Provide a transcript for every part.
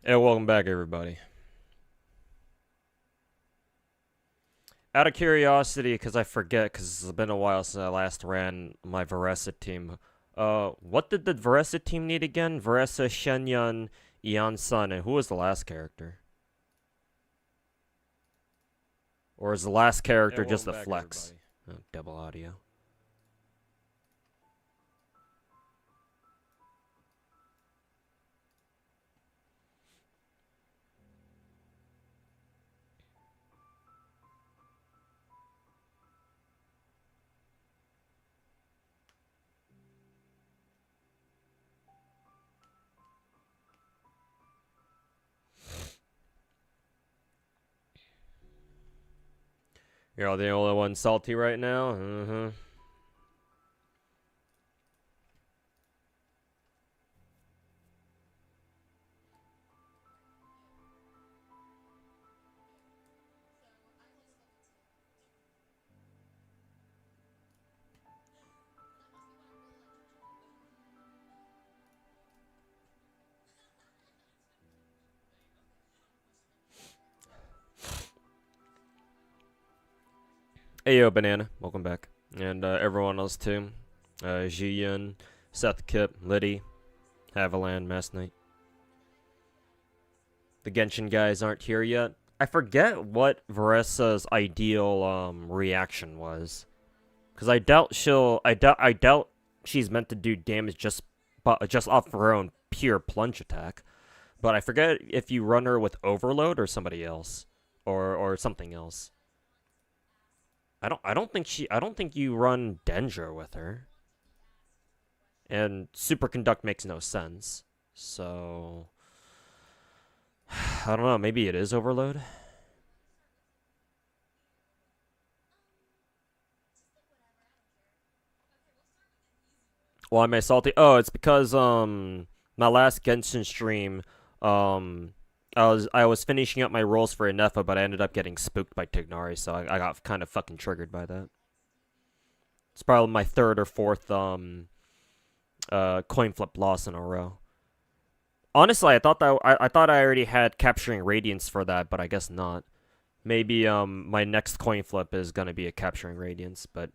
Hey, welcome back, everybody. Out of curiosity, because I forget, because it's been a while since I last ran my Veressa team. What did the Veressa team need again? Veressa, Shenyun, Ian-sun, and who was the last character? Or is the last character just a flex? Oh, double audio. You're the only one salty right now? Mm-hmm. Hey, yo, Banana. Welcome back. And everyone else, too. Ji-Yun, Seth Kip, Liddy, Haviland, Mass Knight. The Genshin guys aren't here yet. I forget what Veressa's ideal reaction was, because I doubt she's meant to do damage just off her own pure plunge attack. But I forget if you run her with overload or somebody else, or something else. I don't think you run Danger with her. And Superconduct makes no sense. So I don't know, maybe it is overload. Why am I salty? Oh, it's because my last Genshin stream, I was finishing up my rolls for Ineffa, but I ended up getting spooked by Tignari, so I got kind of fucking triggered by that. It's probably my third or fourth coin flip loss in a row. Honestly, I thought I already had capturing radiance for that, but I guess not. Maybe my next coin flip is gonna be a capturing radiance, but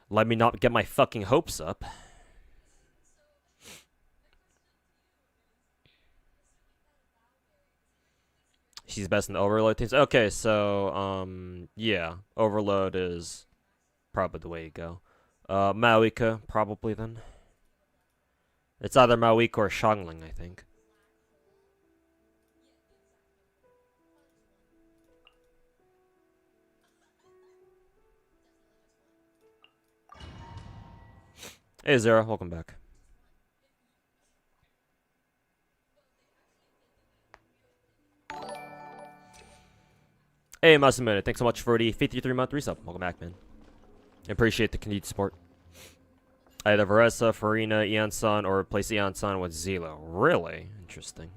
let me not get my fucking hopes up. She's best in the overload teams. Okay, so yeah, overload is probably the way to go. Mawika probably then. It's either Mawika or Shangling, I think. Hey Zara, welcome back. Hey Masamune, thanks so much for the 53-month resub. Welcome back, man. I appreciate the continued support. Either Veressa, Farina, Ian-san, or replace Ian-san with Zelo. Really? Interesting.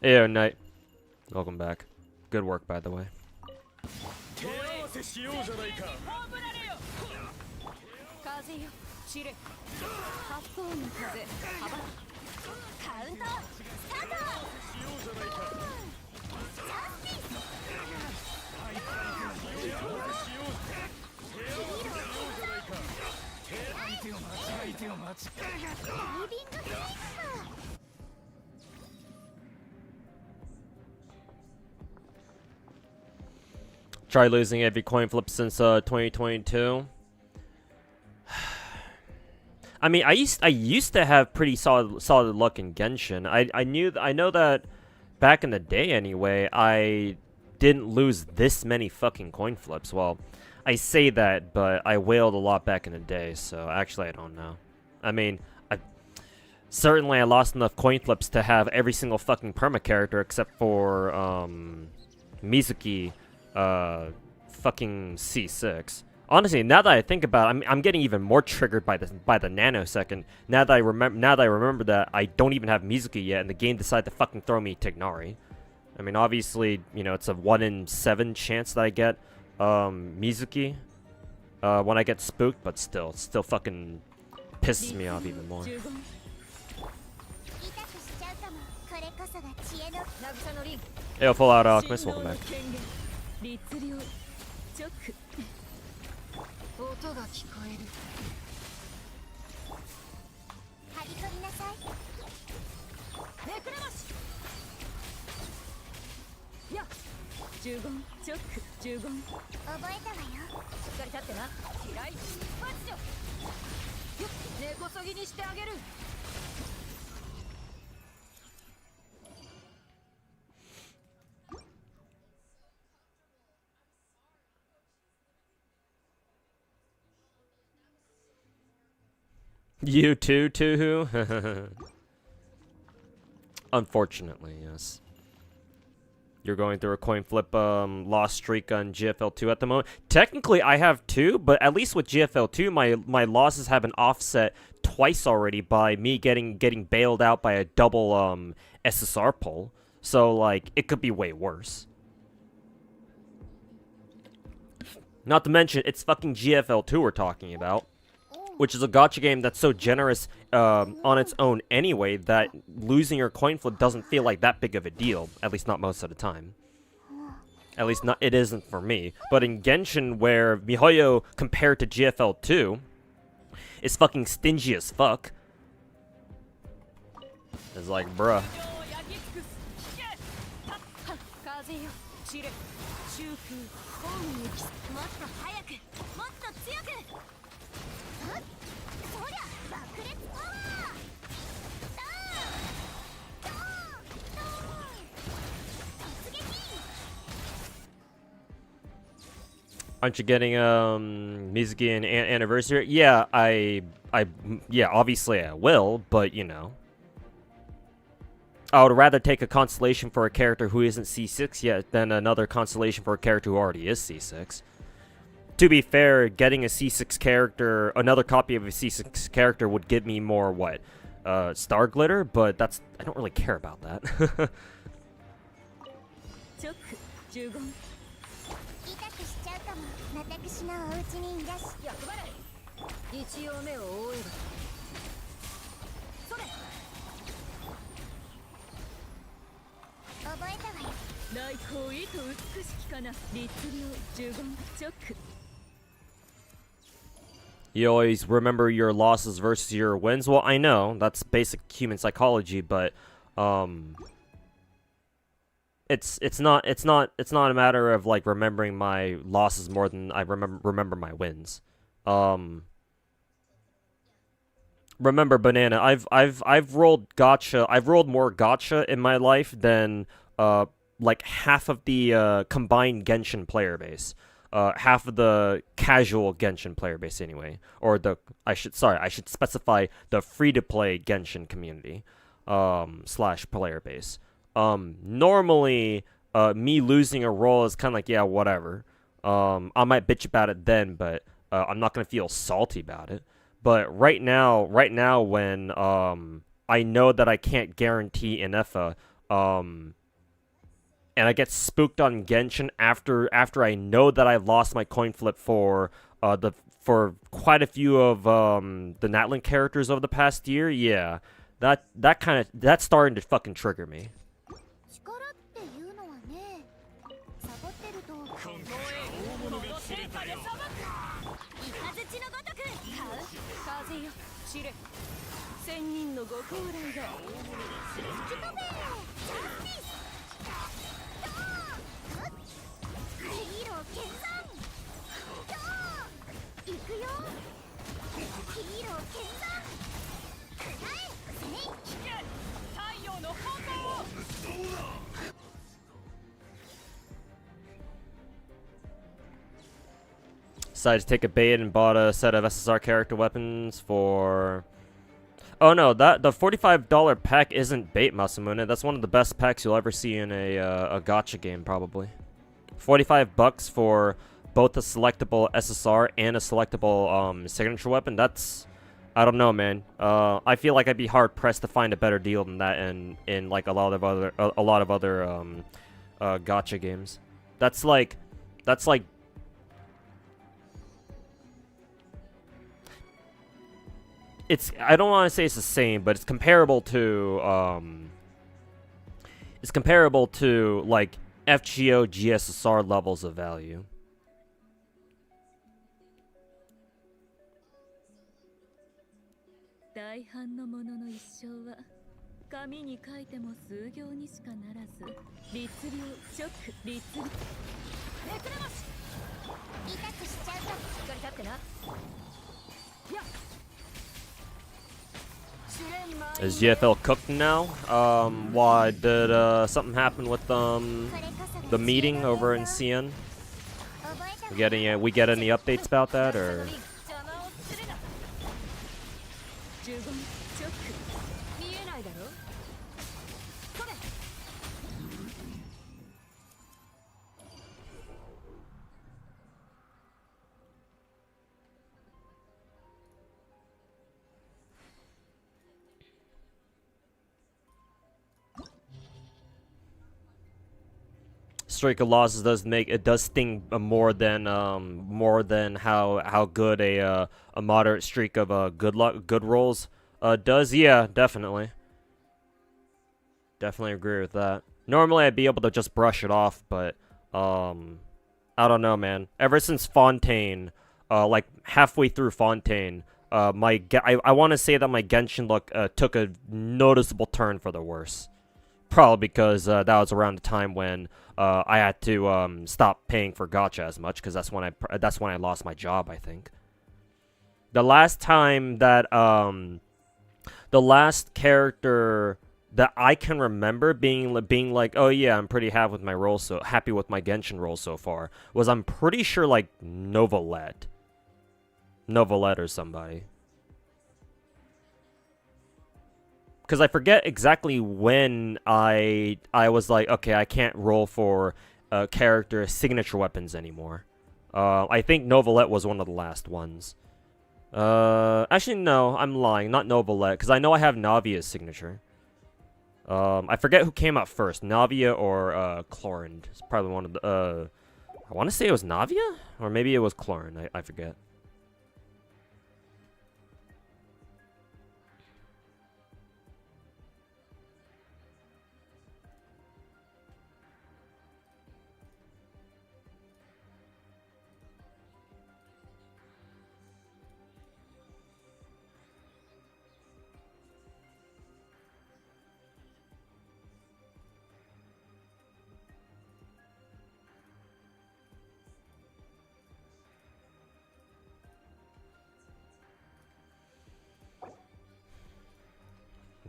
Hey, Knight. Welcome back. Good work, by the way. Try losing every coin flip since 2022. I mean, I used to have pretty solid luck in Genshin. I know that back in the day anyway, I didn't lose this many fucking coin flips. Well, I say that, but I wailed a lot back in the day, so actually I don't know. I mean, certainly I lost enough coin flips to have every single fucking perma character except for Mizuki fucking C6. Honestly, now that I think about it, I'm getting even more triggered by the nanosecond. Now that I remember that I don't even have Mizuki yet, and the game decided to fucking throw me Tignari. I mean, obviously, you know, it's a 1 in 7 chance that I get Mizuki when I get spooked, but still fucking pisses me off even more. Yo, full out Arknights, welcome back. You too, Tuhu? Unfortunately, yes. You're going through a coin flip loss streak on GFL2 at the moment. Technically, I have 2, but at least with GFL2, my losses have been offset twice already by me getting bailed out by a double SSR pull. So, like, it could be way worse. Not to mention, it's fucking GFL2 we're talking about, which is a gacha game that's so generous on its own anyway that losing your coin flip doesn't feel like that big of a deal, at least not most of the time. At least not, it isn't for me. But in Genshin, where MiHoYo compared to GFL2 is fucking stingy as fuck, it's like, bruh. Aren't you getting Mizuki an anniversary? Yeah, yeah, obviously I will, but you know, I would rather take a constellation for a character who isn't C6 yet than another constellation for a character who already is C6. To be fair, getting a C6 character, another copy of a C6 character would give me more, what, star glitter, but I don't really care about that. You always remember your losses versus your wins. Well, I know that's basic human psychology, but it's not a matter of like remembering my losses more than I remember my wins. Remember, Banana, I've rolled more gacha in my life than like half of the combined Genshin player base. Half of the casual Genshin player base anyway, or I should specify the free-to-play Genshin community / player base. Normally, me losing a roll is kind of like, yeah, whatever. I might bitch about it then, but I'm not gonna feel salty about it. But right now, when I know that I can't guarantee Ineffa, and I get spooked on Genshin after I know that I've lost my coin flip for quite a few of the Natlin characters over the past year. Yeah, that's starting to fucking trigger me. Decided to take a bait and bought a set of SSR character weapons for... Oh no, the $45 pack isn't bait, Masamune. That's one of the best packs you'll ever see in a gacha game, probably. 45 bucks for both a selectable SSR and a selectable signature weapon. That's... I don't know, man. I feel like I'd be hard pressed to find a better deal than that in like a lot of other gacha games. That's like I don't want to say it's the same, but it's comparable to is comparable to like FGO GSSR levels of value. Is GFL cooked now? Why did something happen with the meeting over in CN? We get any updates about that, or? Streak of losses does sting more than how good a moderate streak of good rolls does. Yeah, definitely agree with that. Normally I'd be able to just brush it off, but I don't know, man. Ever since Fontaine, like halfway through Fontaine, I want to say that my Genshin luck took a noticeable turn for the worse. Probably because that was around the time when I had to stop paying for gacha as much, because that's when I lost my job, I think. The last time that the last character that I can remember being like, oh yeah, I'm pretty happy with my role, so happy with my Genshin role so far, was, I'm pretty sure, like Novelette or somebody. Because I forget exactly when I was like, okay, I can't roll for character signature weapons anymore. I think Novelette was one of the last ones. Actually, no, I'm lying. Not Novelette, because I know I have Navia's signature. I forget who came out first, Navia or Chlorine. It's probably one of the. I want to say it was Navia, or maybe it was Chlorine. I forget.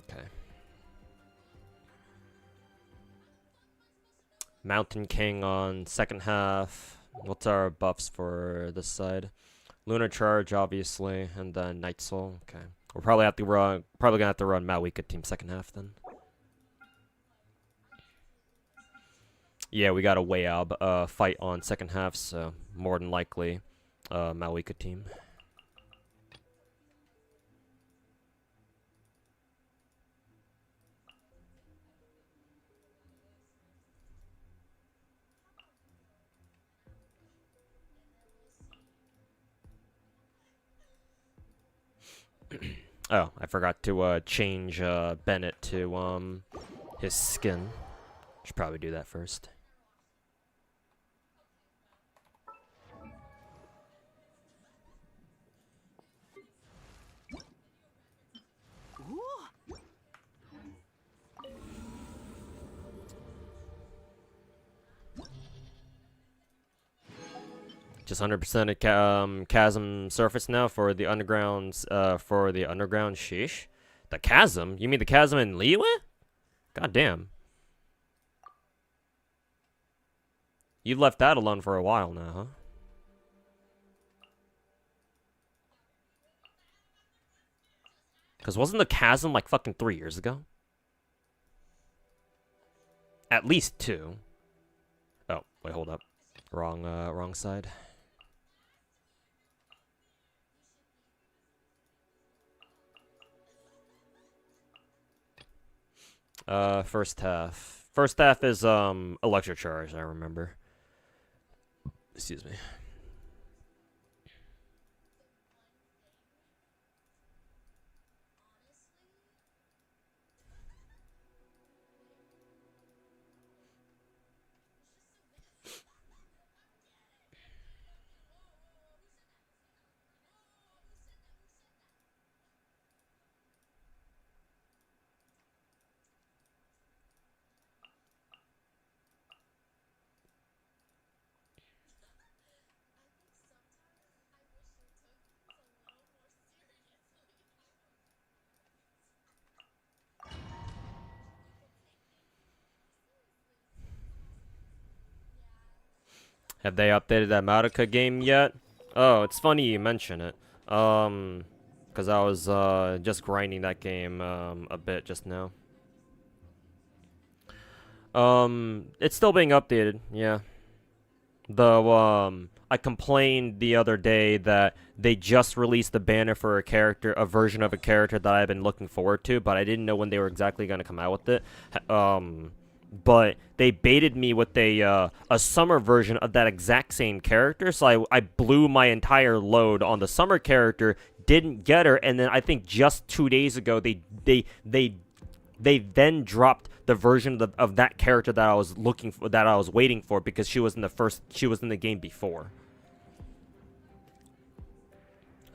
Okay. Mountain King on second half. What's our buffs for this side? Lunar Charge, obviously, and then Night Soul. Okay. We're probably gonna have to run Malwika team second half then. Yeah, we got a Wayab fight on second half, so more than likely Malwika team. Oh, I forgot to change Bennett to his skin. Should probably do that first. Just 100% a chasm surface now for the undergrounds. Sheesh. The chasm? You mean the chasm in Liyue? God damn. You've left that alone for a while now, huh? Because wasn't the chasm like fucking 3 years ago? At least 2. Oh, wait, hold up. Wrong side. First half. First half is, Electric Charge, I remember. Excuse me. Have they updated that Madoka game yet? Oh, it's funny you mention it. Because I was just grinding that game a bit just now. It's still being updated, yeah. Though, I complained the other day that they just released the banner for a version of a character that I've been looking forward to, but I didn't know when they were exactly going to come out with it. But they baited me with a summer version of that exact same character, so I blew my entire load on the summer character, didn't get her, and then I think just 2 days ago they then dropped the version of that character that I was waiting for, because she was in the game before.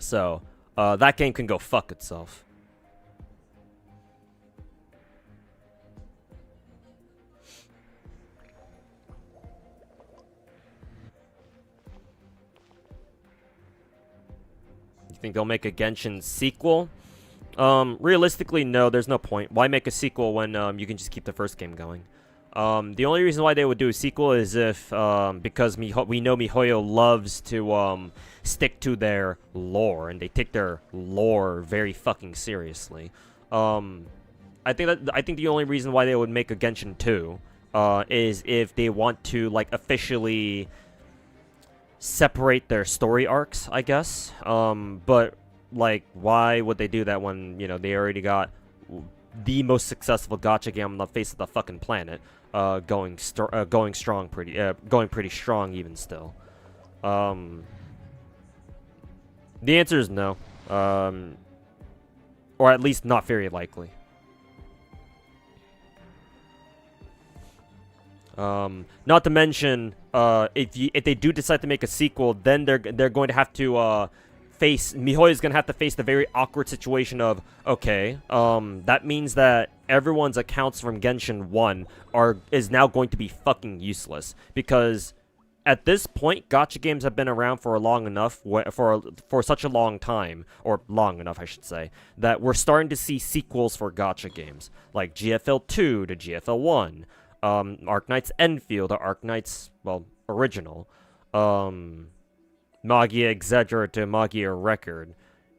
So that game can go fuck itself. You think they'll make a Genshin sequel? Realistically, no, there's no point. Why make a sequel when you can just keep the first game going? The only reason why they would do a sequel is if because we know MiHoYo loves to stick to their lore, and they take their lore very fucking seriously. I think the only reason why they would make a Genshin 2 is if they want to, like, officially separate their story arcs, I guess. But, like, why would they do that when, you know, they already got the most successful gacha game on the face of the fucking planet, going pretty strong even still. The answer is no. Or at least not very likely. Not to mention, if they do decide to make a sequel, then they're going to have to MiHoYo is going to have to face the very awkward situation of, okay, that means that everyone's accounts from Genshin 1 is now going to be fucking useless, because at this point, gacha games have been around for long enough, for such a long time, or long enough, I should say, that we're starting to see sequels for gacha games, like GFL 2 to GFL 1, Arknights Enfield or Arknights, well, original, Magia Exaggerate to Magia Record,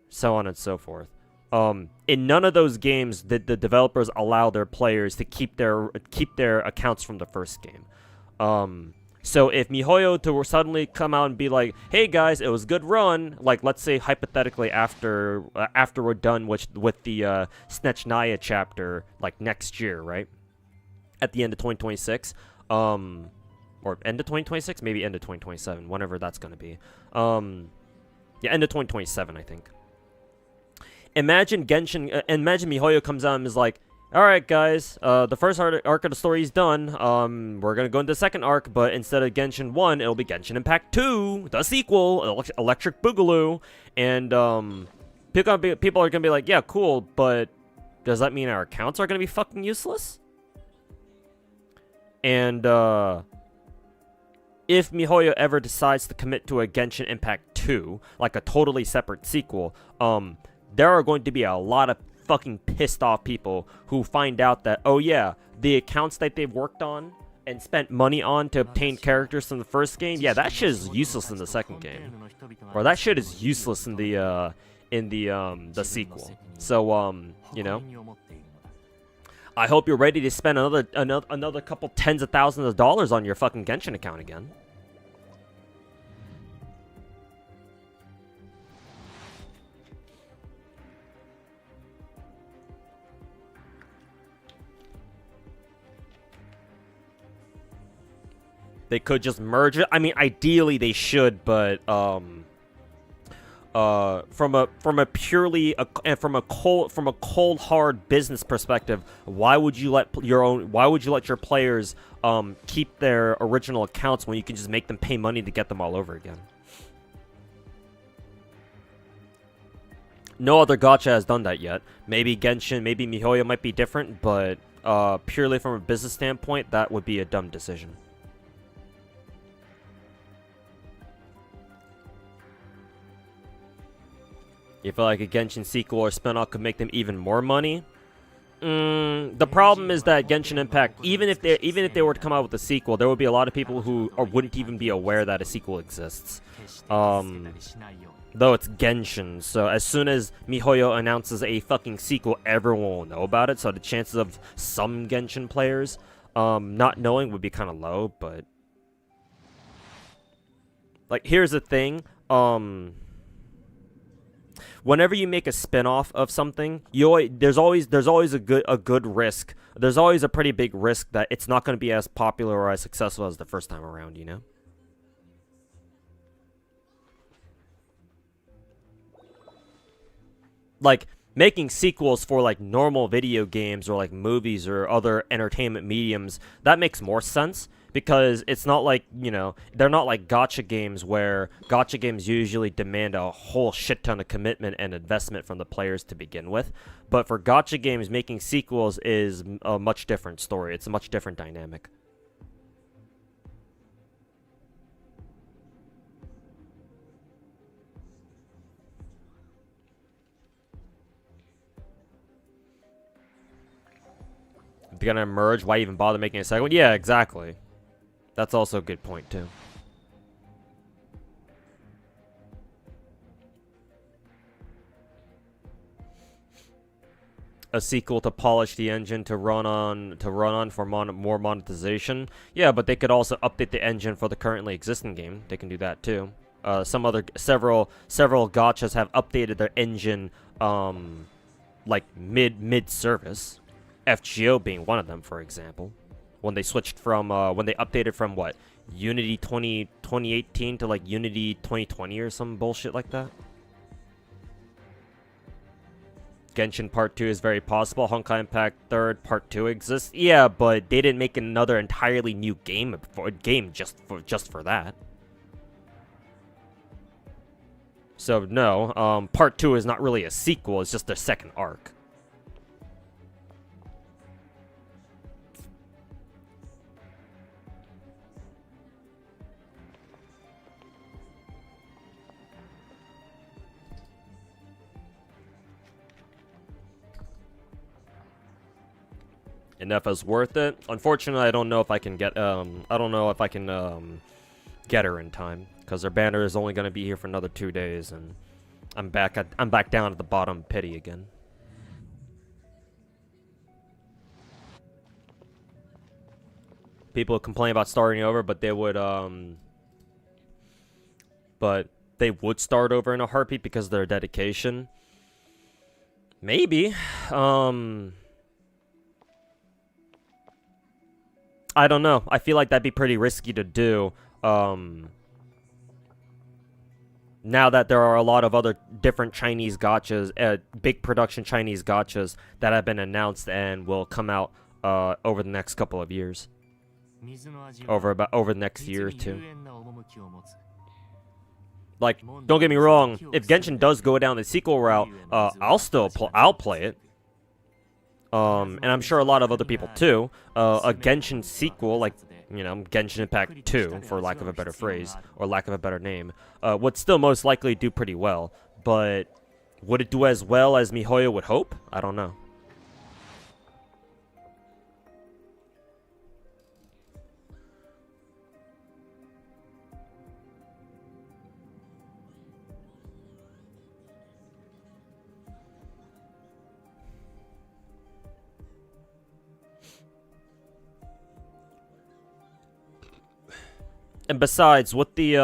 so on and so forth. In none of those games did the developers allow their players to keep their accounts from the first game. So if MiHoYo to suddenly come out and be like, "Hey guys, it was a good run," like, let's say hypothetically after we're done with the Snechnaya chapter, like next year, right? At the end of 2026, or end of 2026, maybe end of 2027, whenever that's gonna be. Yeah, end of 2027, I think. Imagine MiHoYo comes out and is like, "All right, guys, the first arc of the story is done. We're gonna go into the second arc, but instead of Genshin 1, it'll be Genshin Impact 2, the sequel, Electric Boogaloo." And people are gonna be like, "Yeah, cool, but does that mean our accounts are gonna be fucking useless?" And if MiHoYo ever decides to commit to a Genshin Impact 2, like a totally separate sequel, there are going to be a lot of fucking pissed off people who find out that, oh yeah, the accounts that they've worked on and spent money on to obtain characters from the first game, yeah, that shit is useless in the second game, or that shit is useless in the sequel. So you know, I hope you're ready to spend another couple tens of thousands of dollars on your fucking Genshin account again. They could just merge it. I mean, ideally they should, but from a cold hard business perspective, why would you let your players keep their original accounts when you can just make them pay money to get them all over again? No other gacha has done that yet. Maybe Genshin, maybe MiHoYo might be different, but purely from a business standpoint, that would be a dumb decision. You feel like a Genshin sequel or spinoff could make them even more money? The problem is that Genshin Impact, even if they were to come out with a sequel, there would be a lot of people who wouldn't even be aware that a sequel exists. Though it's Genshin, so as soon as MiHoYo announces a fucking sequel, everyone will know about it. So the chances of some Genshin players not knowing would be kind of low. But like, here's the thing. Whenever you make a spin-off of something, there's always a good risk. There's always a pretty big risk that it's not going to be as popular or as successful as the first time around, you know? Like, making sequels for, like, normal video games or, like, movies or other entertainment mediums, that makes more sense. Because it's not like, you know, they're not like gacha games where gacha games usually demand a whole shit ton of commitment and investment from the players to begin with. But for gacha games, making sequels is a much different story. It's a much different dynamic. If they're gonna merge, why even bother making a second one? Yeah, exactly. That's also a good point, too. A sequel to polish the engine to run on for more monetization. Yeah, but they could also update the engine for the currently existing game. They can do that too. Several gachas have updated their engine like mid service. FGO being one of them, for example. When they switched from, when they updated from, what, Unity 2018 to, like, Unity 2020 or some bullshit like that? Genshin Part 2 is very possible. Honkai Impact 3rd Part 2 exists. Yeah, but they didn't make another entirely new game just for that. So, no, Part 2 is not really a sequel, it's just their second arc. Ineffa's worth it. Unfortunately, I don't know if I can get get her in time because her banner is only going to be here for another 2 days, and I'm back down at the bottom pity again. People complain about starting over, but they would start over in a heartbeat because of their dedication. Maybe. I don't know. I feel like that'd be pretty risky to do. Now that there are a lot of other different Chinese gachas, big production Chinese gachas that have been announced and will come out over the next couple of years. Over the next year or two. Like, don't get me wrong. If Genshin does go down the sequel route, I'll play it. And I'm sure a lot of other people too. A Genshin sequel, like, you know, Genshin Impact 2, for lack of a better phrase, or lack of a better name, would still most likely do pretty well. But would it do as well as MiHoYo would hope? I don't know. And besides, with the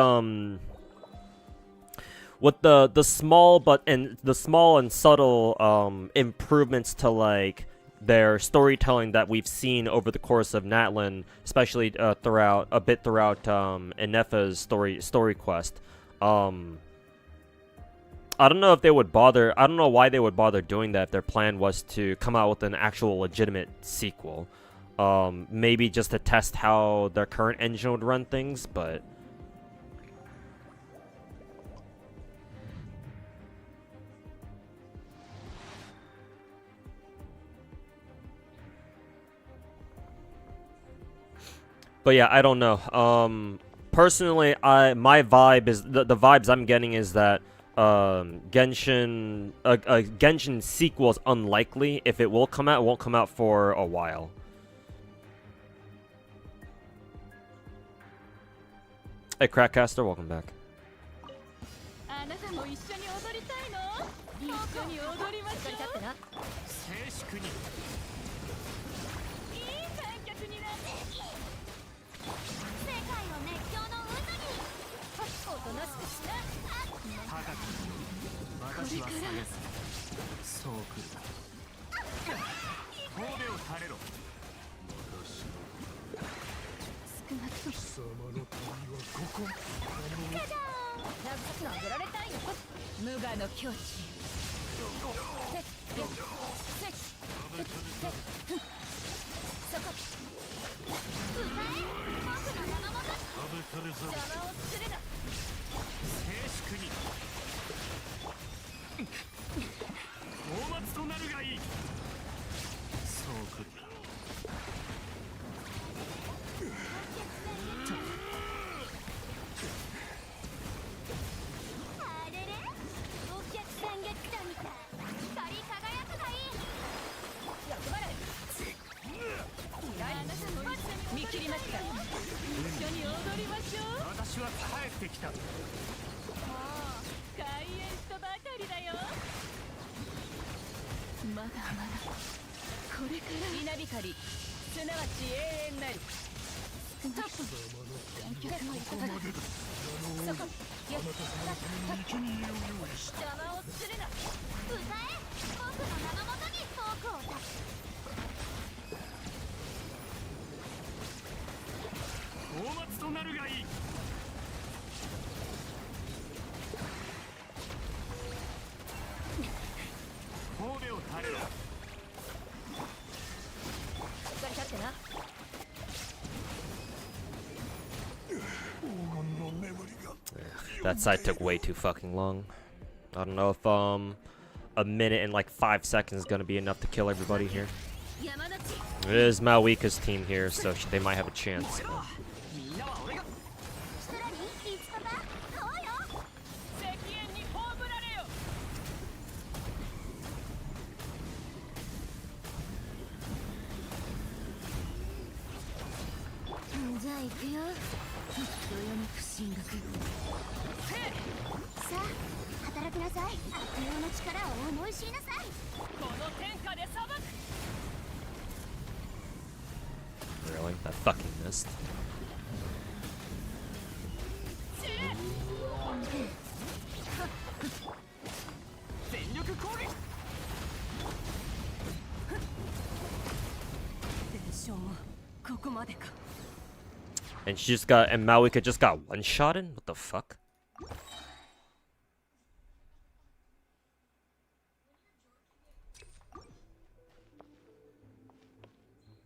small and subtle improvements to, like, their storytelling that we've seen over the course of Natlan, especially throughout Ineffa's story quest. I don't know if they would bother. I don't know why they would bother doing that if their plan was to come out with an actual legitimate sequel. Maybe just to test how their current engine would run things, but yeah, I don't know. Personally, my vibe is the vibes I'm getting is that Genshin, a Genshin sequel is unlikely. If it will come out, it won't come out for a while. Hey, Crackcaster, welcome back. That side took way too fucking long. I don't know if a minute and like 5 seconds is gonna be enough to kill everybody here. It is Malwika's team here, so they might have a chance. Really? That fucking missed. And she just got, and Malwika just got one-shotted? What the fuck?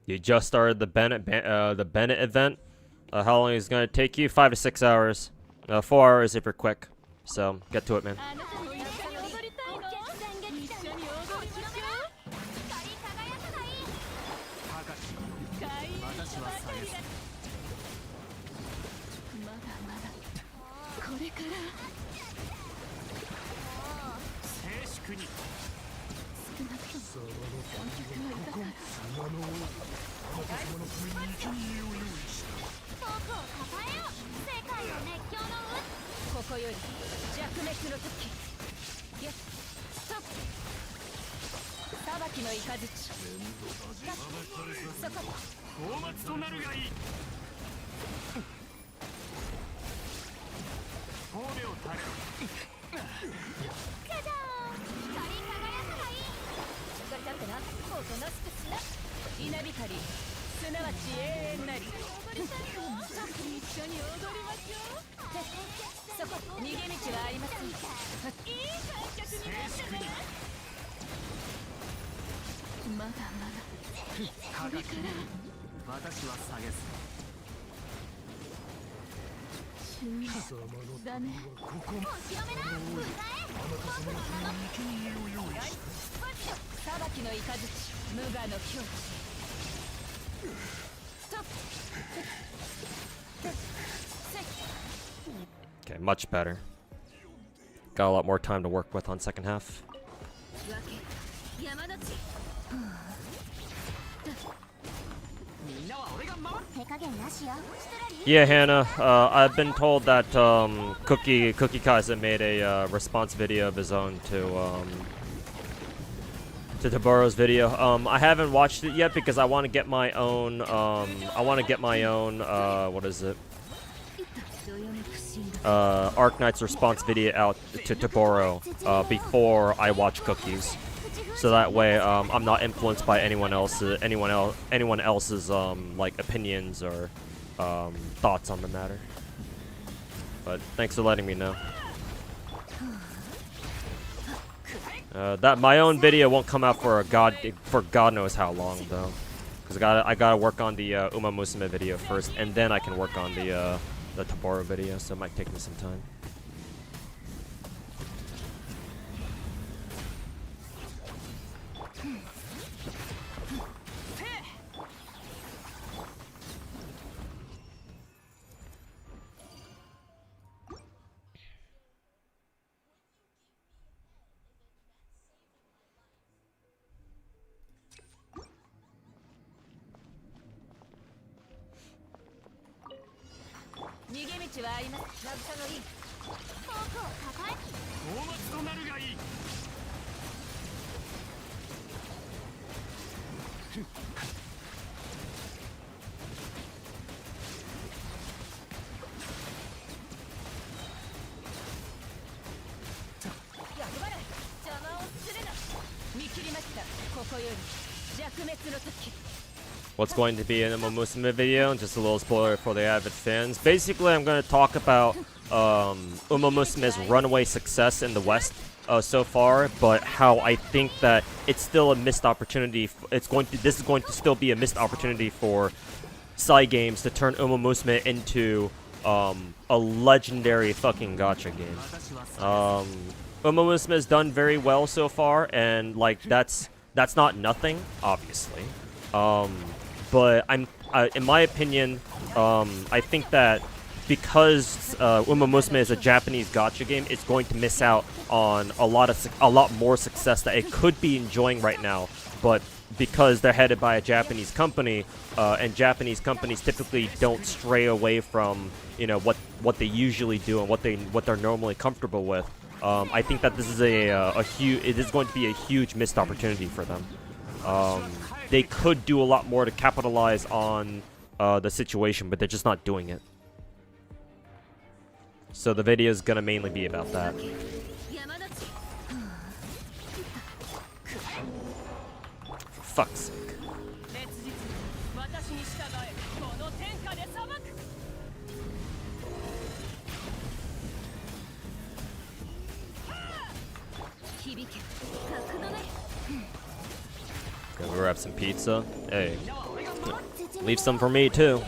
You just started the Bennett event. How long is it gonna take you? 5 to 6 hours. 4 hours if you're quick. So get to it, man. Okay, much better. got a lot more time to work with on second half. Yeah, Hannah. I've been told that Cookie Kaisa made a response video of his own to Taboro's video. I haven't watched it yet because I want to get my own. What is it? Arknights response video out to Taboro before I watch Cookie's, so that way I'm not influenced by anyone else's like opinions or thoughts on the matter. But thanks for letting me know. That my own video won't come out for God knows how long though, because I gotta work on the Uma Musume video first, and then I can work on the Taboro video, so it might take me some time. What's going to be in the Uma Musume video? Just a little spoiler for the avid fans. Basically, I'm going to talk about Uma Musume's runaway success in the West so far, but how I think that it's still a missed opportunity. This is going to still be a missed opportunity for Cygames to turn Uma Musume into a legendary fucking gacha game. Uma Musume has done very well so far, and like that's not nothing, obviously. But in my opinion, I think that because Uma Musume is a Japanese gacha game, it's going to miss out on a lot more success that it could be enjoying right now. But because they're headed by a Japanese company, and Japanese companies typically don't stray away from what they usually do and what they're normally comfortable with. I think that this is it is going to be a huge missed opportunity for them. They could do a lot more to capitalize on the situation, but they're just not doing it. So the video is gonna mainly be about that. For fuck's sake. Gonna grab some pizza. Hey, leave some for me too.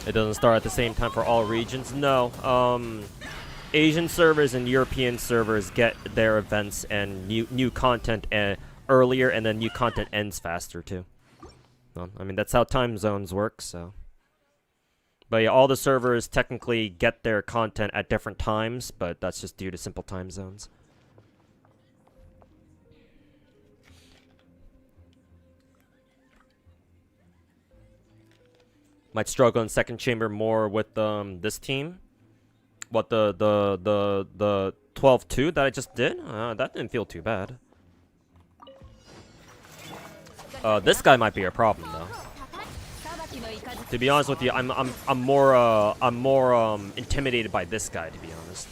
It doesn't start at the same time for all regions. No. Asian servers and European servers get their events and new content earlier, and then new content ends faster too. Well, I mean, that's how time zones work, so. But yeah, all the servers technically get their content at different times, but that's just due to simple time zones. Might struggle in second chamber more with this team. What the 12-2 that I just did? That didn't feel too bad. This guy might be a problem though. To be honest with you, I'm more intimidated by this guy, to be honest.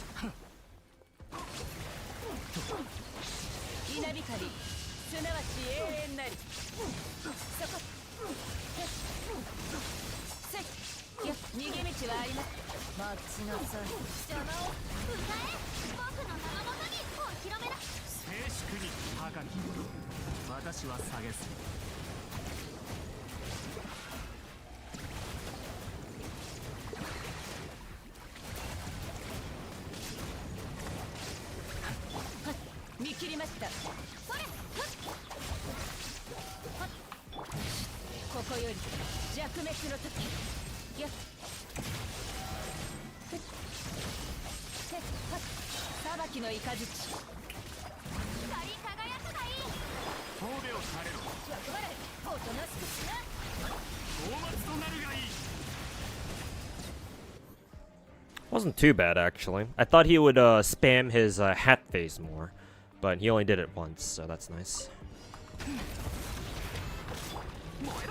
Wasn't too bad, actually. I thought he would spam his hat phase more, but he only did it once, so that's nice.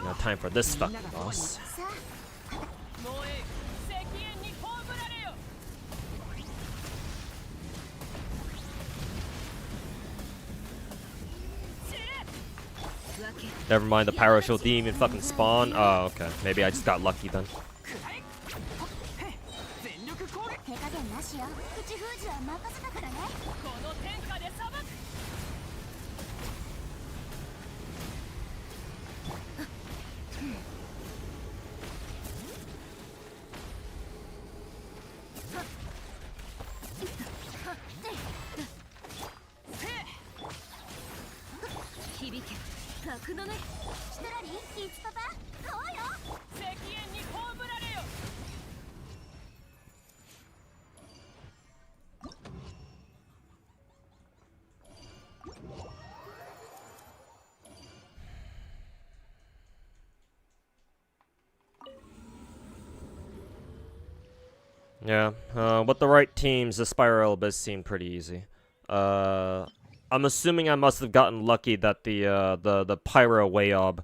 Now time for this fucking boss. Never mind, the Pyro Shield didn't even fucking spawn. Oh, okay. Maybe I just got lucky then. Yeah, with the right teams, the Spiral Abyss seemed pretty easy. I'm assuming I must have gotten lucky that the Pyro Wayob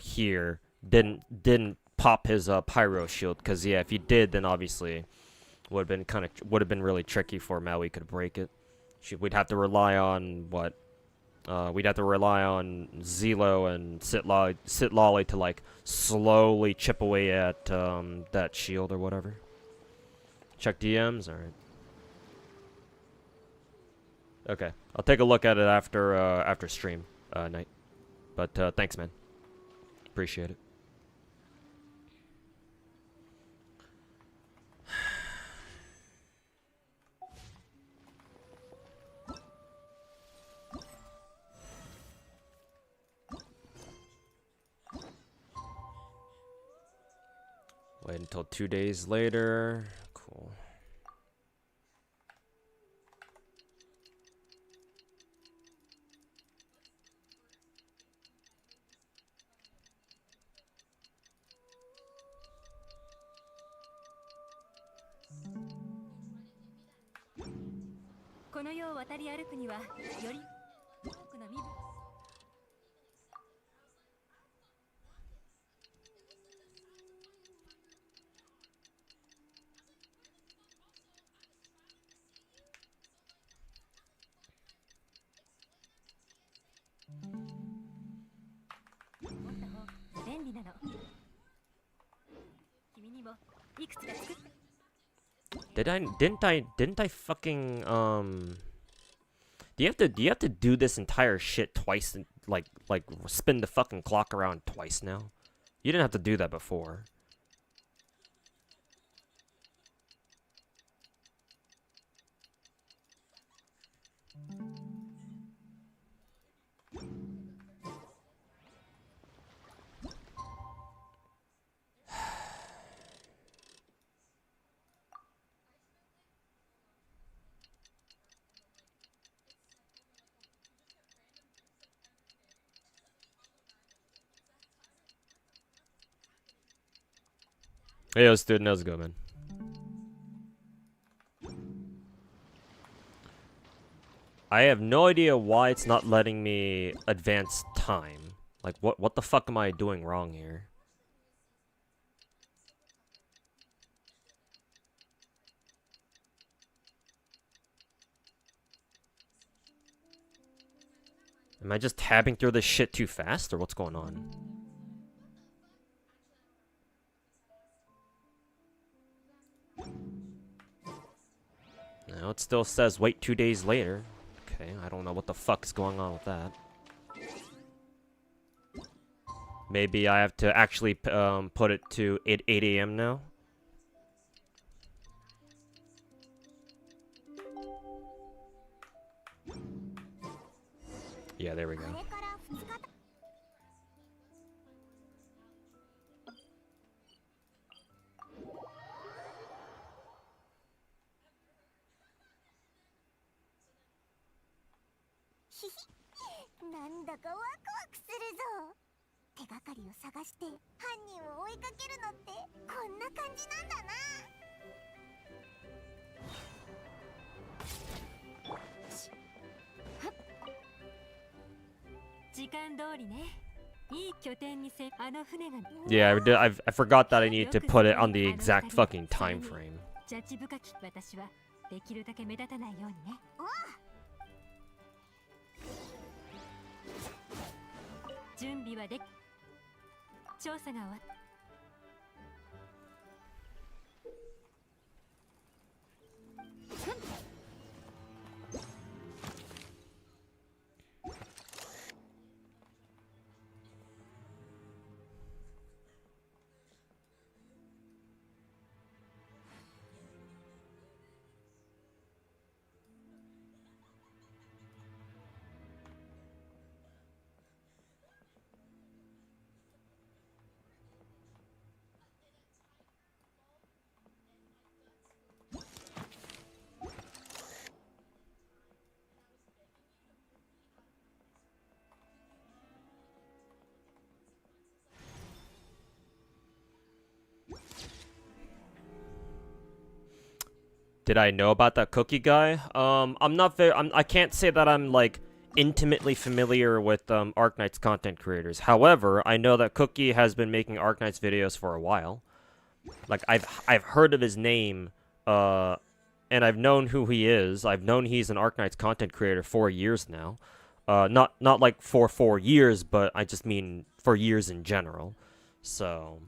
here didn't pop his Pyro Shield, because yeah, if he did, then obviously would have been really tricky for Maui could break it. We'd have to rely on what? We'd have to rely on Zelo and Sitlolly to like slowly chip away at that shield or whatever. Check DMs? Alright. Okay. I'll take a look at it after stream night. But thanks, man. Appreciate it. Wait until 2 days later. Cool. Didn't I fucking do you have to do this entire shit twice and like spin the fucking clock around twice now? You didn't have to do that before. Hey, yo, student, how's it going, man? I have no idea why it's not letting me advance time. Like, what the fuck am I doing wrong here? Am I just tabbing through this shit too fast, or what's going on? No, it still says wait 2 days later. Okay, I don't know what the fuck's going on with that. Maybe I have to actually put it to 8 a.m. now. Yeah, there we go. なんだかワクワクするぞ。手がかりを探して犯人を追いかけるのってこんな感じなんだな。時間通りね。いい拠点にせあの船が。Yeah, I forgot that I need to put it on the exact fucking time frame. ジャッジ深き私はできるだけ目立たないようにね。準備はでき。調査が終わった。Did I know about that cookie guy? I'm not very. I can't say that I'm like intimately familiar with Arknights content creators. However, I know that Cookie has been making Arknights videos for a while. Like I've heard of his name, and I've known who he is. I've known he's an Arknights content creator for years now. Not like for 4 years, but I just mean for years in general. So.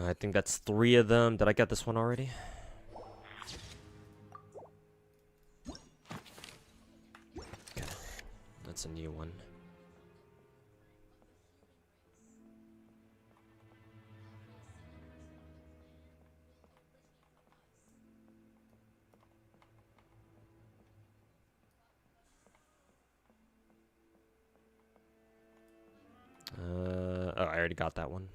I think that's 3 of them. Did I get this one already? Okay. That's a new one. Oh, I already got that one.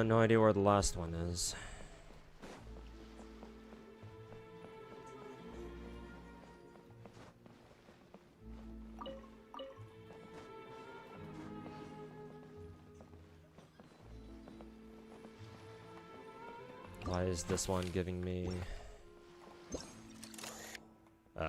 No idea where the last one is. Why is this one giving me... Oh.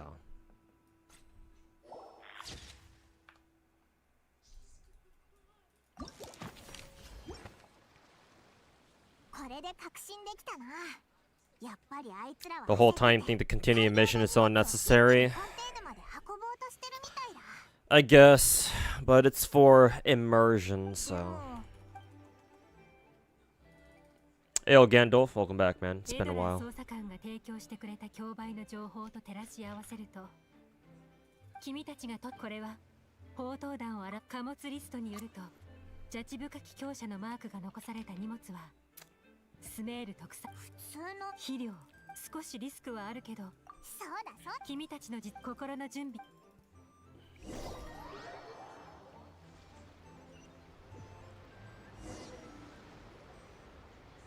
The whole time think to continue a mission is so unnecessary. I guess, but it's for immersion, so. Hey, Gandalf, welcome back, man. It's been a while. ジャッジ深き強者のマークが残された荷物はスメール特産普通の肥料。少しリスクはあるけど、そうだそう君たちの心の準備。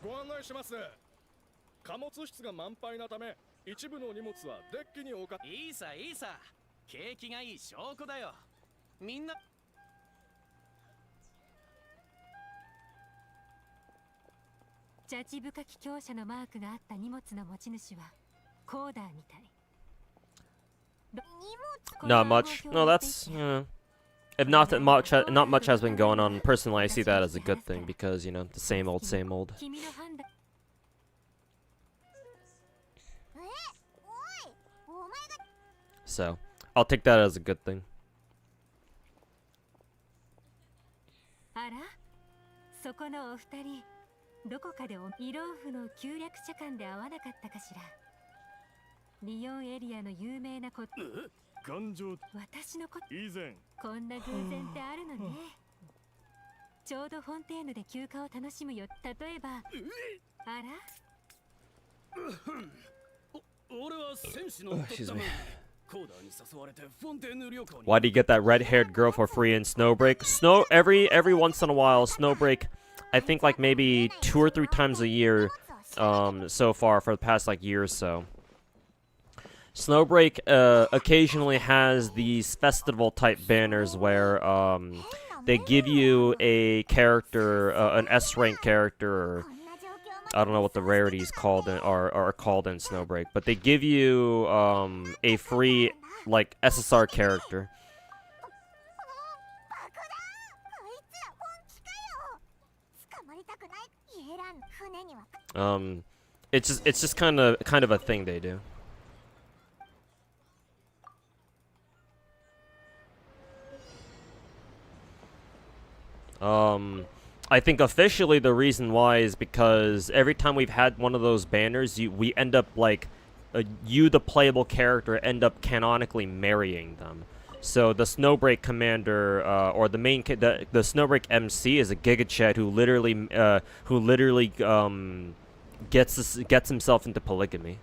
ご案内します。貨物室が満杯なため一部の荷物はデッキに置か。いいさいいさ、景気がいい証拠だよ。みんなジャッジ深き強者のマークがあった荷物の持ち主はコーダーみたい。 Not much. No, that's if not that much, not much has been going on. Personally, I see that as a good thing because you know the same old, same old. 君の判断。おいお前が So I'll take that as a good thing. あら、そこのお二人、どこかでイローフの旧略者間で会わなかったかしら。リヨンエリアの有名なこと。頑丈私のこと以前こんな偶然ってあるのね。ちょうどフォンテーヌで休暇を楽しむよ。例えば、あら、俺は戦士の夫だもん。コーダーに誘われてフォンテーヌ旅行に。 Why do you get that red-haired girl for free in Snowbreak? Every once in a while, Snowbreak. I think like maybe 2 or 3 times a year, so far for the past like year or so. Snowbreak occasionally has these festival type banners where they give you a character, an S rank character, or こんな状況まで I don't know what the rarities called are called in Snowbreak, but they give you a free like SSR character. 爆弾こいつら本気かよ捕まりたくないイエラン船には It's just kind of a thing they do. I think officially the reason why is because every time we've had one of those banners, we end up like, you the playable character end up canonically marrying them. So the Snowbreak commander, or the main the Snowbreak MC is a GigaChat who literally gets himself into polygamy.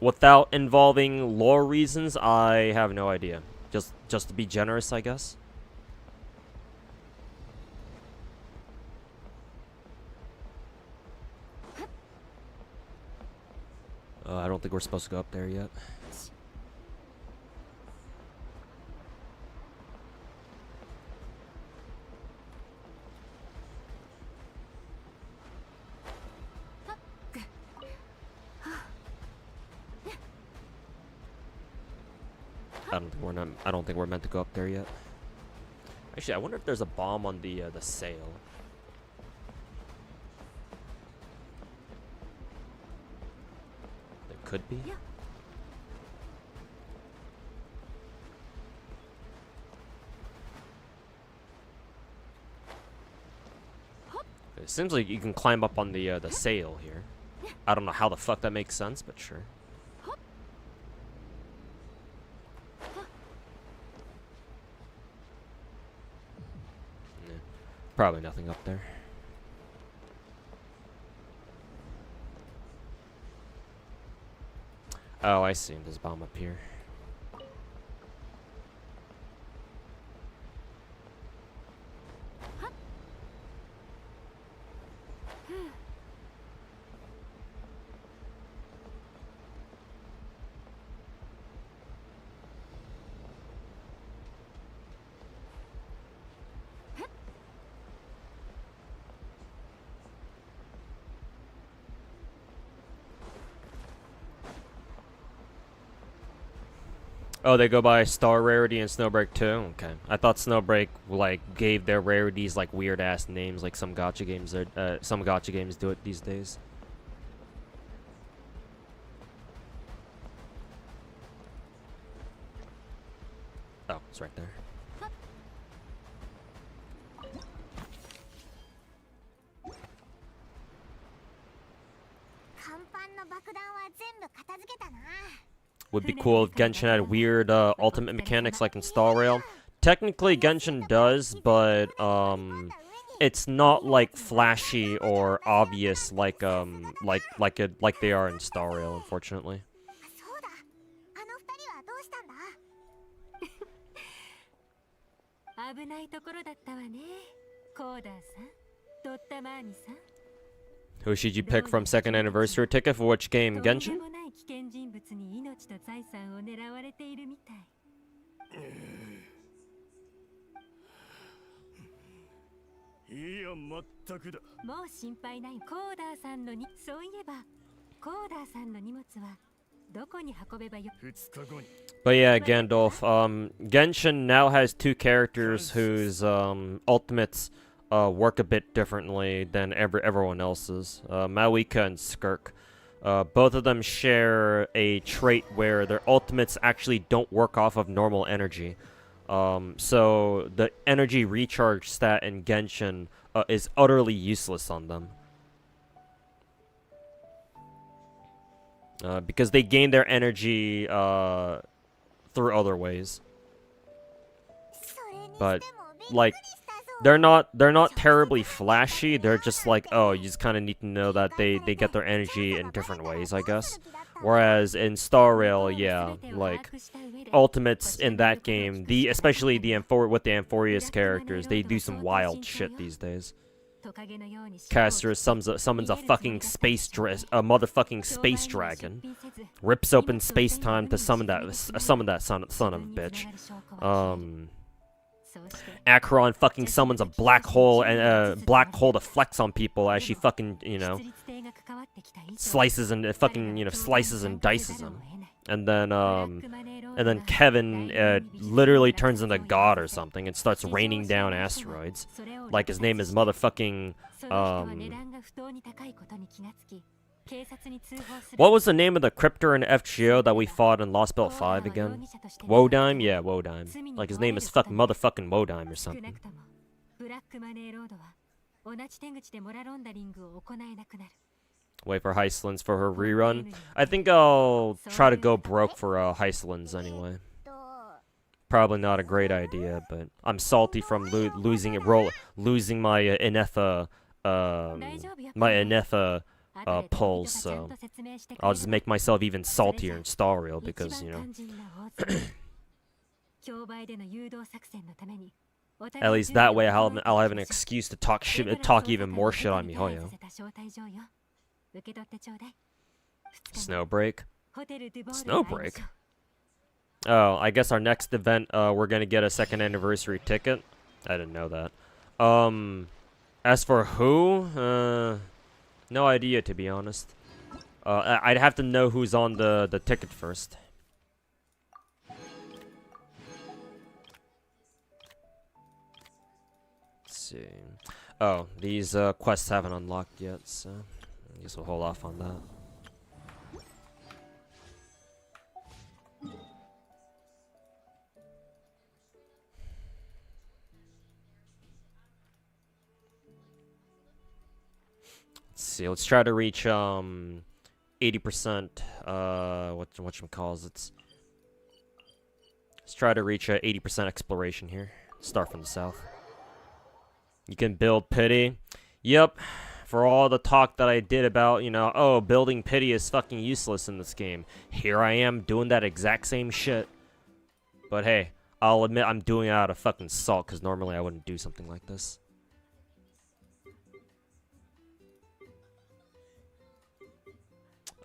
Without involving lore reasons, I have no idea. Just to be generous, I guess. I don't think we're supposed to go up there yet. I don't think we're meant to go up there yet. Actually, I wonder if there's a bomb on the sail. There could be. Yeah. It seems like you can climb up on the sail here. I don't know how the fuck that makes sense, but sure. Probably nothing up there. Oh, I see. There's a bomb up here. Oh, they go by star rarity in Snowbreak too? Okay. I thought Snowbreak like gave their rarities like weird ass names like some gacha games do it these days. Oh, it's right there. Would be cool if Genshin had weird ultimate mechanics like install rail. Technically, Genshin does, but it's not like flashy or obvious like they are in Star Rail, unfortunately. そうだあの二人はどうしたんだ危ないところだったわね。コーダーさん、ドッタマーニさん。 Who should you pick from second anniversary ticket for which game? とんで Genshin? もない危険人物に命と財産を狙われているみたい。いや、まったくだ。もう心配ない。コーダーさんのに、そういえば、コーダーさんの荷物はどこに運べばよ。2日後に。 But yeah, Gandalf. Genshin now has two characters whose ultimates work a bit differently than everyone else's. Malika and Skirk. Both of them share a trait where their ultimates actually don't work off of normal energy. So the energy recharge stat in Genshin is utterly useless on them. Because they gain their energy through other ways. それにしても But びっくり like したぞ they're not terribly flashy. They're just like, oh, you just kind of need to know that they get their energy in different ways, I guess. Whereas in Star Rail, yeah, like ultimates in that game, especially with the Amphorius characters, they do some wild shit these days. Caster summons a fucking a motherfucking space dragon, rips open space time to summon that son of a bitch. Acheron fucking summons a black hole and black hole to flex on people as she fucking slices and slices and dices them. And then Kevin literally turns into God or something and starts raining down asteroids. Like his name is motherfucking what was the name of the cryptor in FGO that we fought in Lost Belt 5 again? Wodime? Yeah, Wodime. Like his name is motherfucking Wodime or something. Wait for Heistlands for her rerun. I think I'll try to go broke for Heistlands anyway. Probably not a great idea, but I'm salty from losing my Ineffa pulls, so I'll just make myself even saltier in Star Rail because, at least that way I'll have an excuse to talk even more shit on Mihoyo. Snowbreak? Snowbreak? Oh, I guess our next event, we're gonna get a second anniversary ticket. I didn't know that. As for who? No idea, to be honest. I'd have to know who's on the ticket first. Let's see. Oh, these quests haven't unlocked yet, so I guess we'll hold off on that. Let's see. Let's try to reach 80%. Whatchamacalls? Let's try to reach 80% exploration here. Start from the south. You can build pity. Yep. For all the talk that I did about, oh, building pity is fucking useless in this game. Here I am doing that exact same shit. But hey, I'll admit I'm doing it out of fucking salt, because normally I wouldn't do something like this.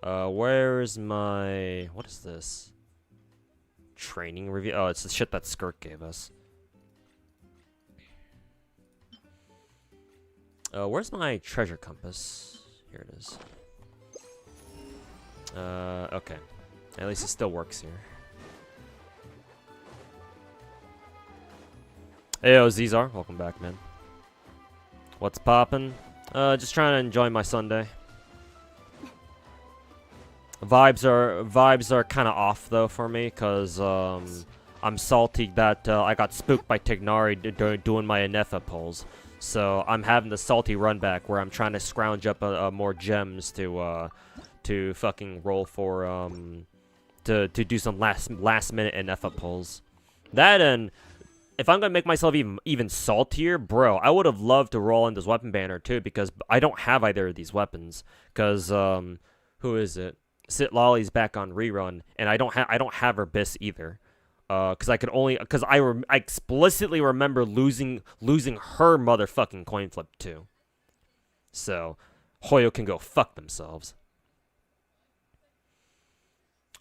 Where's my... What is this? Training review? Oh, it's the shit that Skirk gave us. Where's my treasure compass? Here it is. Okay. At least it still works here. Heyo, Zizar. Welcome back, man. What's poppin'? Just trying to enjoy my Sunday. Vibes are kind of off, though, for me, because, I'm salty that, I got spooked by Tignari doing my Ineffa pulls. So I'm having the salty run back where I'm trying to scrounge up more gems to to fucking roll for to do some last minute Ineffa pulls. That, and if I'm gonna make myself even saltier, bro, I would have loved to roll in this weapon banner too, because I don't have either of these weapons. Cause who is it? Sit Lolly's back on rerun, and I don't have her Biss either. Cause I explicitly remember losing her motherfucking coin flip too. So Hoyo can go fuck themselves.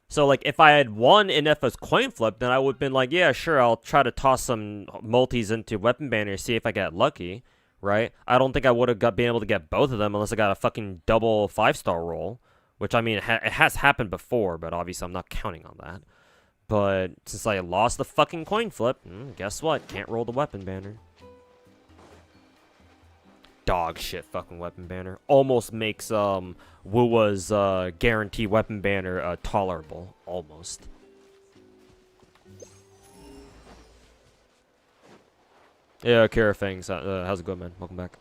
So, like, if I had won Ineffa's coin flip, then I would have been like, yeah, sure, I'll try to toss some multis into weapon banner, see if I get lucky, right? I don't think I would have been able to get both of them unless I got a fucking double 5-star roll, which, I mean, it has happened before, but obviously I'm not counting on that. But since I lost the fucking coin flip, guess what? Can't roll the weapon banner. Dog shit fucking weapon banner. Almost makes Wuwa's guarantee weapon banner tolerable. Almost. Yeah, Kara Fangs. How's it going, man? Welcome back.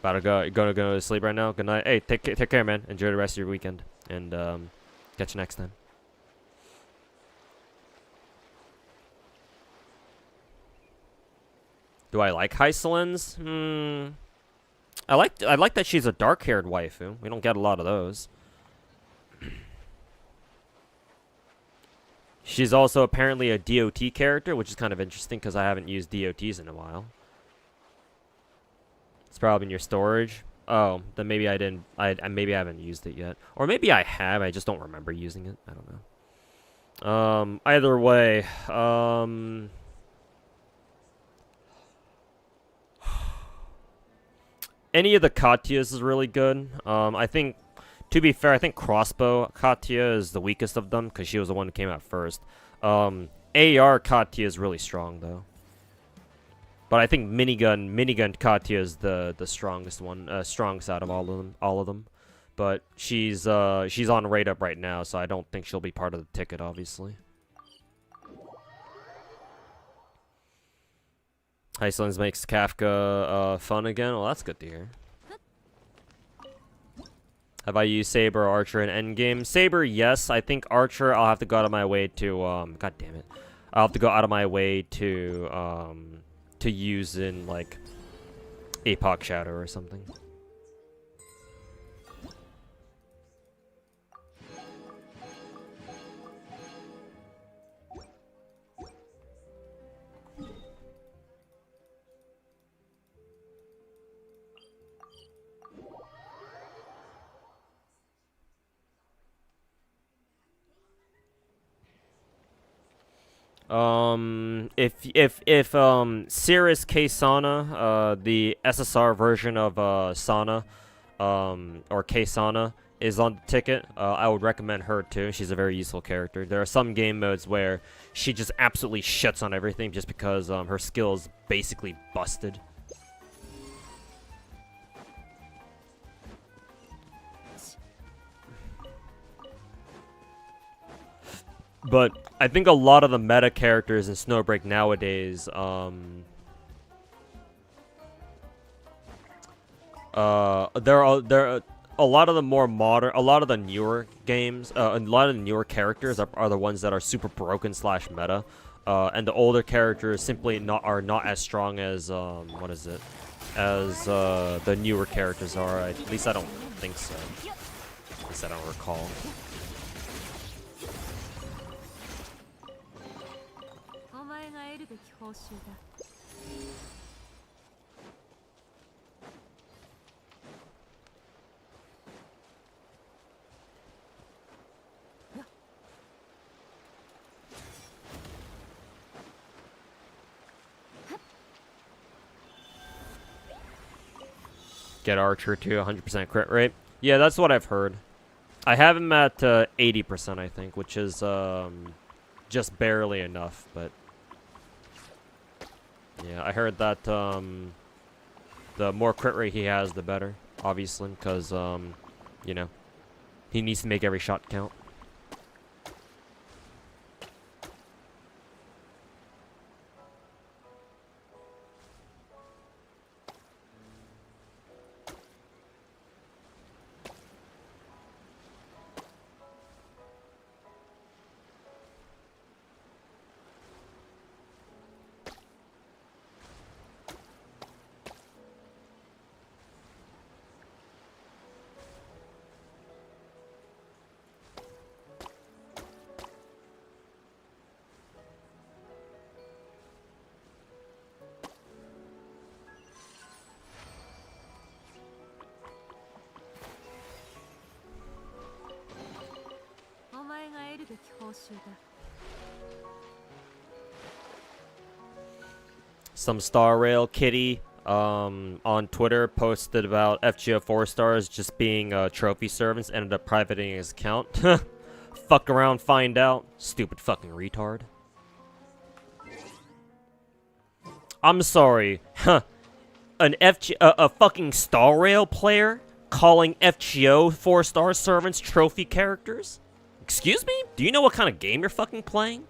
About to go. You gonna go to sleep right now? Good night. Hey, take care, man. Enjoy the rest of your weekend, and catch you next time. Do I like Hycelin's? I like that she's a dark-haired waifu. We don't get a lot of those. She's also apparently a DOT character, which is kind of interesting because I haven't used DOTs in a while. It's probably in your storage. Oh, then maybe I didn't. Maybe I haven't used it yet, or maybe I have. I just don't remember using it. I don't know. Either way, any of the Katyas is really good. I think, to be fair, I think Crossbow Katya is the weakest of them because she was the one who came out first. AR Katya is really strong though. But I think minigun Katya is the strongest one, strongest out of all of them. But she's on rate up right now, so I don't think she'll be part of the ticket, obviously. Hycelin's makes Kafka fun again. Well, that's good to hear. Have I used Saber or Archer in endgame? Saber, yes. I think Archer, I'll have to go out of my way to God damn it. I'll have to go out of my way to use in like Apoc Shadow or something. If Cirrus K Sana, the SSR version of Sana, or K Sana is on the ticket, I would recommend her too. She's a very useful character. There are some game modes where she just absolutely shits on everything just because her skill is basically busted. But I think a lot of the meta characters in Snowbreak nowadays, there are a lot of the more modern, a lot of the newer games, a lot of the newer characters are the ones that are super broken / meta, and the older characters simply are not as strong as as the newer characters are. At least I don't think so. At least I don't recall. Get Archer to 100% crit rate. Yeah, that's what I've heard. I have him at 80%, I think, which is just barely enough, but yeah, I heard that the more crit rate he has, the better, obviously, because you know, he needs to make every shot count. 習だ。 Some Star Rail kitty on Twitter posted about FGO 4 stars just being trophy servants, ended up privating his account. Fuck around, find out. Stupid fucking retard. I'm sorry. Huh. A fucking Star Rail player calling FGO 4-star servants trophy characters? Excuse me? Do you know what kind of game you're fucking playing?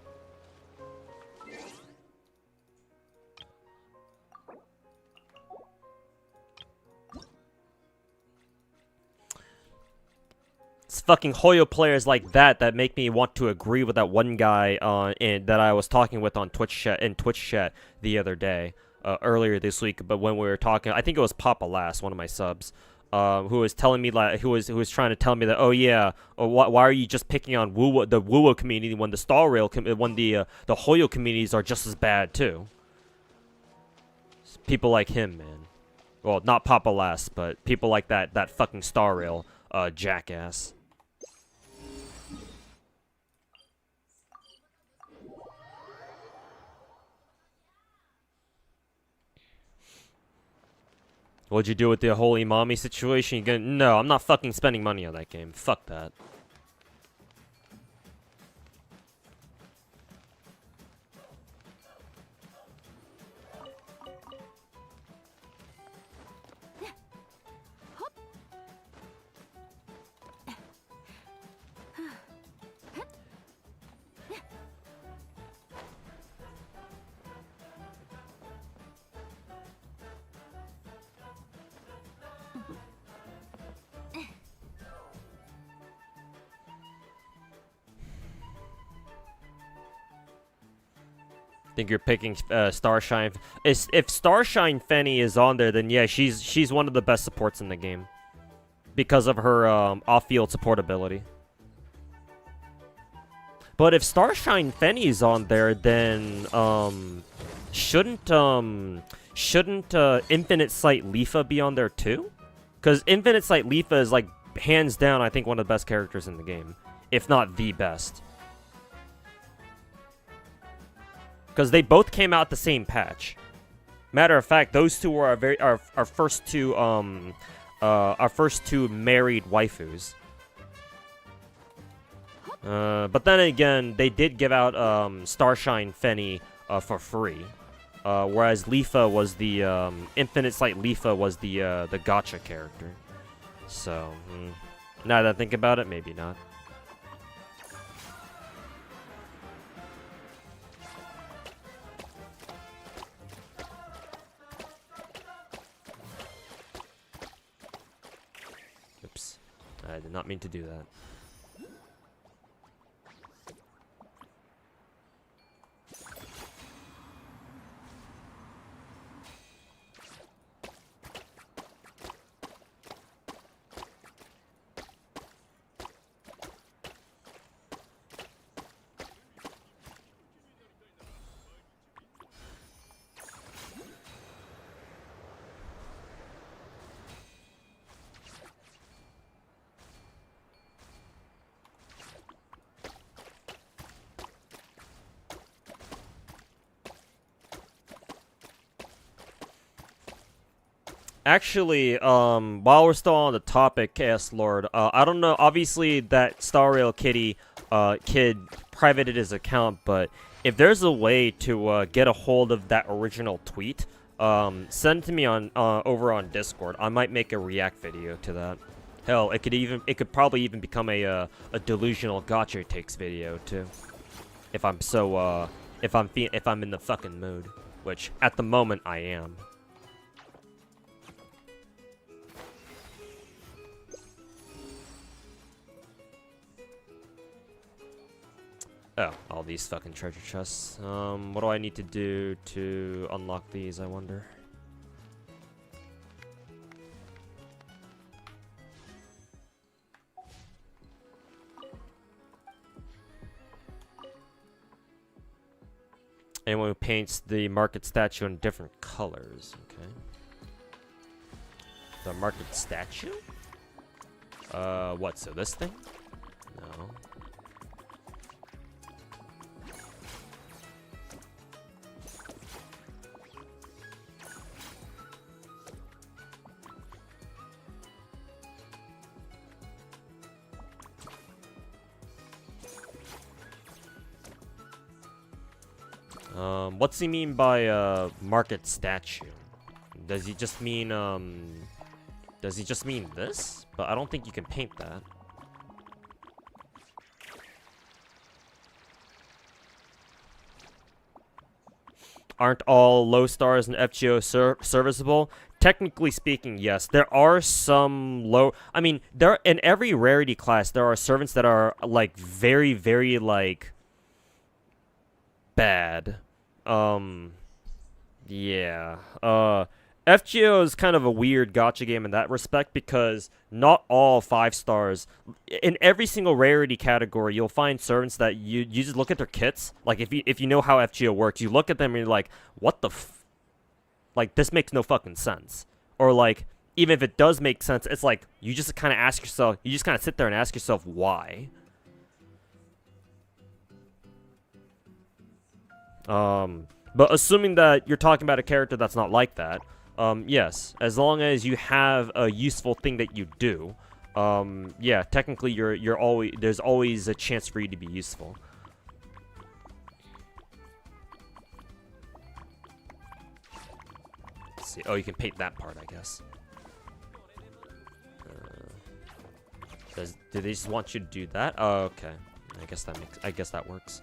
It's fucking Hoyo players like that make me want to agree with that one guy that I was talking with on Twitch chat the other day, earlier this week. But when we were talking, I think it was Papa Last, one of my subs, who was telling me who was trying to tell me that, oh yeah, why are you just picking on the Wuwo community when the Star Rail when the Hoyo communities are just as bad too? People like him, man. Well, not Papa Last, but people like that fucking Star Rail jackass. What'd you do with the whole Imami situation? No, I'm not fucking spending money on that game. Fuck that. Think you're picking Starshine. If Starshine Fenny is on there, then yeah, she's one of the best supports in the game because of her off-field support ability. But if Starshine Fenny is on there, then shouldn't Infinite Sight Leafa be on there too? Because Infinite Sight Leafa is like hands down, I think, one of the best characters in the game, if not the best. Because they both came out the same patch. Matter of fact, those two were our first two married waifus. But then again, they did give out Starshine Fenny for free, whereas Leafa was the Infinite Sight Leafa was the gacha character. So now that I think about it, maybe not. Oops. I did not mean to do that. Actually, while we're still on the topic, Chaos Lord, I don't know, obviously that Star Rail kid privated his account, but if there's a way to get a hold of that original tweet, send it to me on over on Discord. I might make a react video to that. Hell, it could probably even become a delusional gacha takes video too. If I'm in the fucking mood, which at the moment I am. Oh, all these fucking treasure chests. What do I need to do to unlock these, I wonder? Anyone who paints the market statue in different colors. Okay. The market statue? What, so this thing? No. What's he mean by market statue? Does he just mean this? But I don't think you can paint that. Aren't all low stars in FGO serviceable? Technically speaking, yes. There are some low... I mean, there in every rarity class, there are servants that are, like, very, very, like... bad. Yeah. FGO is kind of a weird gacha game in that respect because not all 5 stars in every single rarity category you'll find servants that you just look at their kits, like if you know how FGO works, you look at them and you're like, what the like, this makes no fucking sense. Or like, even if it does make sense, it's like you just kind of ask yourself, you just kind of sit there and ask yourself why. But assuming that you're talking about a character that's not like that, yes, as long as you have a useful thing that you do, yeah, technically you're always, there's always a chance for you to be useful. Let's see. Oh, you can paint that part, I guess. Do they just want you to do that? Oh, okay. I guess that works.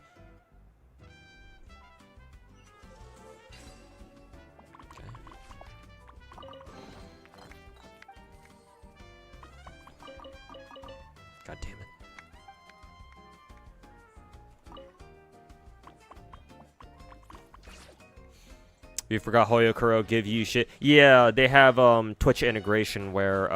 God damn it. You forgot Hoyokuro give you shit. Yeah, they have Twitch integration where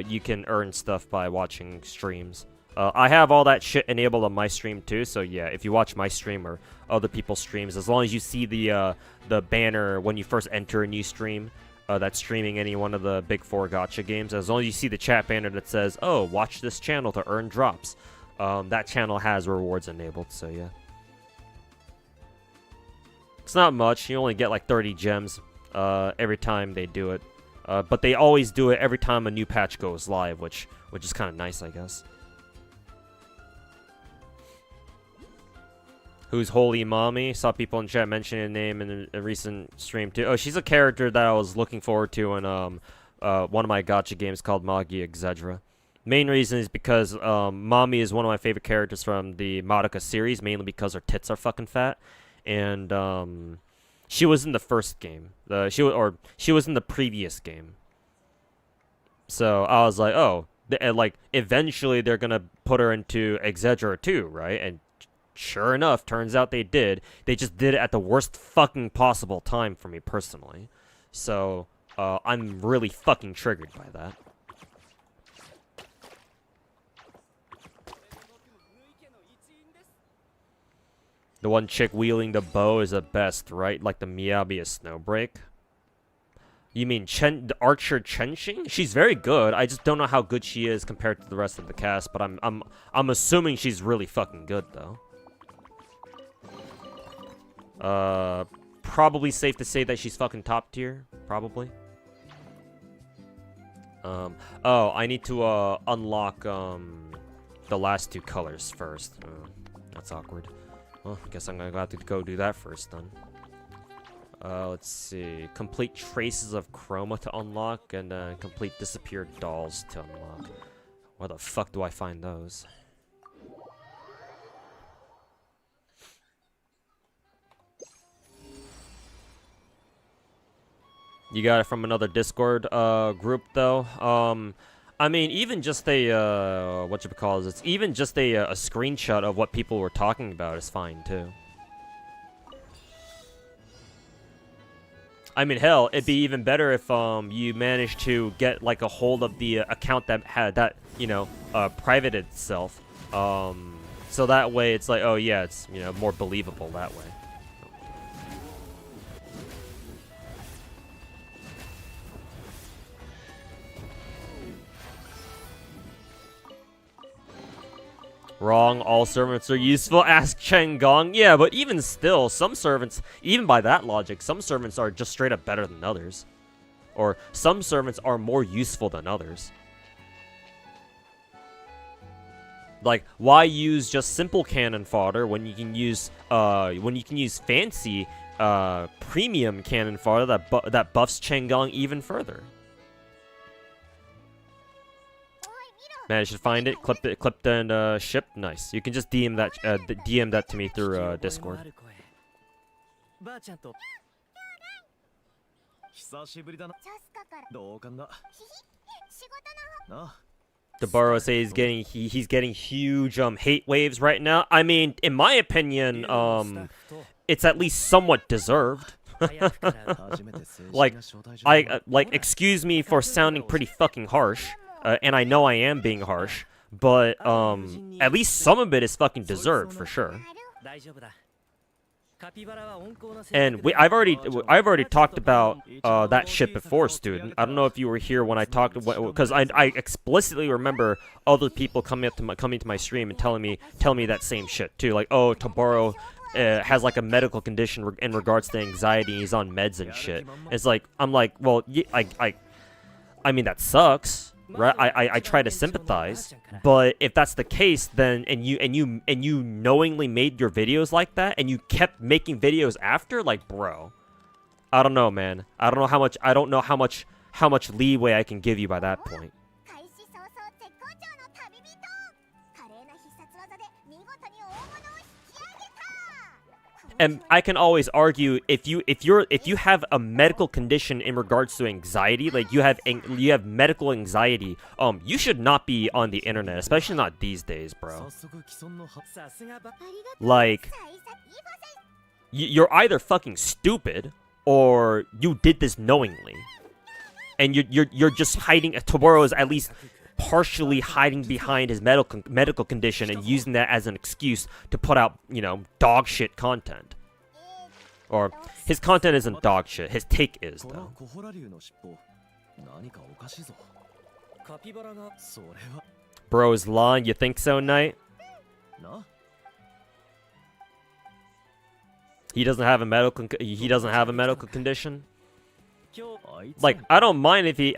you can earn stuff by watching streams. I have all that shit enabled on my stream too, so yeah, if you watch my stream or other people's streams, as long as you see the banner when you first enter a new stream, that's streaming any one of the big 4 gacha games, as long as you see the chat banner that says, oh, watch this channel to earn drops, that channel has rewards enabled, so yeah. It's not much, you only get like 30 gems every time they do it, but they always do it every time a new patch goes live, which is kind of nice, I guess. Who's Holy Mommy? Saw people in chat mentioning a name in a recent stream too. Oh, she's a character that I was looking forward to in one of my gacha games called Magi Exedra. Main reason is because Mommy is one of my favorite characters from the Madoka series, mainly because her tits are fucking fat, and she was in the first game. She was in the previous game. So I was like, oh, like eventually they're gonna put her into Exedra 2, right? And sure enough, turns out they did. They just did it at the worst fucking possible time for me personally. So, I'm really fucking triggered by that. The one chick wielding the bow is the best, right? Like the Miyabi of Snowbreak. You mean the archer Chenxing? She's very good. I just don't know how good she is compared to the rest of the cast, but I'm assuming she's really fucking good though. Probably safe to say that she's fucking top tier. Probably. Oh, I need to, unlock, the last 2 colors first. That's awkward. Well, I guess I'm gonna have to go do that first, then. Let's see. Complete traces of chroma to unlock, and, complete disappeared dolls to unlock. Where the fuck do I find those? You got it from another Discord group though. I mean, even just a whatchamacallit, it's even just a screenshot of what people were talking about is fine too. I mean, hell, it'd be even better if you managed to get like a hold of the account that had that, you know, privated itself. So that way it's like, oh yeah, it's, you know, more believable that way. Wrong, all servants are useful, ask Chen Gong. Yeah, but even still, some servants, even by that logic, some servants are just straight up better than others. Or some servants are more useful than others. Like, why use just simple cannon fodder when you can use fancy premium cannon fodder that buffs Chang'e even further? Managed to find it, clipped and shipped. Nice. You can just DM that to me through Discord. ばあちゃんと久しぶりだな。ジャスカから同感だ。仕事のな。 DeBarro says he's getting huge hate waves right now. I mean, in my opinion, it's at least somewhat deserved. like excuse me for sounding pretty fucking harsh, and I know I am being harsh, but at least some of it is fucking deserved for sure. 大丈夫だ。 And I've already talked about that shit before, student. I don't know if you were here when I talked, because I explicitly remember other people coming to my stream and telling me that same shit too. Like, oh, Toboro has like a medical condition in regards to anxiety. He's on meds and shit. It's like, I'm like, well, I mean that sucks. Right, I try to sympathize, but if that's the case, then and you knowingly made your videos like that, and you kept making videos after, like, bro, I don't know, man. I don't know how much leeway I can give you by that point. 開始早々絶好調の旅人華麗な必殺技で見事に大物を引き上げた And I can always argue if you have a medical condition in regards to anxiety, like you have medical anxiety, you should not be on the internet, especially not these days, bro. 早速既存のは。 ありがとう Like 幸先いいわせ you're either fucking stupid or you did this knowingly, and you're just hiding. Toboro is at least partially hiding behind his medical condition and using that as an excuse to put out, dog shit content. Or his content isn't dog shit. His take is この though. コホラ竜の尻尾。何かおかしいぞ。カピバラが。それは。 Bro's lawn. You think so, Knight? な。 He doesn't have a medical condition. 今日あいつ。 Like, I don't mind if he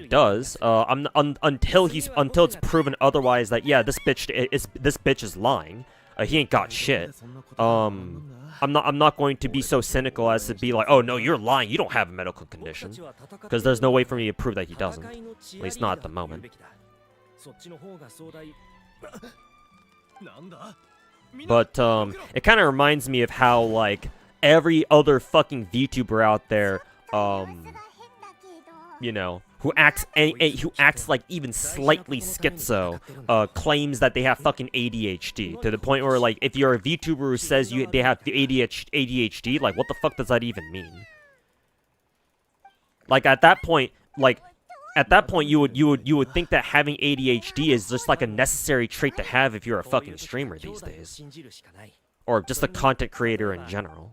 does. Until it's proven otherwise that, yeah, this bitch is lying. He ain't got shit. I'm not going to be so cynical as to be like, oh no, you're lying. You don't have a medical condition, because there's no way for me to prove that he doesn't. At least not at the moment. そっちの方が壮大。なんだ。 But it kind of reminds me of how like every other fucking VTuber out there, 様子が変だけど who acts like even slightly schizo, claims that they have fucking ADHD, to the point where, like, if you're a VTuber who says they have ADHD, like, what the fuck does that even mean? Like, at that point, you would think that having ADHD is just like a necessary trait to have if you're a fucking streamer these days, 信じるしかない。 or just a content creator in general.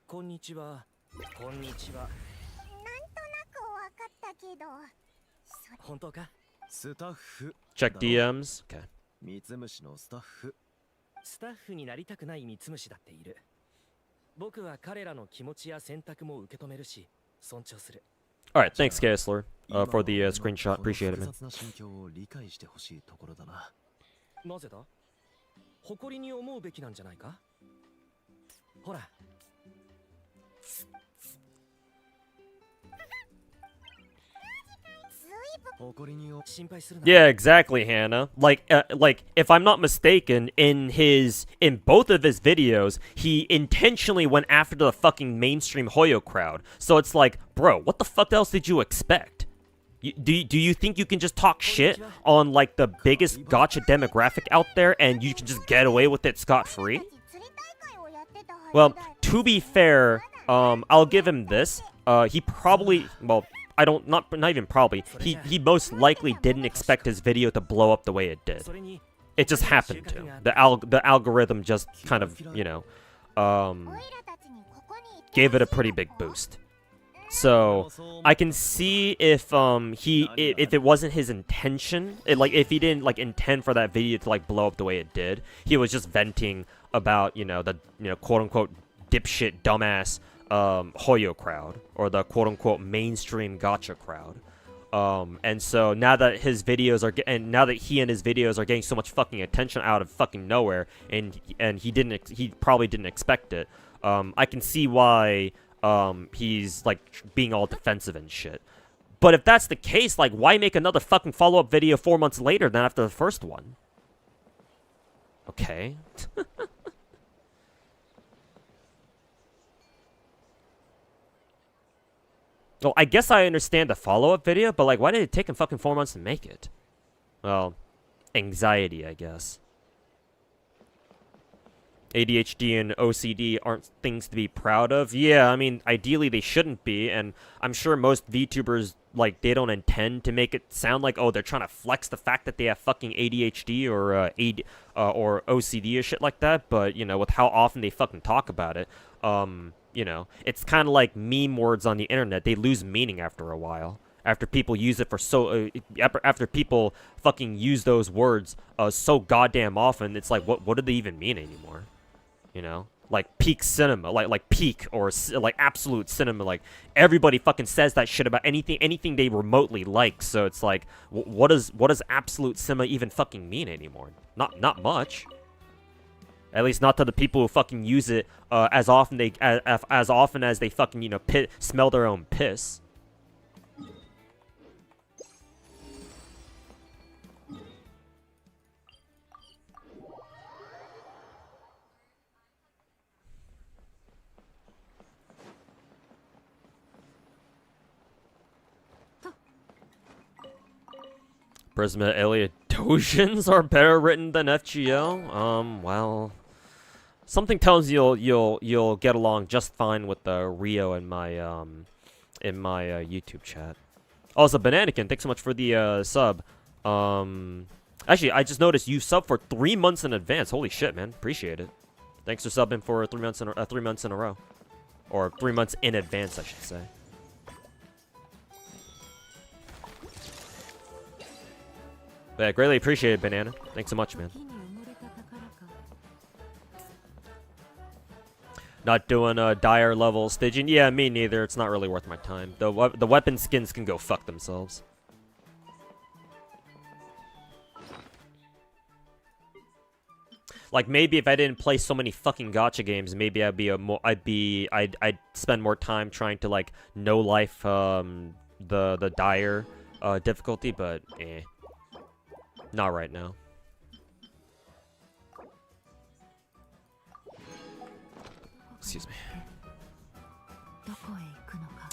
こんにちは。こんにちは。なんとなくわかったけどそれ本当か。スタッフ。 Check DMs. Okay. ミツムシのスタッフ。スタッフになりたくないミツムシだっている。僕は彼らの気持ちや選択も受け止めるし、尊重する。 All right, thanks, Gassler, for the screenshot. Appreciate it, man. 複雑な心境を理解してほしいところだな。なぜだ。誇りに思うべきなんじゃないか。ほら。 誇りに心配するな。 Yeah, exactly, Hannah. Like, if I'm not mistaken, in both of his videos, he intentionally went after the fucking mainstream Hoyo crowd. So it's like, bro, what the fuck else did you expect? Do you think you can just talk shit on like the biggest gacha demographic out there and you can just get away with it scot-free? 釣り大会をやってたはずだ Well, to be fair, I'll give him this. He probably, well, not even probably. He most likely didn't expect his video to blow up the way it did. それに It just happened to. The algorithm just kind of, オイラたちにここにいて gave it a pretty big boost. So I can see if it wasn't his intention, if he didn't like intend for that video to like blow up the way it did. He was just venting about the quote unquote dipshit dumbass Hoyo crowd, or the quote unquote mainstream gacha crowd. And so now that his videos are and now that he and his videos are getting so much fucking attention out of fucking nowhere, and he probably didn't expect it. I can see why he's like being all defensive and shit. But if that's the case, like, why make another fucking follow-up video 4 months later than after the first one? Okay. Well, I guess I understand the follow-up video, but, like, why did it take him fucking 4 months to make it? Well, anxiety, I guess. ADHD and OCD aren't things to be proud of. Yeah, I mean, ideally they shouldn't be, and I'm sure most VTubers, like, they don't intend to make it sound like, oh, they're trying to flex the fact that they have fucking ADHD or OCD or shit like that, but, you know, with how often they fucking talk about it, you know, it's kind of like meme words on the internet. They lose meaning after a while. After people use it for after people fucking use those words so goddamn often, it's like, what do they even mean anymore? You know, like peak cinema, like peak or like absolute cinema. Like everybody fucking says that shit about anything they remotely like. So it's like, what does absolute cinema even fucking mean anymore? Not much. At least not to the people who fucking use it as often as they fucking, you know, smell their own piss. Prisma Eliodosians are better written than FGO. Well, something tells you'll get along just fine with Rio in my YouTube chat. Also, Bananakin, thanks so much for the sub. Actually, I just noticed you subbed for 3 months in advance. Holy shit, man! Appreciate it. Thanks for subbing for 3 months in 3 months in a row, or 3 months in advance, I should say. But yeah, greatly appreciate it, Banana. Thanks so much, man. Not doing dire level staging. Yeah, me neither. It's not really worth my time. The weapon skins can go fuck themselves. Like maybe if I didn't play so many fucking gacha games, maybe I'd spend more time trying to like no life the dire difficulty, but eh. Not right now. Excuse me.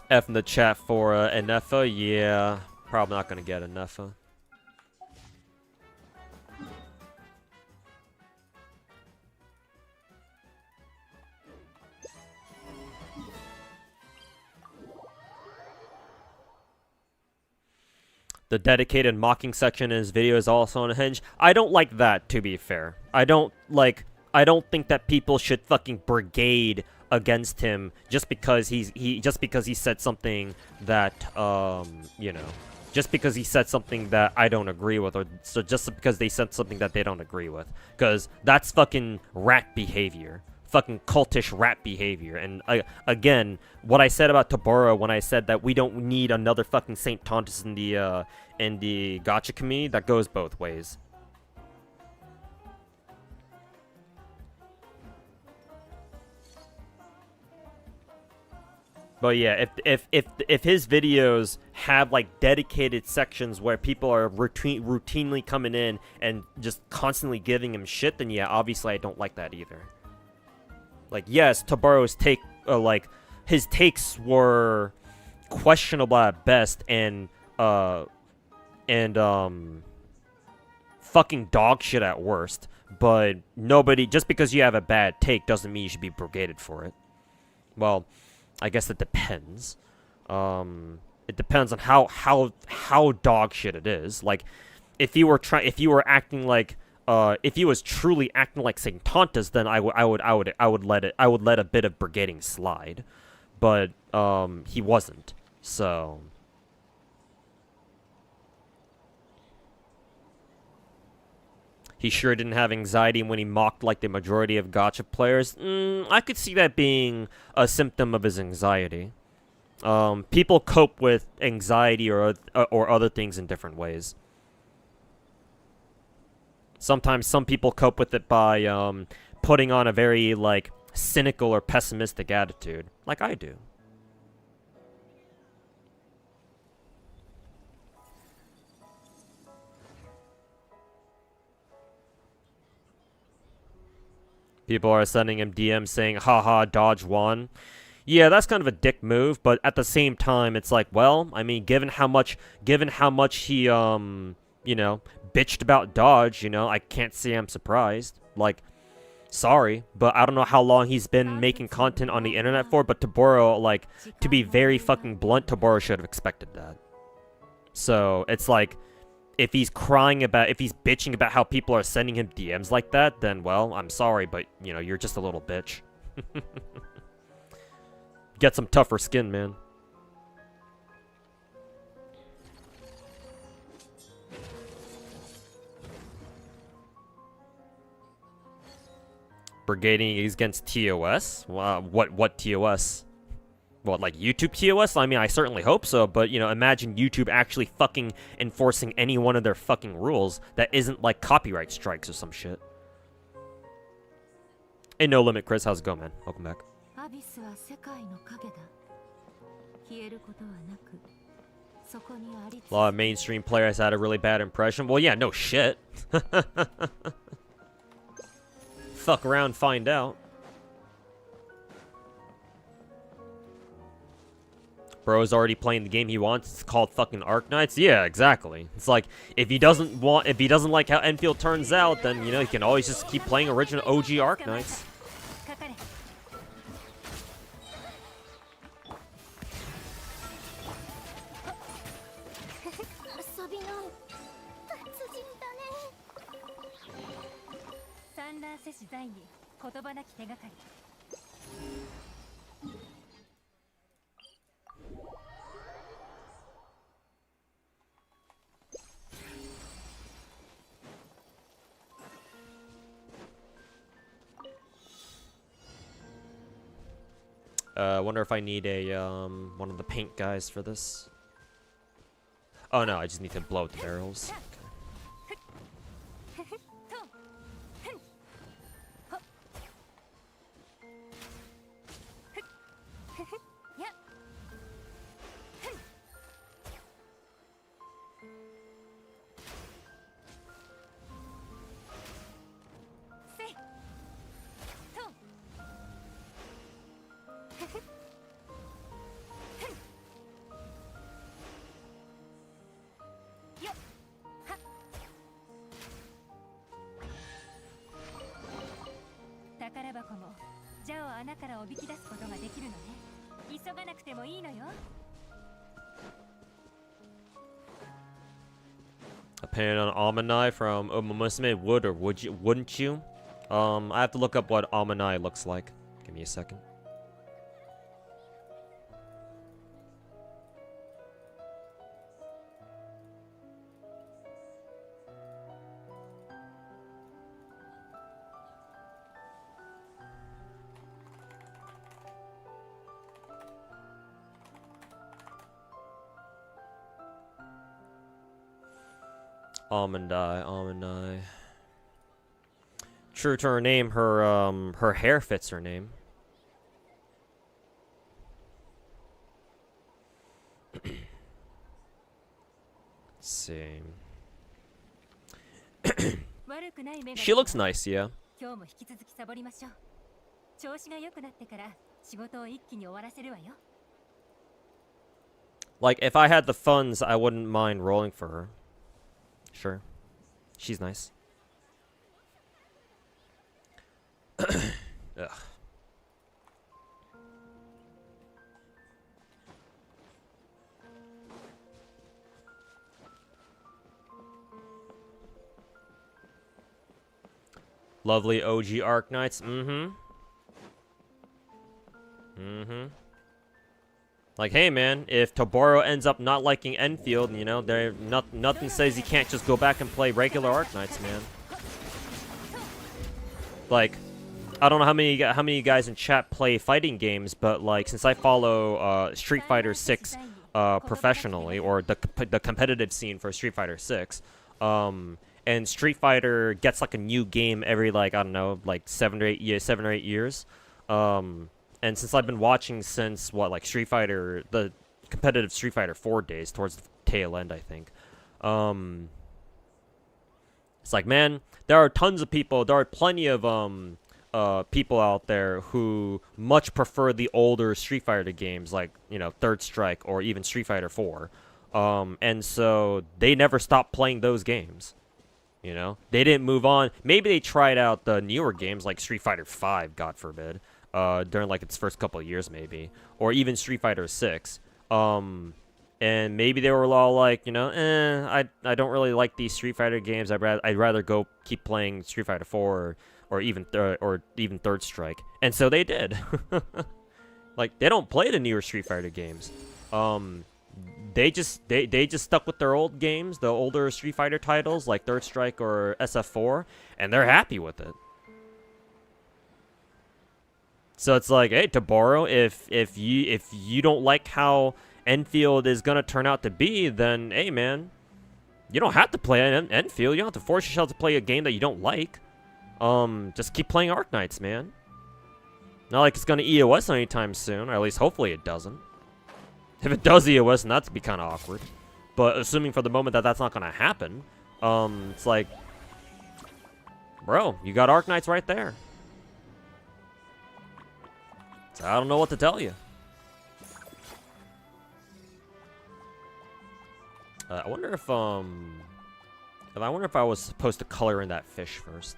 F in the chat for Ineffa. Yeah, probably not gonna get Ineffa. The dedicated mocking section in his video is also on Hinge. I don't like that, to be fair. I don't think that people should fucking brigade against him just because he said something that you know, just because he said something that I don't agree with, or so just because they said something that they don't agree with, because that's fucking rat behavior. Fucking cultish rat behavior. And again, what I said about Tabora when I said that we don't need another fucking Saint Tontus in the gacha community, that goes both ways. But yeah, if his videos have like dedicated sections where people are routinely coming in and just constantly giving him shit, then yeah, obviously I don't like that either. Like, yes, Tabaro's take, like, his takes were questionable at best and fucking dog shit at worst. But nobody, just because you have a bad take doesn't mean you should be brigaded for it. Well, I guess it depends. It depends on how dog shit it is. Like, if he were acting like, if he was truly acting like Saint Tontus, then I would let a bit of brigading slide, but he wasn't. So he sure didn't have anxiety when he mocked like the majority of gacha players. I could see that being a symptom of his anxiety. people cope with anxiety or other things in different ways. Sometimes some people cope with it by putting on a very like cynical or pessimistic attitude, like I do. People are sending him DMs saying, haha, dodge one. Yeah, that's kind of a dick move, but at the same time, it's like, well, I mean, given how much he, you know, bitched about dodge, you know, I can't say I'm surprised. Like, sorry, but I don't know how long he's been making content on the internet for, but Toboro, like, to be very fucking blunt, Toboro should have expected that. So, it's like, if he's bitching about how people are sending him DMs like that, then, well, I'm sorry, but, you know, you're just a little bitch. Get some tougher skin, man. Brigading against TOS? What TOS? What, like YouTube TOS? I mean, I certainly hope so, but, you know, imagine YouTube actually fucking enforcing any one of their fucking rules that isn't, like, copyright strikes or some shit. Hey, No Limit Chris, how's it going, man? Welcome back. A lot of mainstream players had a really bad impression. Well, yeah, no shit. Fuck around, find out. Bro's already playing the game he wants. It's called fucking Arknights. Yeah, exactly. It's like if he doesn't like how Enfield turns out, then you know he can always just keep playing original OG Arknights. I wonder if I need a one of the paint guys for this. Oh no, I just need to blow out the barrels. A pen on Amanai from Umamusume would or wouldn't you? I have to look up what Amanai looks like. Give me a second. Almondai. True to her name, her hair fits her name. Let's see. She looks nice, yeah. Like, if I had the funds, I wouldn't mind rolling for her. Sure. She's nice. Ugh. Lovely OG Arknights. Like, hey man, if Toboro ends up not liking Enfield, you know, nothing says he can't just go back and play regular Arknights, man. Like, I don't know how many of you guys in chat play fighting games, but like since I follow Street Fighter 6 professionally, or the competitive scene for Street Fighter 6, and Street Fighter gets like a new game every like I don't know like 7 or 8 years, and since I've been watching since what like Street Fighter the competitive Street Fighter 4 days towards the tail end I think, it's like man there are tons of people, there are plenty of people out there who much prefer the older Street Fighter games like, you know, Third Strike or even Street Fighter 4. And so they never stopped playing those games. You know? They didn't move on. Maybe they tried out the newer games like Street Fighter 5, God forbid, during like its first couple of years maybe. Or even Street Fighter 6. And maybe they were all like, you know, I don't really like these Street Fighter games. I'd rather go keep playing Street Fighter 4 or even Third Strike, and so they did. Like they don't play the newer Street Fighter games. They just stuck with their old games, the older Street Fighter titles like Third Strike or SF4, and they're happy with it. So it's like, hey, to borrow, if you don't like how Enfield is gonna turn out to be, then hey man, you don't have to play Enfield. You don't have to force yourself to play a game that you don't like. Just keep playing Arknights, man. Not like it's gonna EOS anytime soon, or at least hopefully it doesn't. If it does EOS, then that'd be kind of awkward. But assuming for the moment that that's not gonna happen, it's like, bro, you got Arknights right there. So I don't know what to tell you. I wonder if I was supposed to color in that fish first.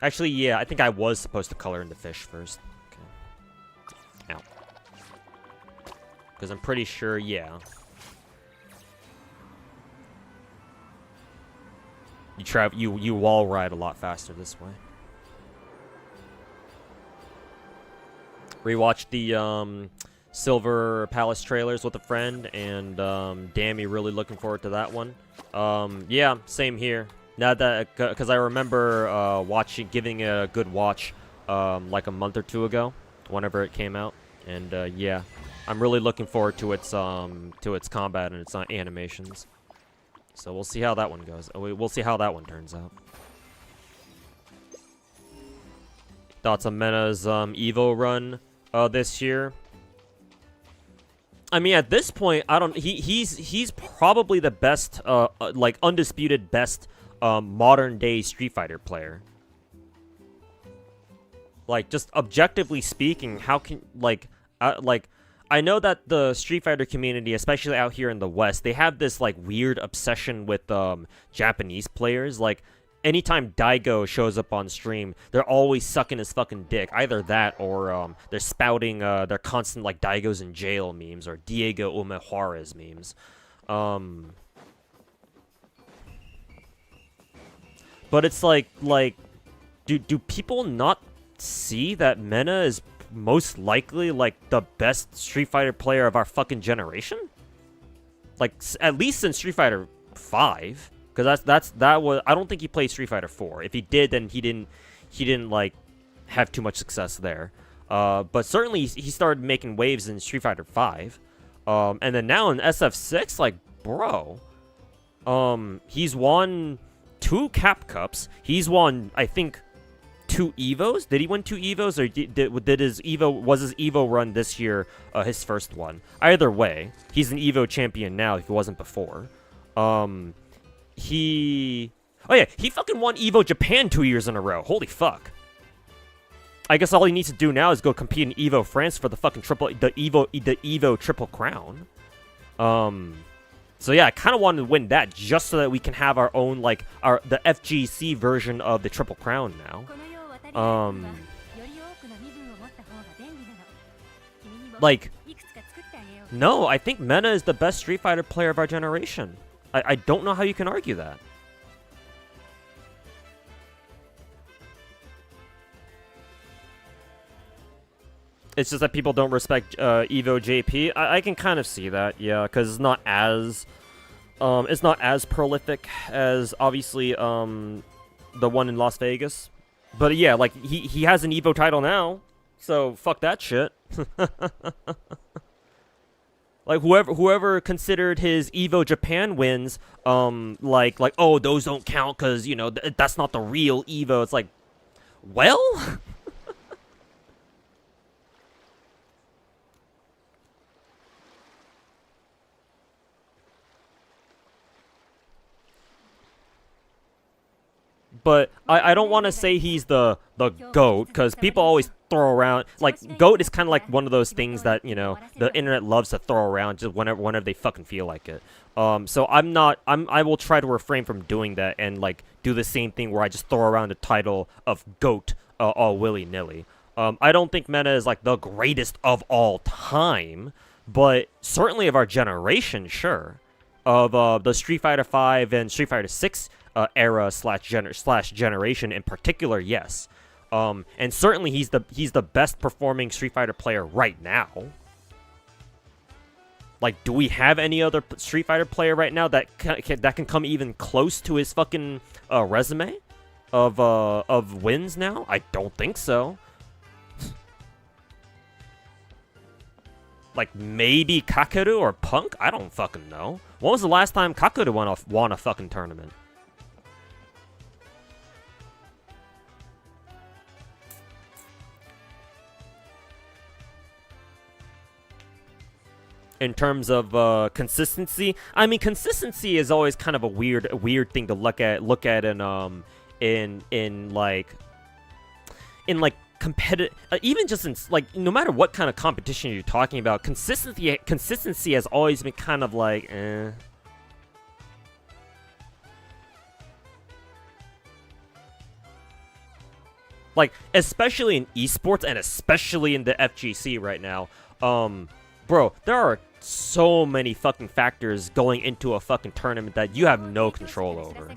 Actually, yeah, I think I was supposed to color in the fish first. Okay. Ow. Because I'm pretty sure, yeah. You wall ride a lot faster this way. Rewatched the Silver Palace trailers with a friend, and Dammy really looking forward to that one. Yeah, same here. Now that, because I remember giving it a good watch like a month or two ago, whenever it came out, and yeah, I'm really looking forward to its combat and its animations. So we'll see how that one goes. We'll see how that one turns out. Thoughts on Mena's Evo run this year? I mean, at this point, I don't. He's probably the best, like undisputed best. Modern day Street Fighter player. Like, just objectively speaking, how can I know that the Street Fighter community, especially out here in the West, they have this like weird obsession with Japanese players. Like anytime Daigo shows up on stream, they're always sucking his fucking dick. Either that or they're spouting their constant like Daigo's in jail memes or Diego Ume Juarez memes. But it's like, do people not see that Mena is most likely, like, the best Street Fighter player of our fucking generation? Like, at least in Street Fighter 5. Because that was, I don't think he played Street Fighter 4. If he did, then he didn't, like, have too much success there. But certainly, he started making waves in Street Fighter 5. And then now in SF6, like, bro. He's won 2 Cap Cups. He's won, I think, 2 Evos. Did he win 2 Evos, or was his Evo run this year his first one? Either way, he's an Evo champion now if he wasn't before. Oh yeah, he fucking won Evo Japan 2 years in a row. Holy fuck. I guess all he needs to do now is go compete in Evo France for the fucking the Evo Triple Crown. So yeah, I kind of wanted to win that just so that we can have our own, like, the FGC version of the Triple Crown now. Like, no, I think Mena is the best Street Fighter player of our generation. I don't know how you can argue that. It's just that people don't respect Evo JP. I can kind of see that, yeah, because it's not as prolific as obviously The one in Las Vegas. But yeah, like he has an Evo title now, so fuck that shit. Like whoever considered his Evo Japan wins, like oh, those don't count because you know that's not the real Evo. It's like, well. But I don't want to say he's the GOAT, because people always throw around, like, GOAT is kind of like one of those things that, you know, the internet loves to throw around just whenever they fucking feel like it. So I will try to refrain from doing that and, like, do the same thing where I just throw around the title of GOAT all willy-nilly. I don't think Mena is, like, the greatest of all time, but certainly of our generation, sure. Of the Street Fighter V and Street Fighter 6 era slash generation in particular, yes. And certainly he's the best performing Street Fighter player right now. Like, do we have any other Street Fighter player right now that can come even close to his fucking resume of wins now? I don't think so. Like, maybe Kakeru or Punk? I don't fucking know. When was the last time Kakeru won a fucking tournament? In terms of consistency, I mean, consistency is always kind of a weird thing to look at in like competitive, even just in like, no matter what kind of competition you're talking about, consistency has always been kind of like like, especially in esports and especially in the FGC right now. Bro, there are so many fucking factors going into a fucking tournament that you have no control over.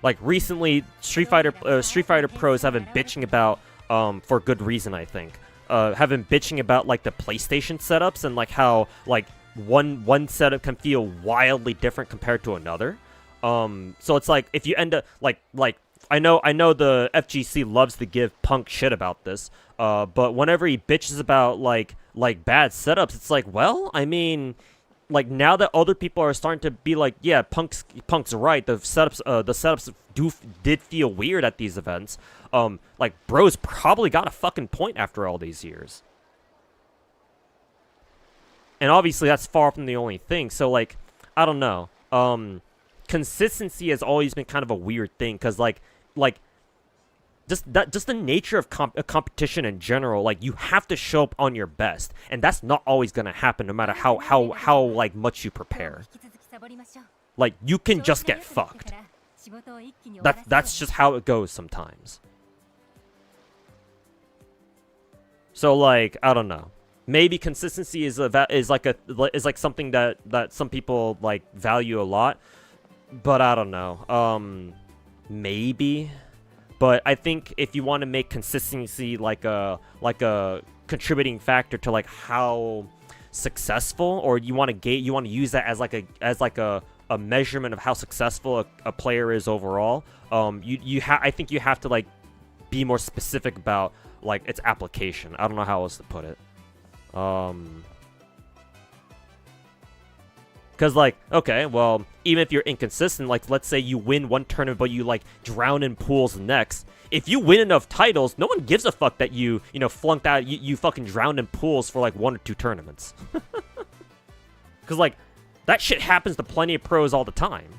Like, recently, Street Fighter pros have been bitching about, for good reason, I think, have been bitching about, like, the PlayStation setups and, like, how, like, one setup can feel wildly different compared to another. So it's like, if you end up, like, I know the FGC loves to give Punk shit about this, but whenever he bitches about, like bad setups, it's like, well, I mean, like, now that other people are starting to be like, yeah, Punk's right, the setups did feel weird at these events. Like, bro's probably got a fucking point after all these years. And obviously that's far from the only thing. So, like, I don't know. Consistency has always been kind of a weird thing, because like just the nature of competition in general, like, you have to show up on your best, and that's not always gonna happen no matter how like much you prepare. Like, you can just get fucked. That's just how it goes sometimes. So, like, I don't know. Maybe consistency is like something that some people, like, value a lot, but I don't know. Maybe. But I think if you want to make consistency like a contributing factor to, like, how successful, or you want to use that as a measurement of how successful a player is overall, I think you have to, like, be more specific about, like, its application. I don't know how else to put it. Because, like, okay, well, even if you're inconsistent, like, let's say you win one tournament, but you, like, drown in pools the next. If you win enough titles, no one gives a fuck that you flunked out, you fucking drowned in pools for, like, 1 or 2 tournaments. Because, like, that shit happens to plenty of pros all the time.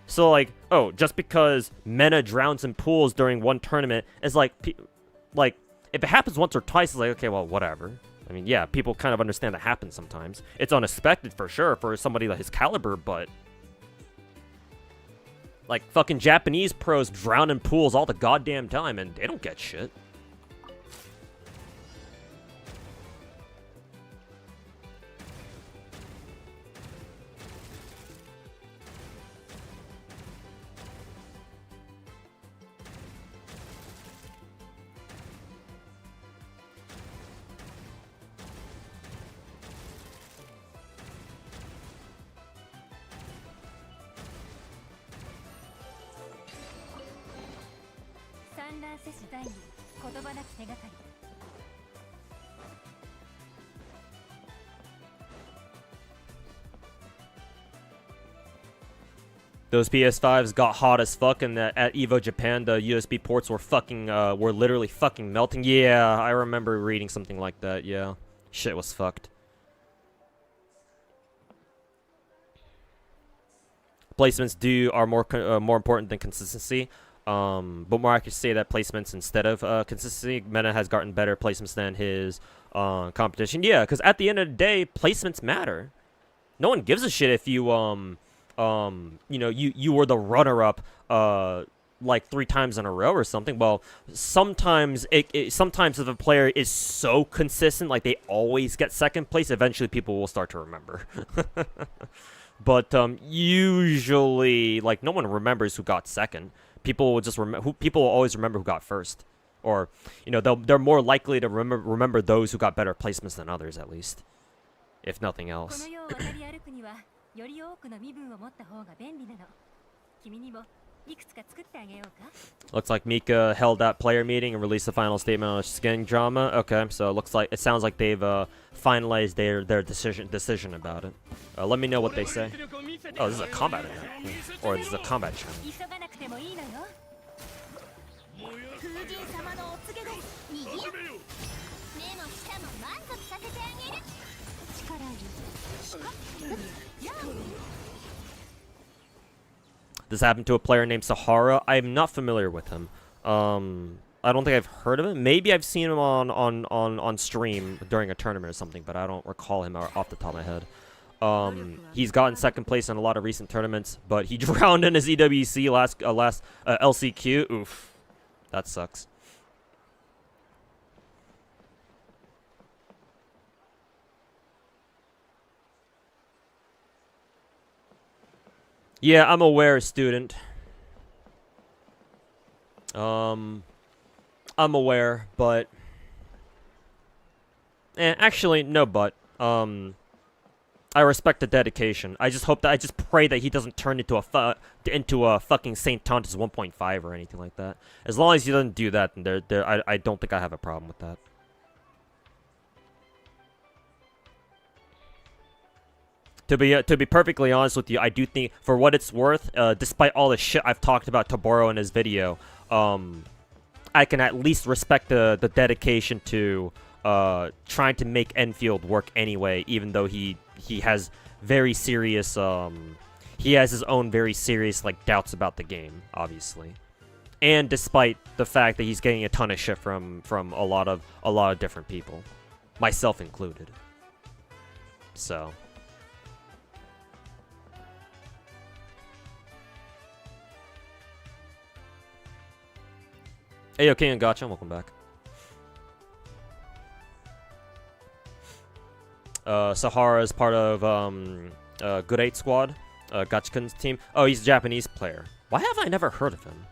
So, like, oh, just because Mena drowns in pools during one tournament is, like, if it happens once or twice, it's like, okay, well, whatever. I mean, yeah, people kind of understand that happens sometimes. It's unexpected for sure for somebody like his caliber, but, like, fucking Japanese pros drown in pools all the goddamn time, and they don't get shit. 断せし罪に言葉なき手がかり。 Those PS5s got hot as fuck, and at Evo Japan, the USB ports were were literally fucking melting. Yeah, I remember reading something like that. Yeah, shit was fucked. Placements are more important than consistency. But more I could say that placements instead of consistency. Mena has gotten better placements than his competition. Yeah, because at the end of the day, placements matter. No one gives a shit if you you know, you were the runner-up like 3 times in a row or something. Well, sometimes sometimes if a player is so consistent, like they always get second place, eventually people will start to remember. But usually, like, no one remembers who got second. People will just people will always remember who got first, or you know, they're more likely to remember those who got better placements than others, at least, if nothing else. より多くの身分を持った方が便利なの。君にもいくつか作ってあげようか。 Looks like Mika held that player meeting and released a final statement on skin drama. Okay, so it sounds like they've finalized their decision about it. Let me know what they say. Oh, this is a combat event, or this is a combat channel. 急がなくてもいいのよ。風神様のお告げです。右目も舌も満足させてあげる。力いる。 This happened to a player named Sahara. I'm not familiar with him. I don't think I've heard of him. Maybe I've seen him on stream during a tournament or something, but I don't recall him off the top of my head. He's gotten second place in a lot of recent tournaments, but he drowned in his EWC last LCQ. Oof, that sucks. Yeah, I'm aware, student. I'm aware, but actually no, but I respect the dedication. I just pray that he doesn't turn into a fucking Saint Tontus 1.5 or anything like that. As long as he doesn't do that, then I don't think I have a problem with that. To be perfectly honest with you, I do think, for what it's worth, despite all the shit I've talked about Toboro in his video, I can at least respect the dedication to trying to make Enfield work anyway, even though he has very serious he has his own very serious like doubts about the game, obviously, and despite the fact that he's getting a ton of shit from a lot of different people, myself included. So. Hey, yo, King and Gacha, welcome back. Sahara is part of Good 8 Squad, Gachakun's team. Oh, he's a Japanese player. Why have I never heard of him?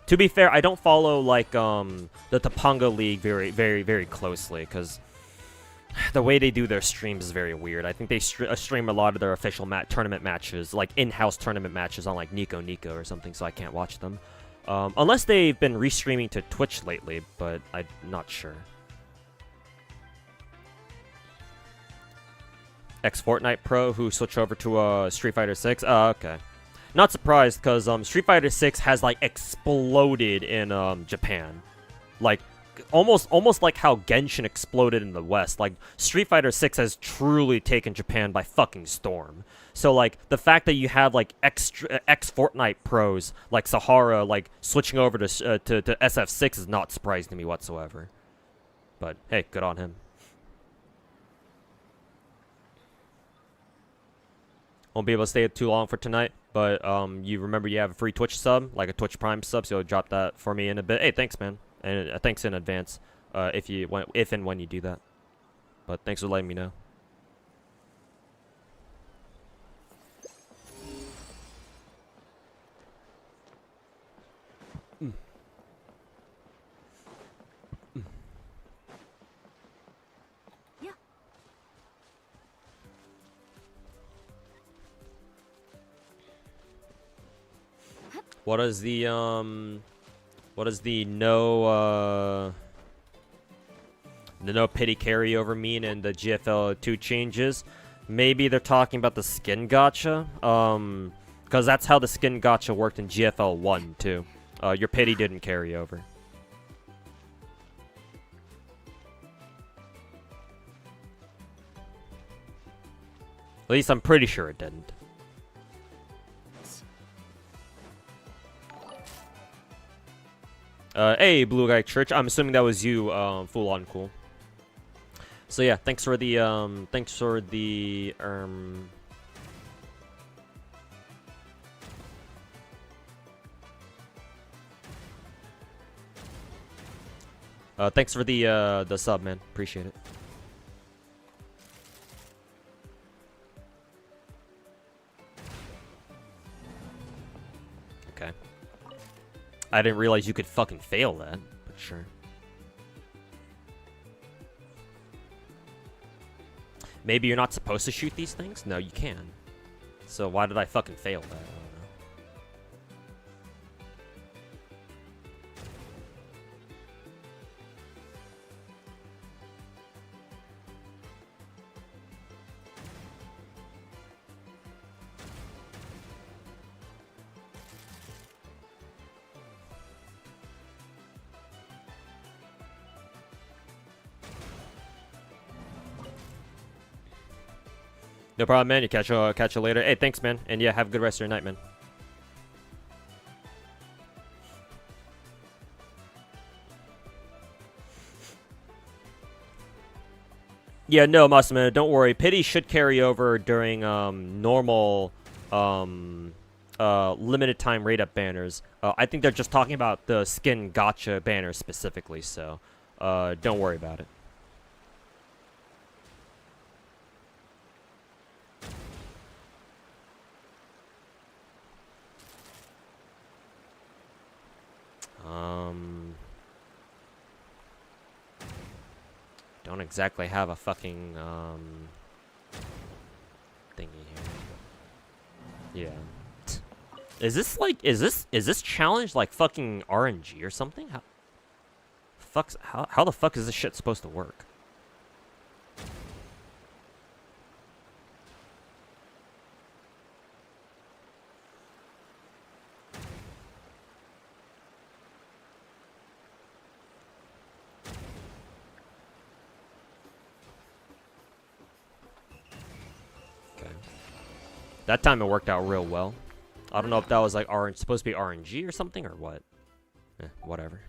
To be fair, I don't follow like the Topanga League very closely, because the way they do their streams is very weird. I think they stream a lot of their official tournament matches, like in-house tournament matches on like Nico or something, so I can't watch them. Unless they've been restreaming to Twitch lately, but I'm not sure. Ex-Fortnite pro who switched over to Street Fighter 6. Okay. Not surprised, because Street Fighter 6 has like exploded in Japan. Like almost like how Genshin exploded in the West. Like Street Fighter 6 has truly taken Japan by fucking storm. So like the fact that you have like ex-Fortnite pros like Sahara like switching over to SF6 is not surprising to me whatsoever. But hey, good on him. Won't be able to stay too long for tonight, but you remember you have a free Twitch sub, like a Twitch Prime sub, so you'll drop that for me in a bit. Hey, thanks, man, and thanks in advance if and when you do that. But thanks for letting me know. What is the no the no pity carryover mean in the GFL 2 changes? Maybe they're talking about the skin gacha. Because that's how the skin gacha worked in GFL 1 too. Your pity didn't carry over. At least I'm pretty sure it didn't. Hey, Blue Guy Church. I'm assuming that was you, full on cool. So yeah, thanks for the thanks for the sub, man. Appreciate it. Okay. I didn't realize you could fucking fail that, but sure. Maybe you're not supposed to shoot these things? No, you can. So why did I fucking fail that? I don't know. No problem, man. You catch you later. Hey, thanks, man. And yeah, have a good rest of your night, man. Yeah, no, Masama, don't worry. Pity should carry over during normal limited time rate up banners. I think they're just talking about the skin gacha banners specifically, so don't worry about it. Don't exactly have a fucking thingy here. Yeah. Is this challenge like fucking RNG or something? How the fuck is this shit supposed to work? That time it worked out real well. I don't know if that was like supposed to be RNG or something or what. Whatever.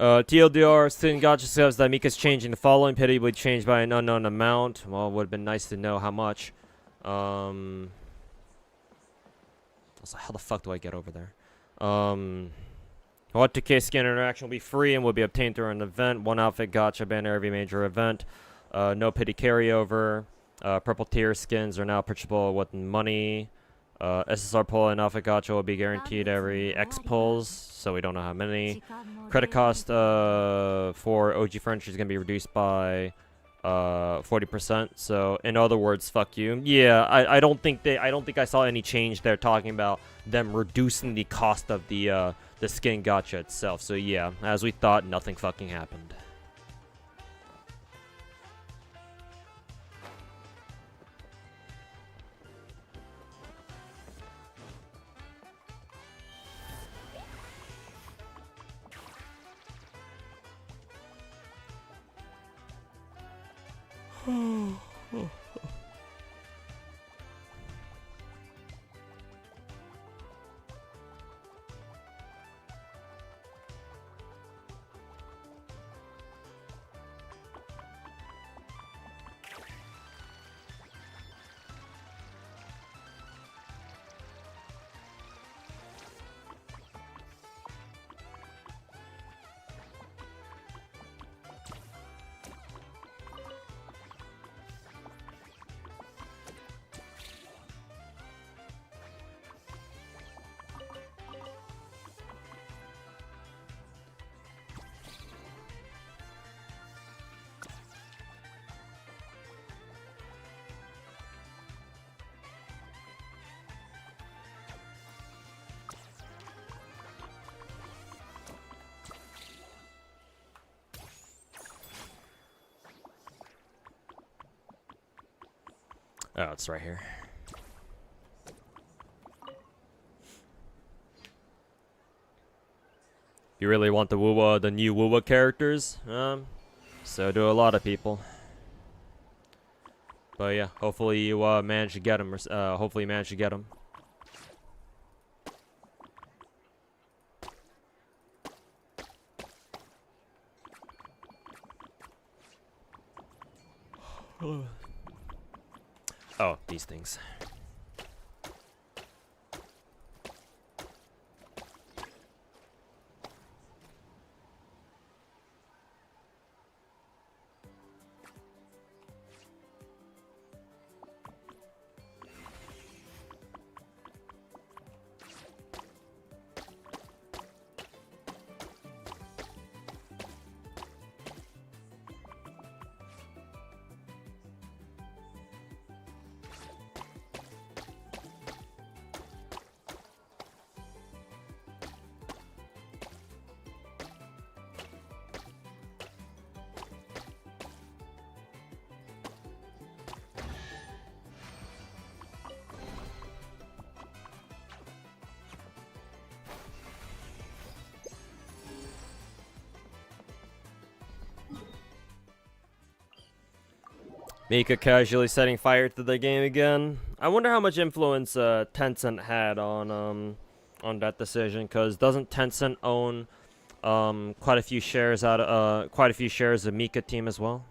TLDR, Skin Gacha says that Mika's changing the following pitiably changed by an unknown amount. Well, it would have been nice to know how much. Also, how the fuck do I get over there? What 2K skin interaction will be free and will be obtained through an event. One outfit gacha banner every major event. No pity carryover. Purple tier skins are now purchasable with money. SSR pull and alpha gacha will be guaranteed every X pulls, so we don't know how many. Credit cost for OG furniture is gonna be reduced by 40%. So in other words, fuck you. Yeah, I don't think I saw any change there talking about them reducing the cost of the skin gacha itself. So yeah, as we thought, nothing fucking happened. Oh, it's right here. You really want the new Wuwa characters? So do a lot of people. But yeah, hopefully you manage to get them. Hopefully you manage to get them. Oh, these things. Mika casually setting fire to the game again. I wonder how much influence Tencent had on that decision, because doesn't Tencent own quite a few shares of Mika team as well?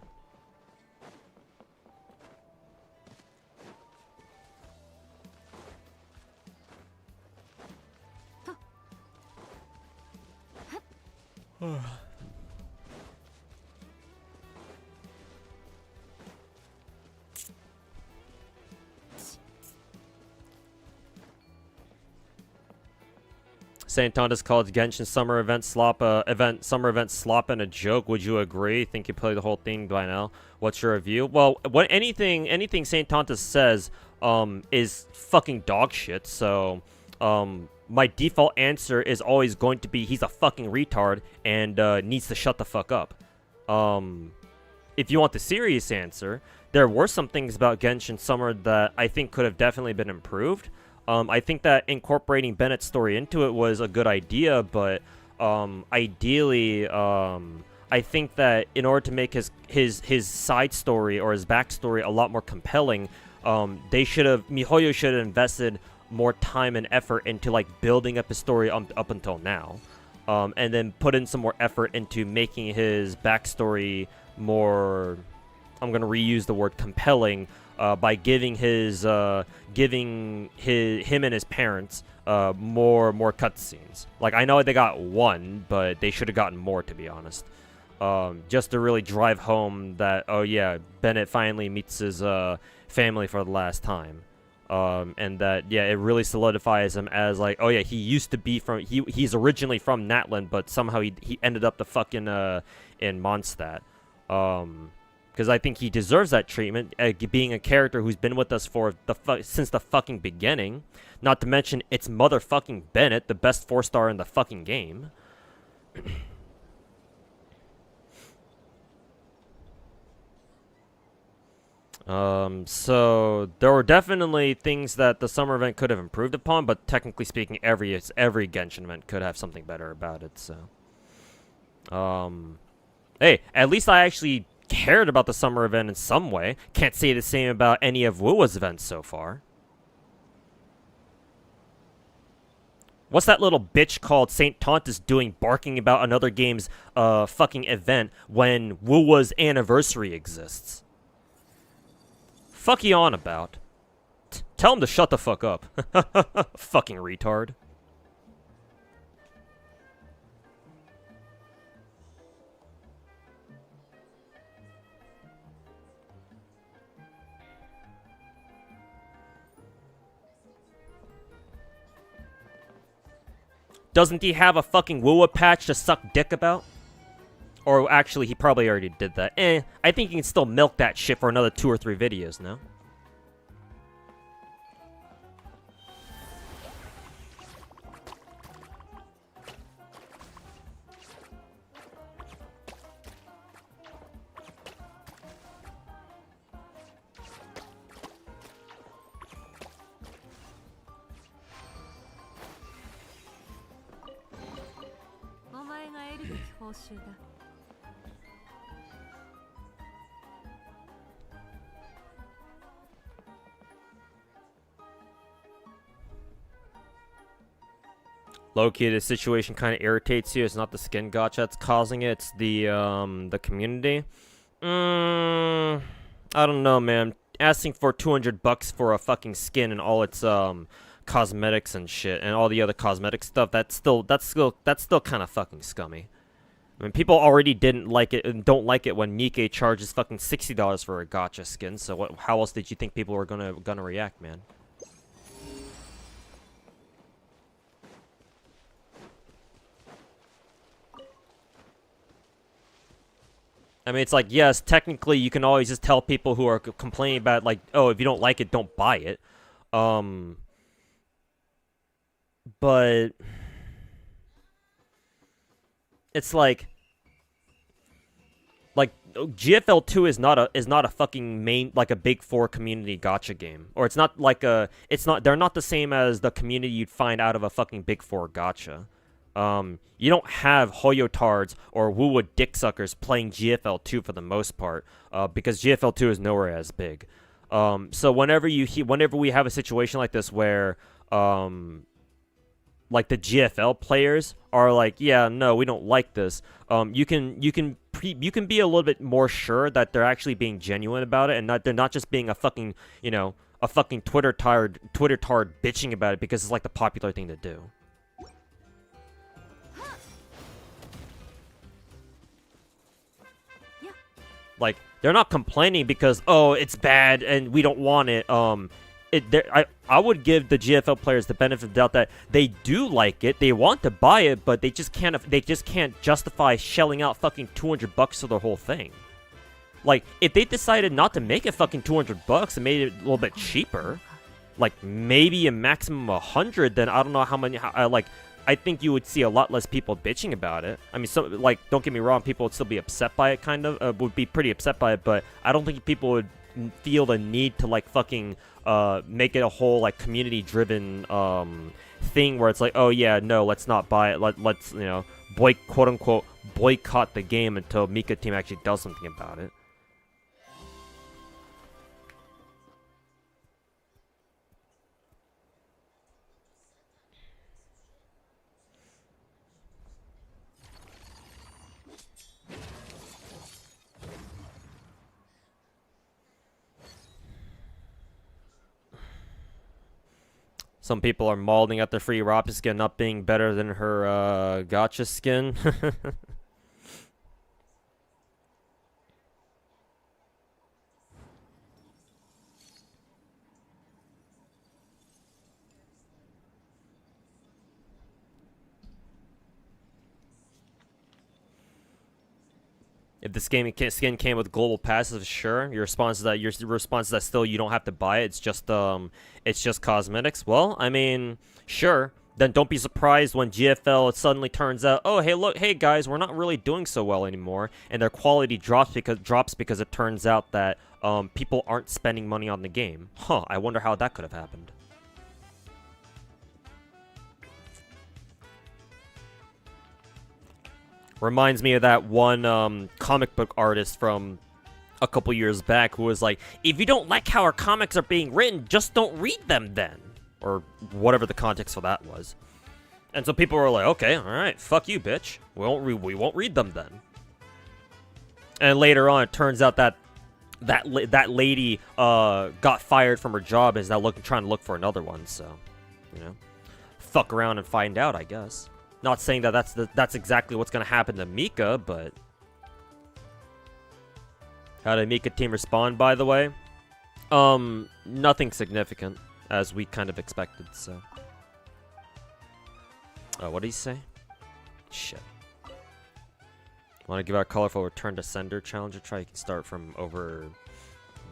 St. Tondas called Genshin summer event slop and a joke. Would you agree? Think you played the whole thing by now. What's your review? Well, anything St. Tondas says is fucking dog shit. So my default answer is always going to be he's a fucking retard and needs to shut the fuck up. If you want the serious answer, there were some things about Genshin Summer that I think could have definitely been improved. I think that incorporating Bennett's story into it was a good idea, but ideally, I think that in order to make his side story or his backstory a lot more compelling, MiHoYo should have invested more time and effort into like building up his story up until now. and then put in some more effort into making his backstory more, I'm gonna reuse the word compelling, by giving him and his parents more cutscenes. Like, I know they got one, but they should have gotten more, to be honest. Just to really drive home that, oh yeah, Bennett finally meets his family for the last time. And that, yeah, it really solidifies him as, like, oh yeah, he used to be from, he's originally from Natlan, but somehow he ended up the fucking in Mondstadt. Because I think he deserves that treatment, being a character who's been with us for since the fucking beginning. Not to mention, it's motherfucking Bennett, the best 4-star in the fucking game. So there were definitely things that the summer event could have improved upon, but technically speaking, every Genshin event could have something better about it. So, hey, at least I actually cared about the summer event in some way. Can't say the same about any of WoW's events so far. What's that little bitch called Saint Tontus doing barking about another game's fucking event when WoW's anniversary exists? Fuck you on about? Tell him to shut the fuck up. Fucking retard. Doesn't he have a fucking Woowa patch to suck dick about? Or actually, he probably already did that. I think he can still milk that shit for another 2 or 3 videos, no? Low-key, this situation kind of irritates you. It's not the skin gacha that's causing it. It's the community. I don't know, man. Asking for $200 for a fucking skin and all its cosmetics and shit, and all the other cosmetic stuff. That's still kind of fucking scummy. I mean, people already didn't like it and don't like it when Nikkei charges fucking $60 for a gacha skin. So how else did you think people were gonna react, man? I mean, it's like, yes, technically you can always just tell people who are complaining about, like, oh, if you don't like it, don't buy it. But it's like GFL 2 is not a fucking main, like, a big 4 community gacha game, or it's not they're not the same as the community you'd find out of a fucking big 4 gacha. You don't have Hoyotards or Woowa dicksuckers playing GFL 2 for the most part, because GFL 2 is nowhere as big. So whenever we have a situation like this where, like, the GFL players are like, yeah, no, we don't like this. You can be a little bit more sure that they're actually being genuine about it, and they're not just being a fucking, a fucking Twitter tard bitching about it because it's like the popular thing to do. Like, they're not complaining because, oh, it's bad and we don't want it. I would give the GFL players the benefit of the doubt that they do like it, they want to buy it, but they just can't justify shelling out fucking $200 for the whole thing. Like, if they decided not to make it fucking $200 and made it a little bit cheaper, like maybe a maximum of 100, then I don't know how many. I think you would see a lot less people bitching about it. I mean, so, like, don't get me wrong, people would still be upset by it, kind of, would be pretty upset by it, but I don't think people would feel the need to, like, fucking make it a whole, like, community-driven thing where it's like, oh yeah, no, let's not buy it, let's, quote-unquote, boycott the game until Mika Team actually does something about it. Some people are mauling at the free Rappi skin not being better than her gacha skin. If the skin came with global passes, sure. Your response is that still you don't have to buy it. It's just cosmetics. Well, I mean, sure. Then don't be surprised when GFL it suddenly turns out, oh hey guys, we're not really doing so well anymore, and their quality drops because it turns out that people aren't spending money on the game. Huh? I wonder how that could have happened. Reminds me of that one comic book artist from a couple years back who was like, if you don't like how our comics are being written, just don't read them then. Or whatever the context for that was. And so people were like, okay, alright, fuck you, bitch. We won't read them then. And later on, it turns out that that lady got fired from her job and is now trying to look for another one, so, you know. Fuck around and find out, I guess. Not saying that that's exactly what's gonna happen to Mika, but how did Mika team respond, by the way? Nothing significant, as we kind of expected, so. Oh, what did he say? Shit. Want to give our colorful return to sender challenge a try? You can start from over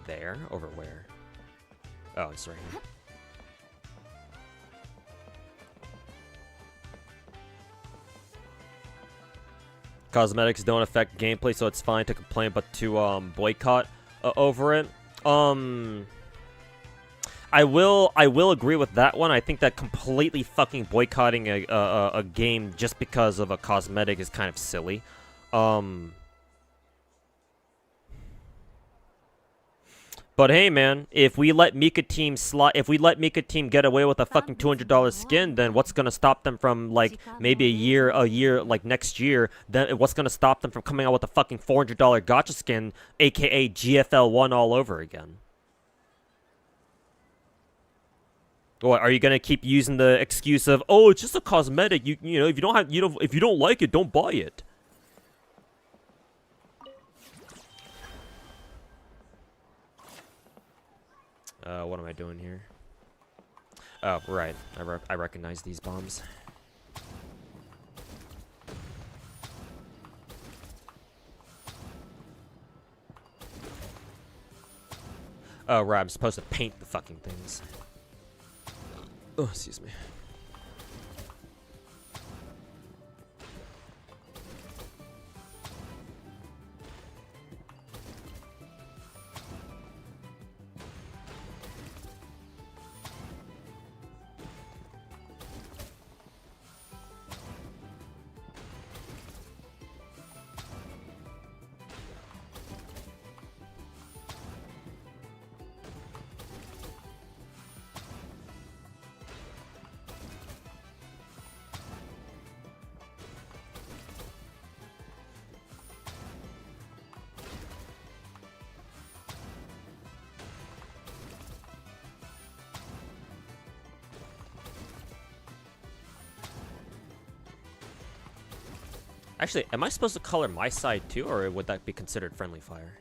there. Over where? Oh, it's right here. Cosmetics don't affect gameplay, so it's fine to complain, but to boycott over it. I will agree with that one. I think that completely fucking boycotting a game just because of a cosmetic is kind of silly. But hey, man, if we let Mika team get away with a fucking $200 skin, then what's gonna stop them from, like, maybe a year, like next year? Then what's gonna stop them from coming out with a fucking $400 gacha skin, aka GFL1 all over again? What, are you gonna keep using the excuse of, oh, it's just a cosmetic? You know, if you don't like it, don't buy it. What am I doing here? Oh, right. I recognize these bombs. Oh, right. I'm supposed to paint the fucking things. Oh, excuse me. Actually, am I supposed to color my side too, or would that be considered friendly fire?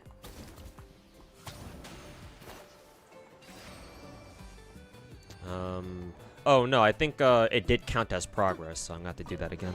Oh no, I think it did count as progress, so I'm gonna have to do that again.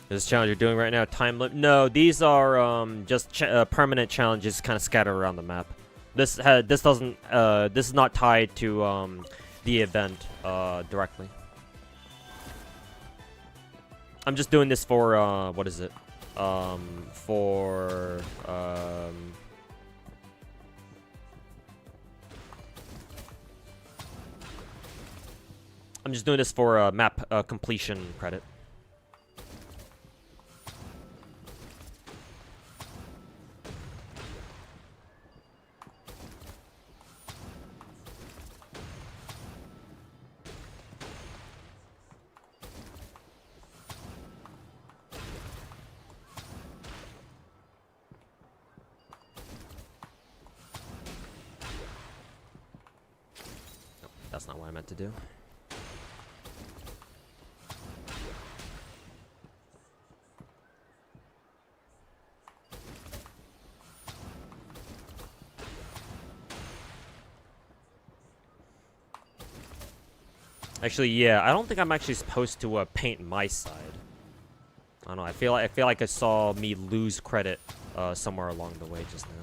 This challenge you're doing right now, time limit? No, these are just permanent challenges, kind of scattered around the map. This is not tied to the event directly. I'm just doing this for what is it? For I'm just doing this for map completion credit. That's not what I meant to do. Actually, yeah, I don't think I'm actually supposed to paint my side. I don't know. I feel like I saw me lose credit somewhere along the way just now.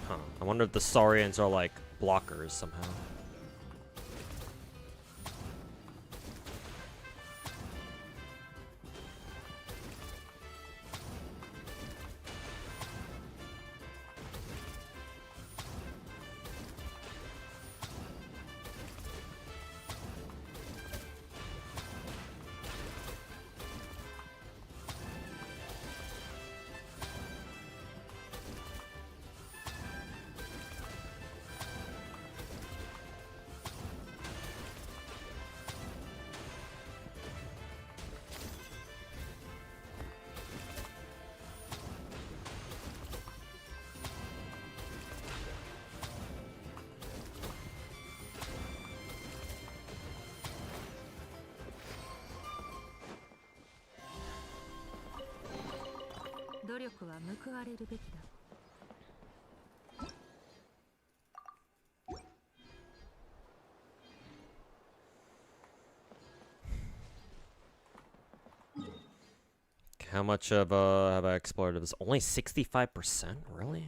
Huh. I wonder if the Saurians are like blockers somehow. How much of have I explored of this? Only 65%? Really?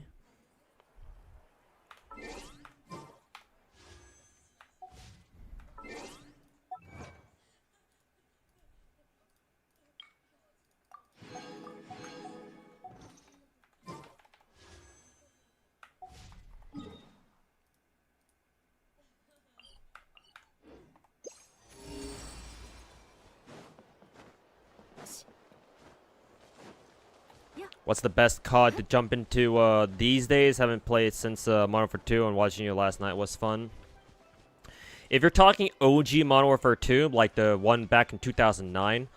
What's the best COD to jump into these days? Haven't played since Modern Warfare 2, and watching you last night was fun. If you're talking OG Modern Warfare 2, like the one back in 2009,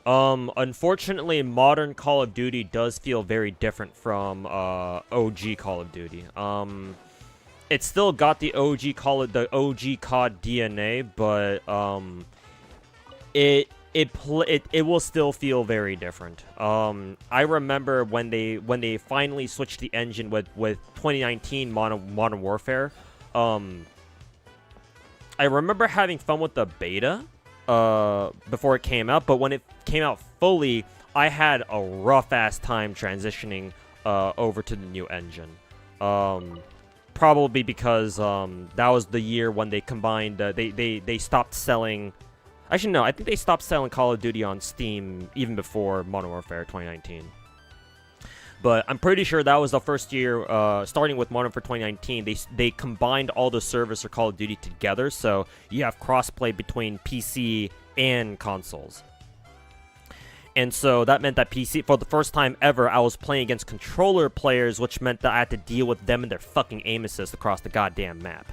unfortunately, modern Call of Duty does feel very different from OG Call of Duty. It's still got the OG COD DNA, but it will still feel very different. I remember when they finally switched the engine with 2019 Modern Warfare. I remember having fun with the beta before it came out, but when it came out fully, I had a rough ass time transitioning over to the new engine. Probably because that was the year when they combined. They stopped selling. Actually, no, I think they stopped selling Call of Duty on Steam even before Modern Warfare 2019. But I'm pretty sure that was the first year, starting with Modern Warfare 2019, they combined all the servers for Call of Duty together, so you have crossplay between PC and consoles. And so that meant that PC, for the first time ever, I was playing against controller players, which meant that I had to deal with them and their fucking aim assist across the goddamn map.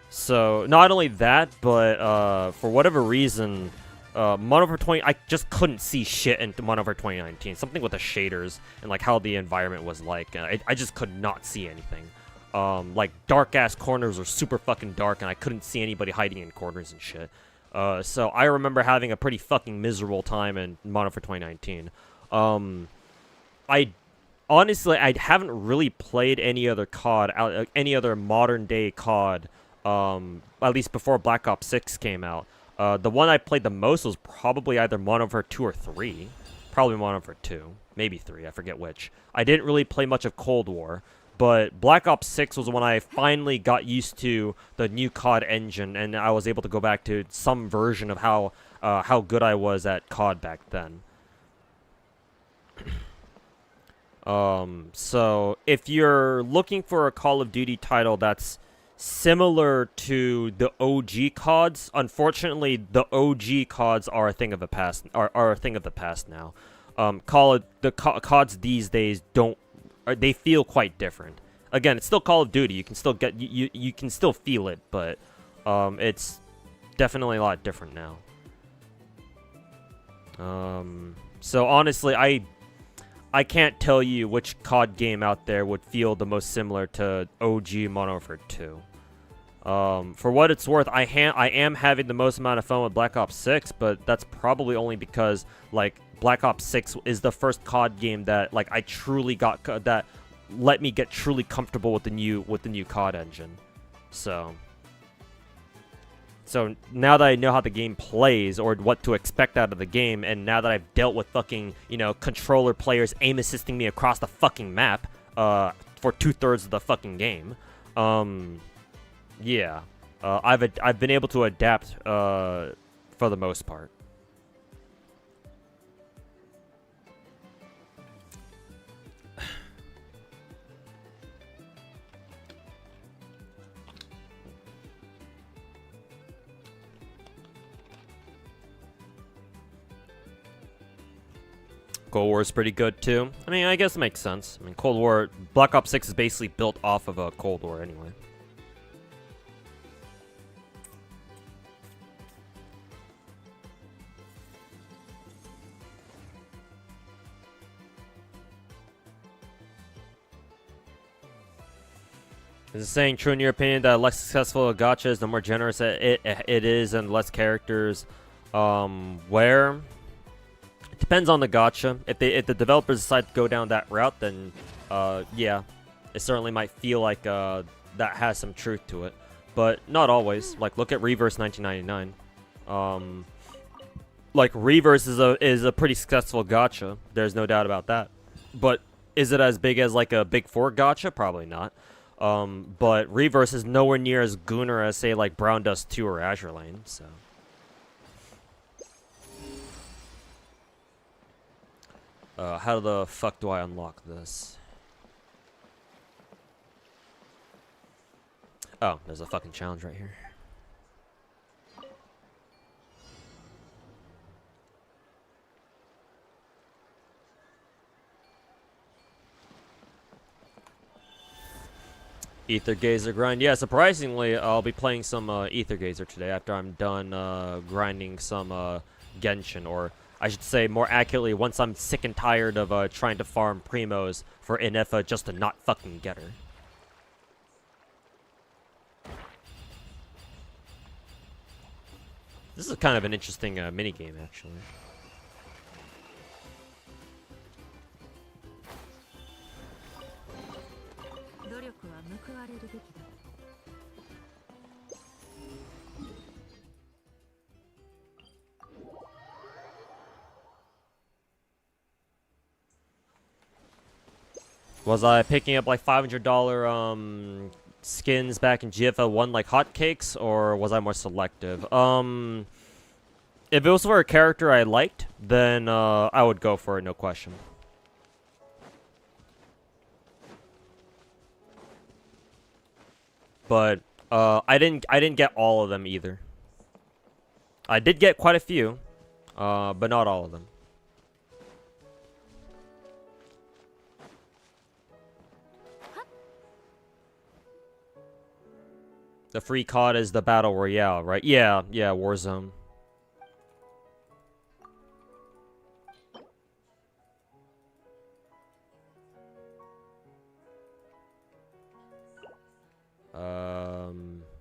So, not only that, but for whatever reason, Modern Warfare 20, I just couldn't see shit in Modern Warfare 2019. Something with the shaders and like how the environment was like. I just could not see anything. Like dark-ass corners were super fucking dark, and I couldn't see anybody hiding in corners and shit. So I remember having a pretty fucking miserable time in Modern Warfare 2019. I honestly, I haven't really played any other COD, any other modern day COD, at least before Black Ops 6 came out. The one I played the most was probably either Modern Warfare 2 or 3. Probably Modern Warfare 2. Maybe 3, I forget which. I didn't really play much of Cold War. But Black Ops 6 was when I finally got used to the new COD engine, and I was able to go back to some version of how good I was at COD back then. So if you're looking for a Call of Duty title that's similar to the OG CODs, unfortunately, the OG CODs are a thing of the past. Are a thing of the past now. CODs these days they feel quite different. Again, it's still Call of Duty. You can still get you can still feel it, but it's definitely a lot different now. So honestly, I can't tell you which COD game out there would feel the most similar to OG Modern Warfare 2. For what it's worth, I am having the most amount of fun with Black Ops 6, but that's probably only because like Black Ops 6 is the first COD game that like I truly got that let me get truly comfortable with the new COD engine. So now that I know how the game plays or what to expect out of the game, and now that I've dealt with fucking, controller players aim assisting me across the fucking map for 2/3 of the fucking game, yeah, I've been able to adapt for the most part. Cold War is pretty good too. I mean, I guess it makes sense. I mean, Black Ops 6 is basically built off of a Cold War anyway. Is it saying true in your opinion that less successful a gacha is, the more generous it is, and less characters? Where? It depends on the gacha. If the developers decide to go down that route, then yeah, it certainly might feel like that has some truth to it, but not always. Like, look at Reverse 1999. Like, Reverse is a pretty successful gacha. There's no doubt about that. But is it as big as like a Big 4 gacha? Probably not. But Reverse is nowhere near as gooner as, say, like Brown Dust 2 or Azure Lane, so. How the fuck do I unlock this? Oh, there's a fucking challenge right here. Aether Gazer grind. Yeah, surprisingly, I'll be playing some Aether Gazer today after I'm done grinding some Genshin, or I should say more accurately, once I'm sick and tired of trying to farm Primos for Ineffa just to not fucking get her. This is kind of an interesting minigame, actually. Was I picking up like $500 skins back in GFL 1 like hotcakes, or was I more selective? If it was for a character I liked, then I would go for it, no question. But I didn't get all of them either. I did get quite a few, but not all of them. The free COD is the Battle Royale, right? Yeah, Warzone.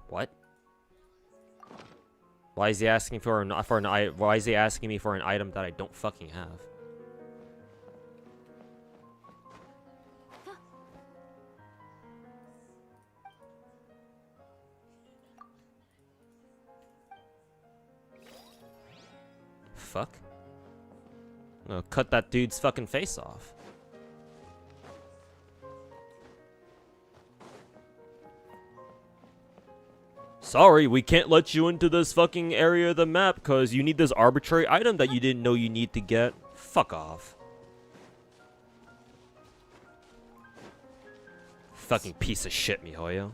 What? Why is he asking why is he asking me for an item that I don't fucking have? Fuck. No, cut that dude's fucking face off. Sorry, we can't let you into this fucking area of the map because you need this arbitrary item that you didn't know you need to get. Fuck off. Fucking piece of shit, MiHoYo.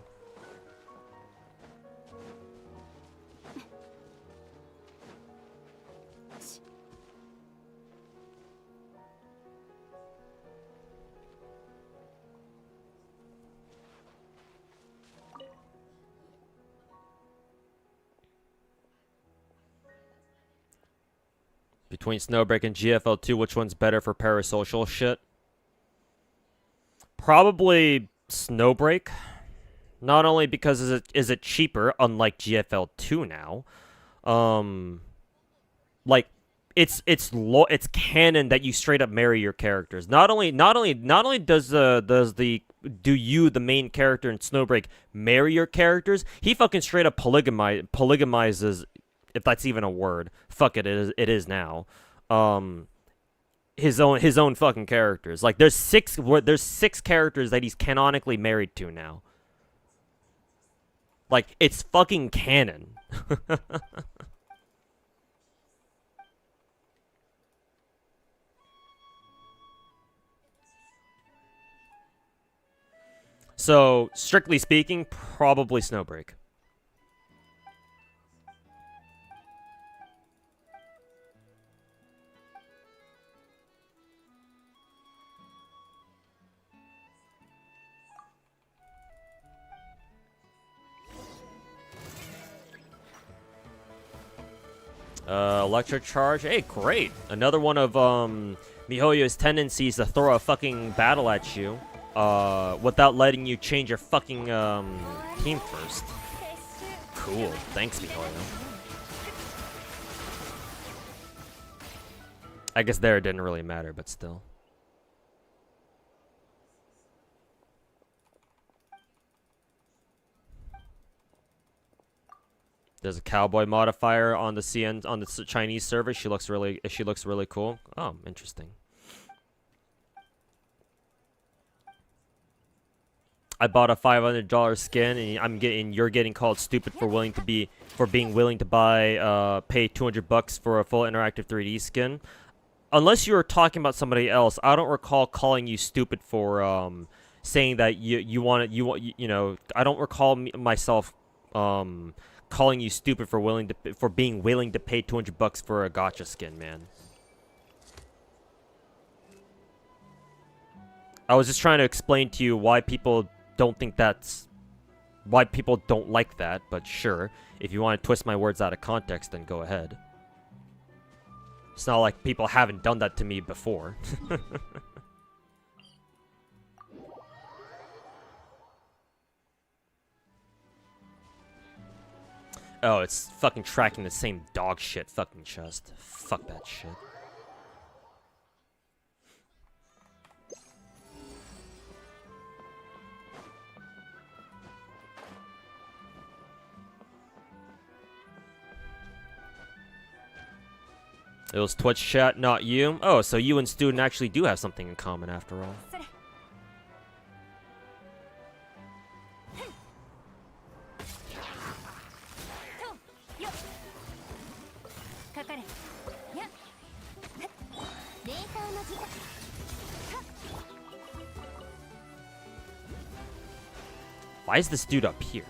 Between Snowbreak and GFL2, which one's better for parasocial shit? Probably Snowbreak. Not only because is it cheaper, unlike GFL2 now. Like it's canon that you straight up marry your characters. Not only does the main character in Snowbreak marry your characters, he fucking straight up polygamizes, if that's even a word. Fuck it, it is now. His own fucking characters. Like there's six characters that he's canonically married to now. Like it's fucking canon. So, strictly speaking, probably Snowbreak. Electric charge. Hey, great. Another one of MiHoYo's tendencies to throw a fucking battle at you without letting you change your fucking team first. Cool. Thanks, MiHoYo. I guess there it didn't really matter, but still. There's a cowboy modifier on the CN on the Chinese server. She looks really cool. Oh, interesting. I bought a $500 skin, and you're getting called stupid for being willing to buy pay $200 for a full interactive 3D skin. Unless you were talking about somebody else, I don't recall calling you stupid for saying that you know. I don't recall myself calling you stupid for being willing to pay $200 for a gacha skin, man. I was just trying to explain to you why people don't like that, but sure, if you want to twist my words out of context, then go ahead. It's not like people haven't done that to me before. Oh, it's fucking tracking the same dog shit fucking chest. Fuck that shit. It was Twitch chat, not you. Oh, so you and Student actually do have something in common after all. Why is this dude up here?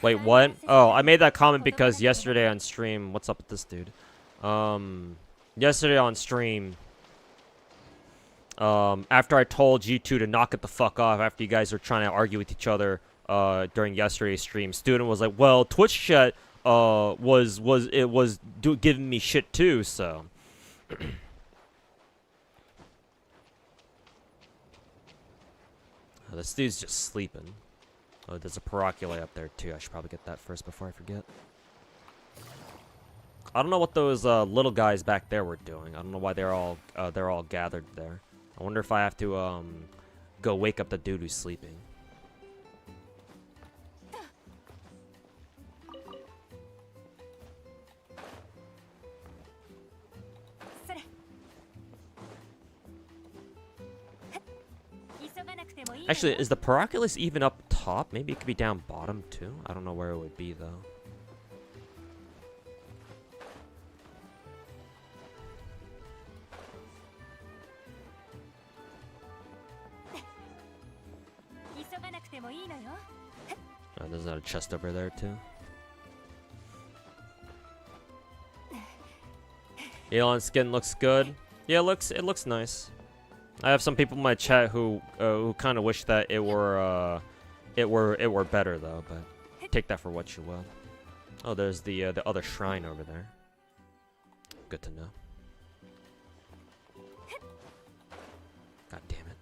Wait, what? Oh, I made that comment because yesterday on stream... What's up with this dude? Yesterday on stream... After I told you two to knock it the fuck off after you guys were trying to argue with each other during yesterday's stream, student was like, well, Twitch chat was giving me shit too, so. Oh, this dude's just sleeping. Oh, there's a Paraculae up there too. I should probably get that first before I forget. I don't know what those little guys back there were doing. I don't know why they're all gathered there. I wonder if I have to go wake up the dude who's sleeping. Actually, is the Paraculus even up top? Maybe it could be down bottom too. I don't know where it would be though. Oh, there's another chest over there too. Elon's skin looks good. Yeah, it looks nice. I have some people in my chat who kind of wish that it were better though, but take that for what you will. Oh, there's the other shrine over there. Good to know. God damn it.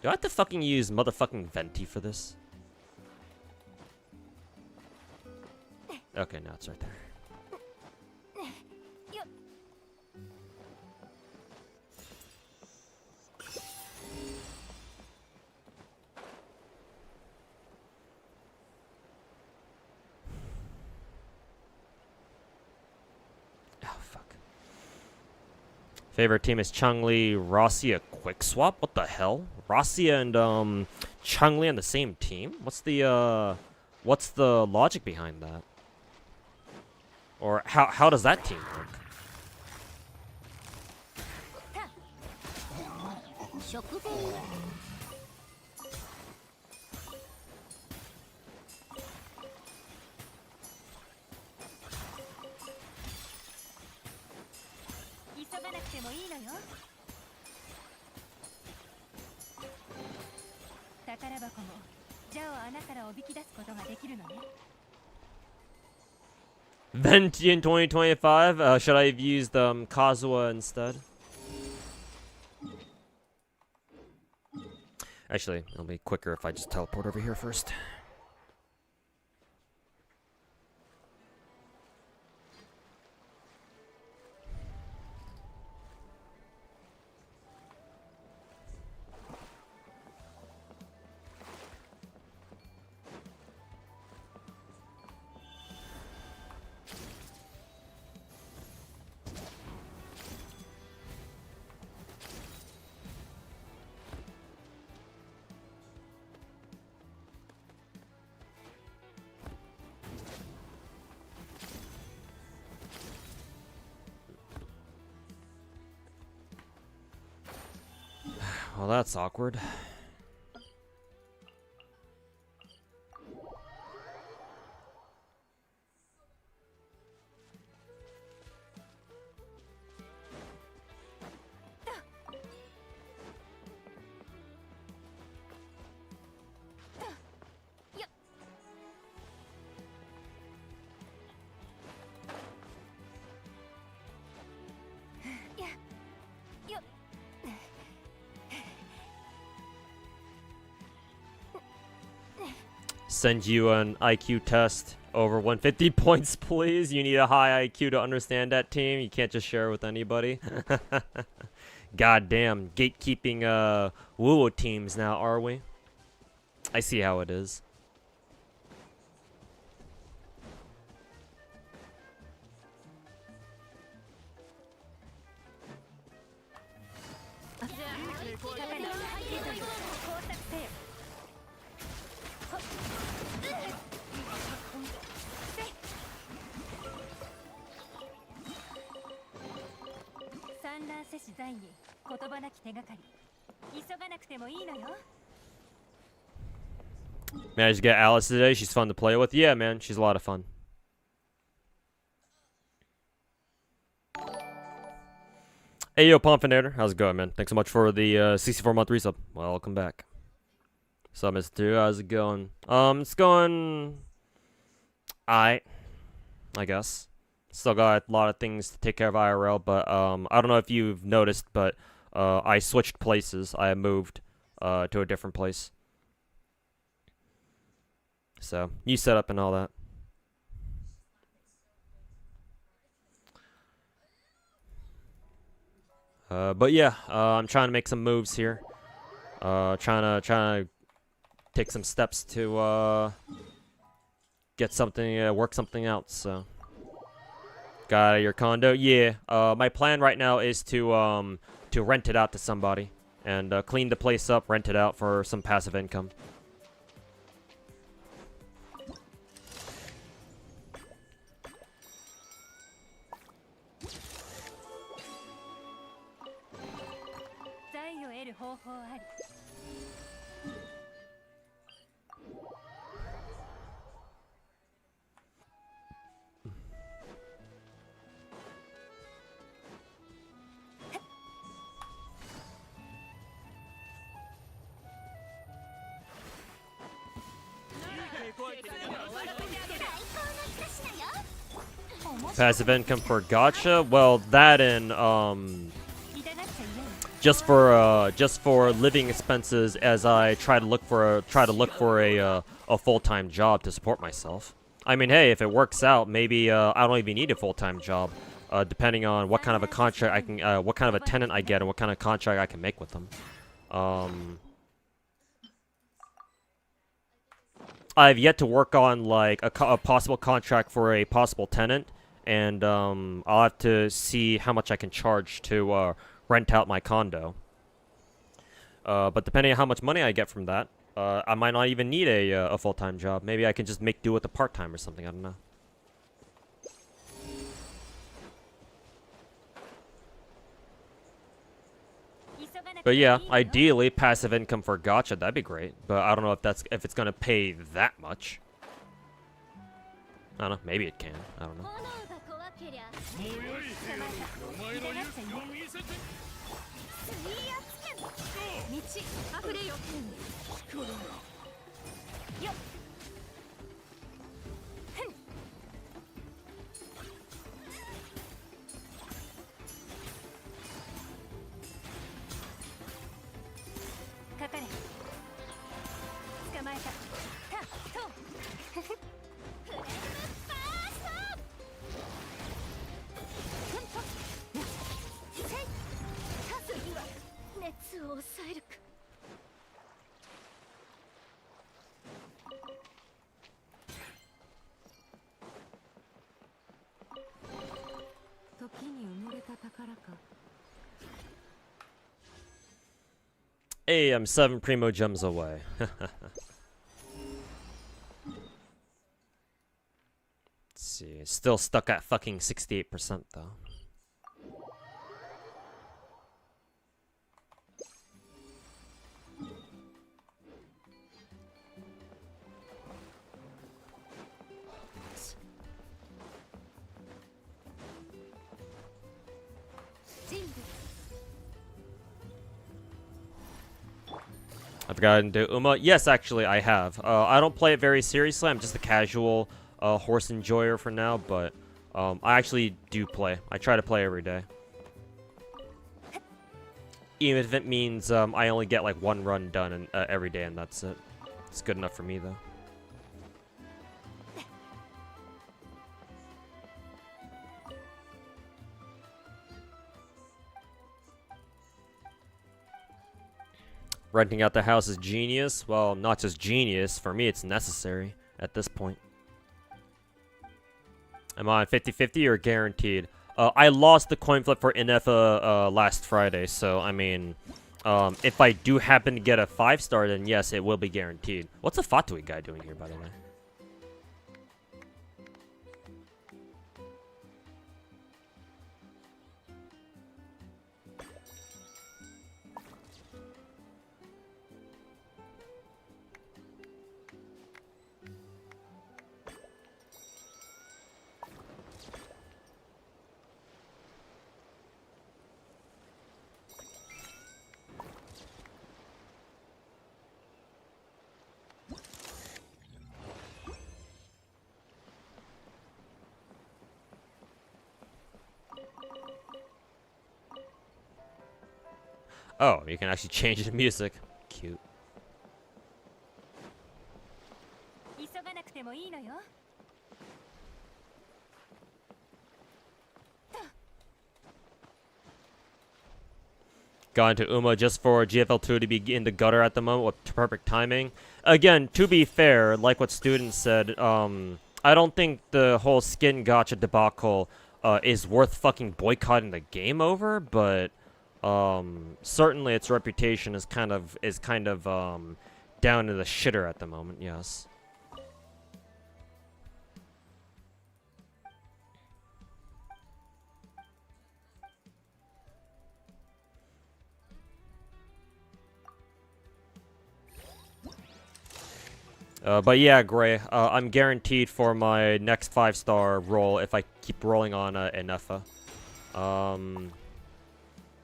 Do I have to fucking use motherfucking Venti for this? Okay, now it's right there. Favorite team is Changli, Rossia, Quick Swap. What the hell? Rossia and Changli on the same team? What's the logic behind that? Or how does that team work? Venti in 2025? Should I have used Kazuha instead? Actually, it'll be quicker if I just teleport over here first. Well, that's awkward. Send you an IQ test over 150 points, please. You need a high IQ to understand that team. You can't just share it with anybody. Goddamn, gatekeeping woo-woo teams now, are we? I see how it is. Managed to get Alice today. She's fun to play with. Yeah, man, she's a lot of fun. Hey yo, Pomfinator, how's it going, man? Thanks so much for the 64-month resub. Welcome back. So, Mr. 2, how's it going? It's going... I guess. Still got a lot of things to take care of IRL, but I don't know if you've noticed, but I switched places. I moved to a different place. So, new setup and all that. But yeah, I'm trying to make some moves here. Trying to take some steps to get something, work something out. So, got your condo? Yeah. My plan right now is to rent it out to somebody and clean the place up, rent it out for some passive income. Passive income for gacha? Well, that and just for living expenses as I try to look for a full-time job to support myself. I mean, hey, if it works out, maybe I don't even need a full-time job, depending on what kind of a contract I can, what kind of a tenant I get, and what kind of contract I can make with them. I've yet to work on like a possible contract for a possible tenant, and I'll have to see how much I can charge to rent out my condo. But depending on how much money I get from that, I might not even need a full-time job. Maybe I can just make do with a part-time or something. I don't know. But yeah, ideally passive income for gacha, that'd be great. But I don't know if it's gonna pay that much. I don't know, maybe it can. I don't know. Hey, I'm 7 primo gems away. Let's see, still stuck at fucking 68% though. I've gotten to Uma. Yes, actually, I have. I don't play it very seriously. I'm just a casual horse enjoyer for now, but I actually do play. I try to play every day. Even if it means I only get like one run done every day, and that's it. It's good enough for me, though. Renting out the house is genius. Well, not just genius. For me, it's necessary at this point. Am I on 50-50 or guaranteed? I lost the coin flip for Ineffa last Friday, so, I mean, if I do happen to get a 5-star, then yes, it will be guaranteed. What's the Fatui guy doing here, by the way? Oh, you can actually change the music. Cute. 急がなくてもいいのよ。 Got into Uma just for GFL2 to be in the gutter at the moment with perfect timing. Again, to be fair, like what students said, I don't think the whole skin gacha debacle is worth fucking boycotting the game over, but certainly its reputation is kind of down in the shitter at the moment. Yes. But yeah, Gray, I'm guaranteed for my next 5-star roll if I keep rolling on Ineffa.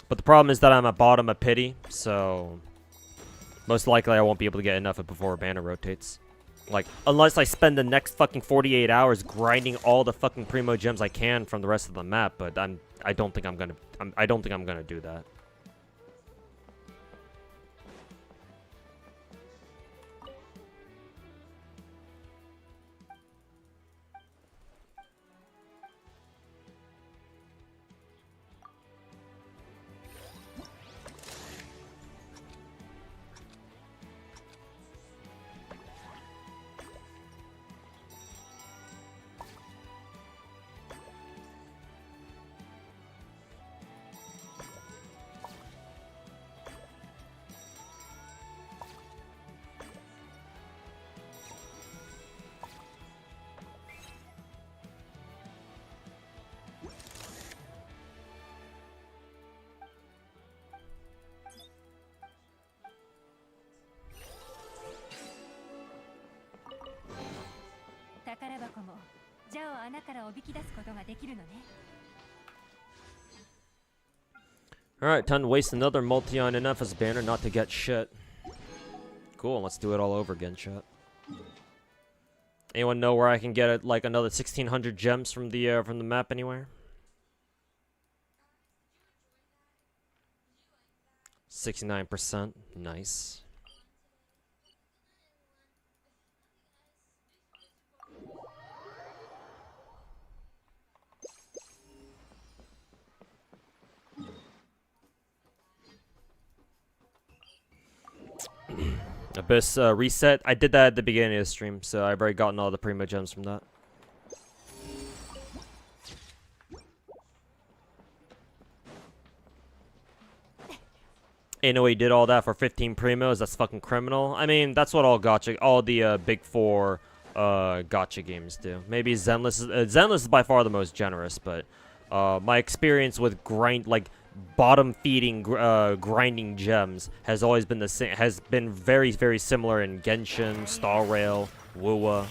But the problem is that I'm at bottom of pity, so most likely I won't be able to get Ineffa before Banner rotates. Like, unless I spend the next fucking 48 hours grinding all the fucking primo gems I can from the rest of the map, but I don't think I'm gonna do that. Alright, time to waste another multi on Ineffa's banner not to get shit. Cool, let's do it all over again, chat. Anyone know where I can get like another 1,600 gems from the map anywhere? 69%, nice. Abyss reset. I did that at the beginning of the stream, so I've already gotten all the primo gems from that. Anyway, did all that for 15 primos. That's fucking criminal. I mean, that's what all the big four gacha games do. Maybe Zenless is by far the most generous, but my experience with bottom feeding grinding gems has always been the same. Has been very, very similar in Genshin, Star Rail, Wuwa.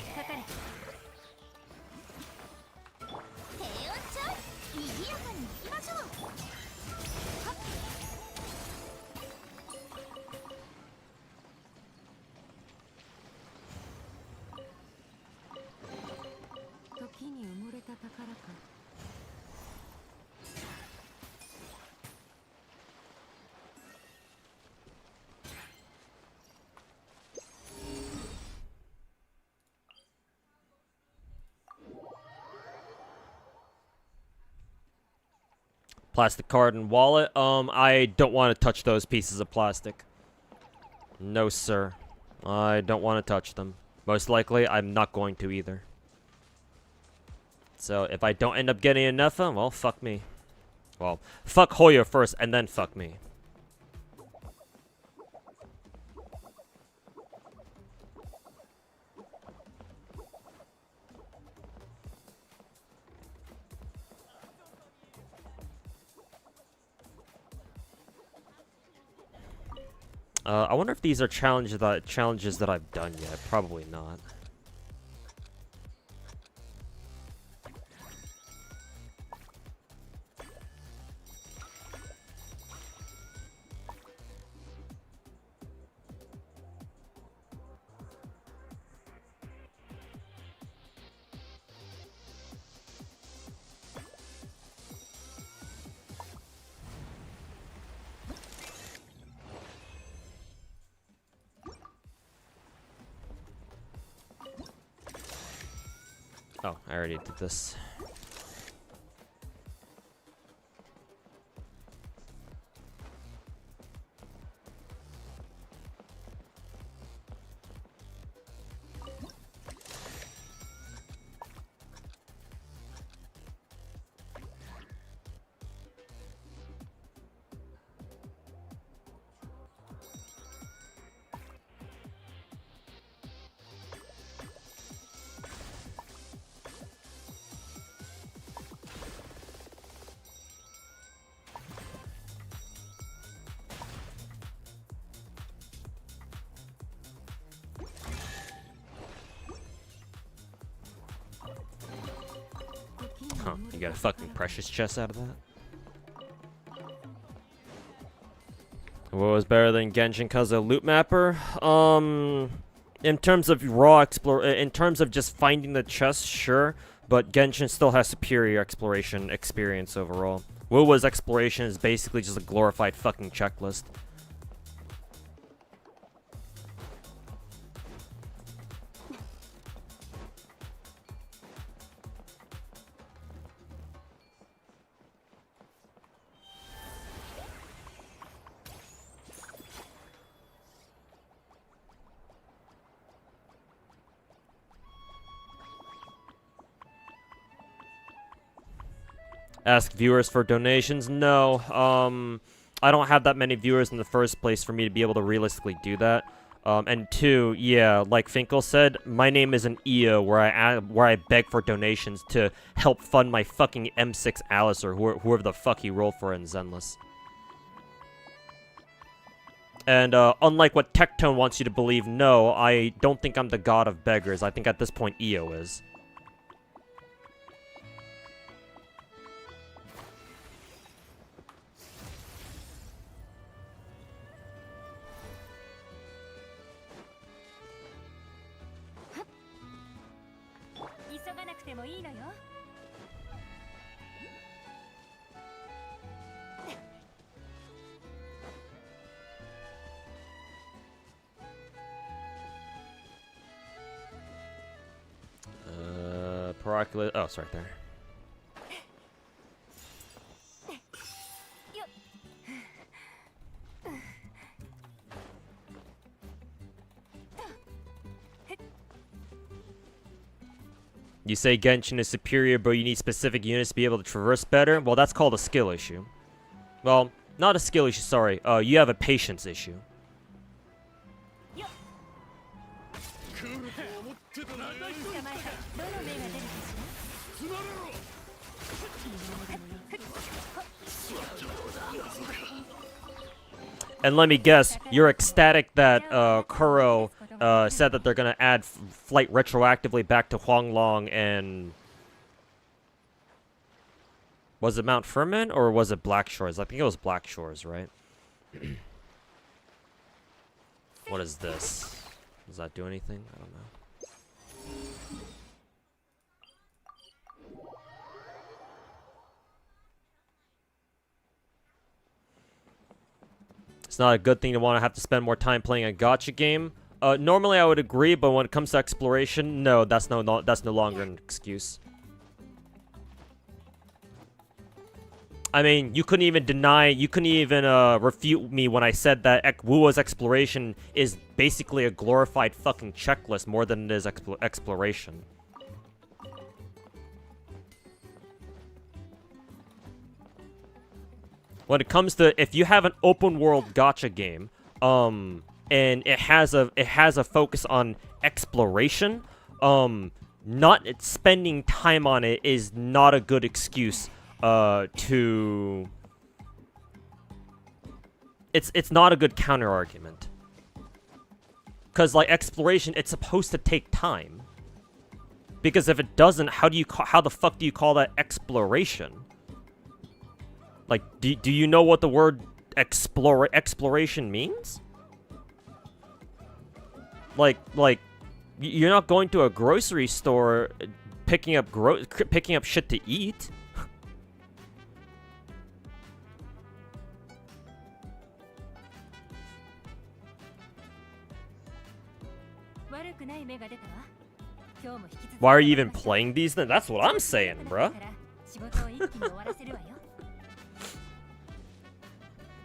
Plastic card and wallet. I don't want to touch those pieces of plastic. No, sir. I don't want to touch them. Most likely, I'm not going to either. So, if I don't end up getting enough, well, fuck me. Well, fuck Hoya first, and then fuck me. I wonder if these are challenges that I've done yet. Probably not. Oh, I already did this. Huh, you got a fucking precious chest out of that? What was better than Genshin cause of loot mapper? In terms of in terms of just finding the chest, sure, but Genshin still has superior exploration experience overall. WoW's exploration is basically just a glorified fucking checklist. Ask viewers for donations? No. I don't have that many viewers in the first place for me to be able to realistically do that. And two, yeah, like Finkel said, my name is an EO where I beg for donations to help fund my fucking M6 Alice or whoever the fuck he rolled for in Zenless. And unlike what Tectone wants you to believe, no, I don't think I'm the god of beggars. I think at this point EO is. Paraculate. Oh, it's right there. You say Genshin is superior, but you need specific units to be able to traverse better? Well, that's called a skill issue. Well, not a skill issue, sorry. You have a patience issue. And let me guess, you're ecstatic that Kuro said that they're gonna add flight retroactively back to Huanglong and... Was it Mount Furman or was it Black Shores? I think it was Black Shores, right? What is this? Does that do anything? I don't know. It's not a good thing to want to have to spend more time playing a gacha game. Normally I would agree, but when it comes to exploration, no, that's no longer an excuse. I mean, you couldn't even refute me when I said that Wuo's exploration is basically a glorified fucking checklist more than it is exploration. When it comes to, if you have an open world gacha game, and it has a focus on exploration, not spending time on it is not a good excuse to... It's not a good counter argument. Cause like exploration, it's supposed to take time. Because if it doesn't, how the fuck do you call that exploration? Like, do you know what the word exploration means? Like you're not going to a grocery store picking up shit to eat. Why are you even playing these then? That's what I'm saying, bruh.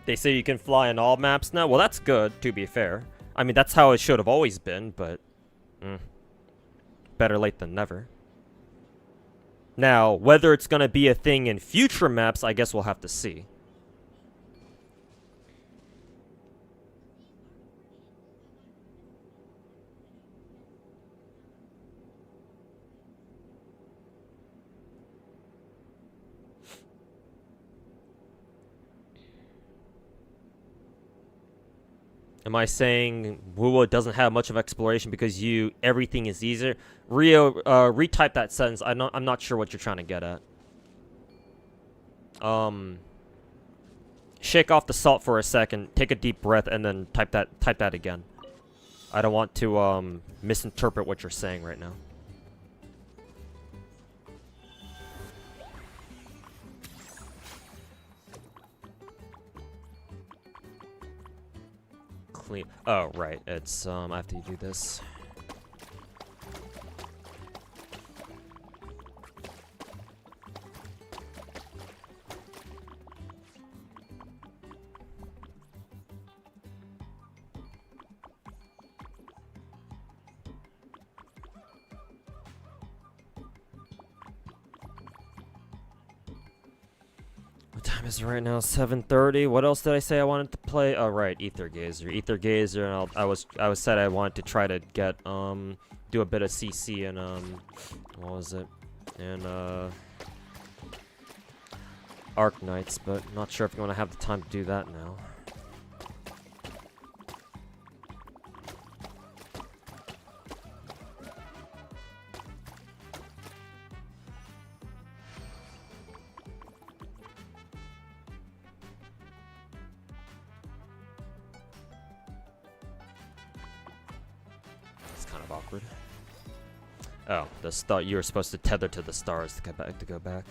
They say you can fly on all maps now. Well, that's good, to be fair. I mean, that's how it should have always been, but... better late than never. Now, whether it's gonna be a thing in future maps, I guess we'll have to see. Am I saying Wuwa doesn't have much of exploration because everything is easier? Rio, retype that sentence. I'm not sure what you're trying to get at. Shake off the salt for a second, take a deep breath, and then type that again. I don't want to misinterpret what you're saying right now. Clean. Oh, right. It's after you do this. What time is it right now? 7:30. What else did I say I wanted to play? Oh, right, Aether Gazer. Aether Gazer, and I was said I wanted to try to get do a bit of CC and what was it? And Arknights, but not sure if I'm gonna have the time to do that now. Kind of awkward. Oh, the star. You were supposed to tether to the stars to get back. To go back.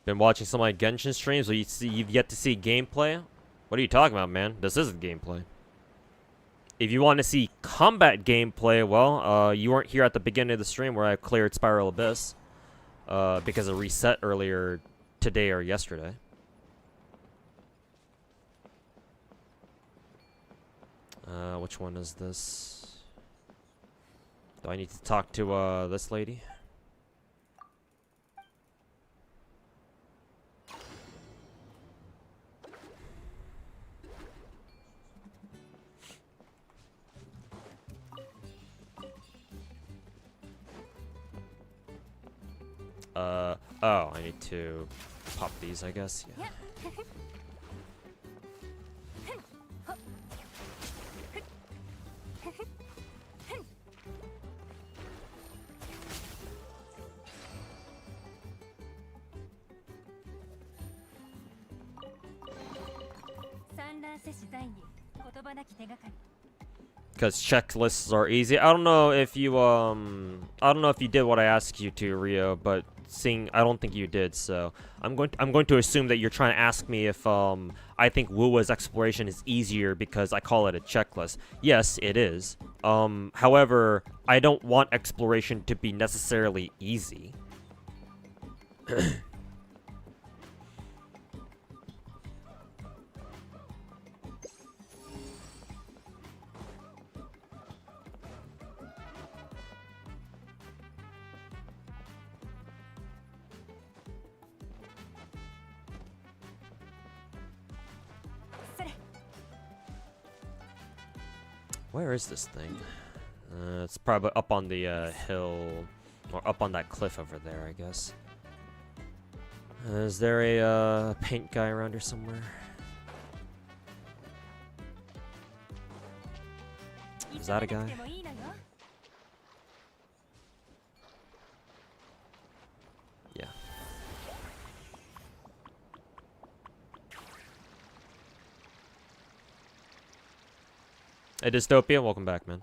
Been watching some of my Genshin streams. Where you've yet to see gameplay. What are you talking about, man? This isn't gameplay. If you want to see combat gameplay, well, you weren't here at the beginning of the stream where I cleared Spiral Abyss. Because it reset earlier today or yesterday. Which one is this? Do I need to talk to, this lady? Oh, I need to pop these, I guess. Yeah. Because checklists are easy. I don't know if you did what I asked you to, Rio, but I don't think you did, so I'm going to assume that you're trying to ask me if I think Wuwa's exploration is easier because I call it a checklist. Yes, it is. However, I don't want exploration to be necessarily easy. Where is this thing? It's probably up on the hill, or up on that cliff over there, I guess. Is there a paint guy around here somewhere? Is that a guy? Yeah. Hey, Dystopia, welcome back, man.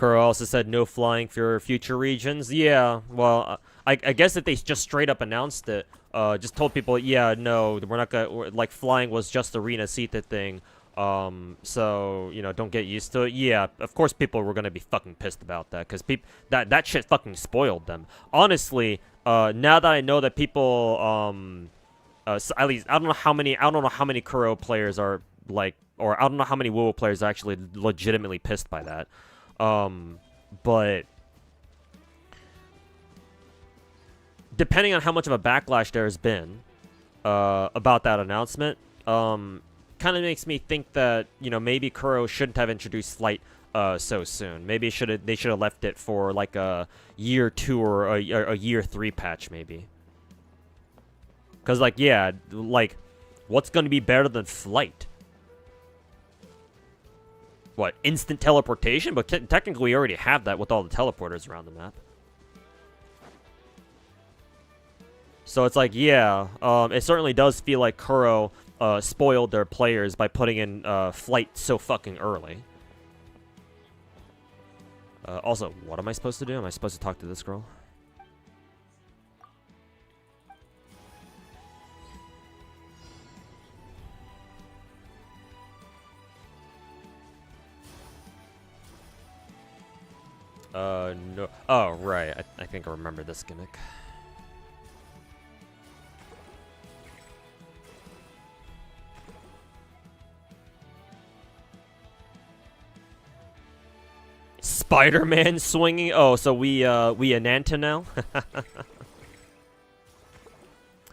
Kuro also said no flying for future regions. Yeah, well, I guess if they just straight up announced it, just told people, yeah, no, we're not gonna, like, flying was just Arena Sita thing, so, you know, don't get used to it. Yeah, of course people were gonna be fucking pissed about that, because that shit fucking spoiled them. Honestly, now that I know that people, so at least, I don't know how many Kuro players are, like, or I don't know how many WoW players are actually legitimately pissed by that. But depending on how much of a backlash there's been about that announcement, kind of makes me think that, you know, maybe Kuro shouldn't have introduced Flight so soon. Maybe they should have left it for like a year 2 or a year 3 patch maybe. Cause like, yeah, like, what's gonna be better than Flight? What, instant teleportation? But technically we already have that with all the teleporters around the map. So it's like, yeah, it certainly does feel like Kuro spoiled their players by putting in Flight so fucking early. Also, what am I supposed to do? Am I supposed to talk to this girl? No. Oh, right. I think I remember this gimmick. Spider-Man swinging? Oh, so we Ananta now?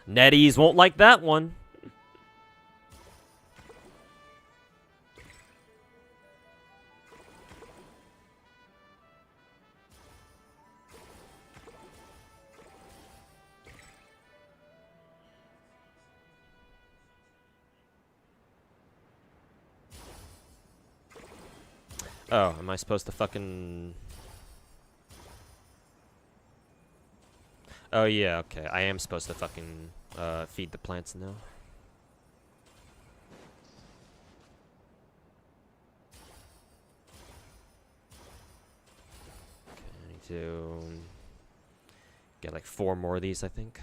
Netties won't like that one. Oh, am I supposed to fucking... Oh, yeah, okay. I am supposed to fucking feed the plants now. Okay, I need to get like 4 more of these, I think.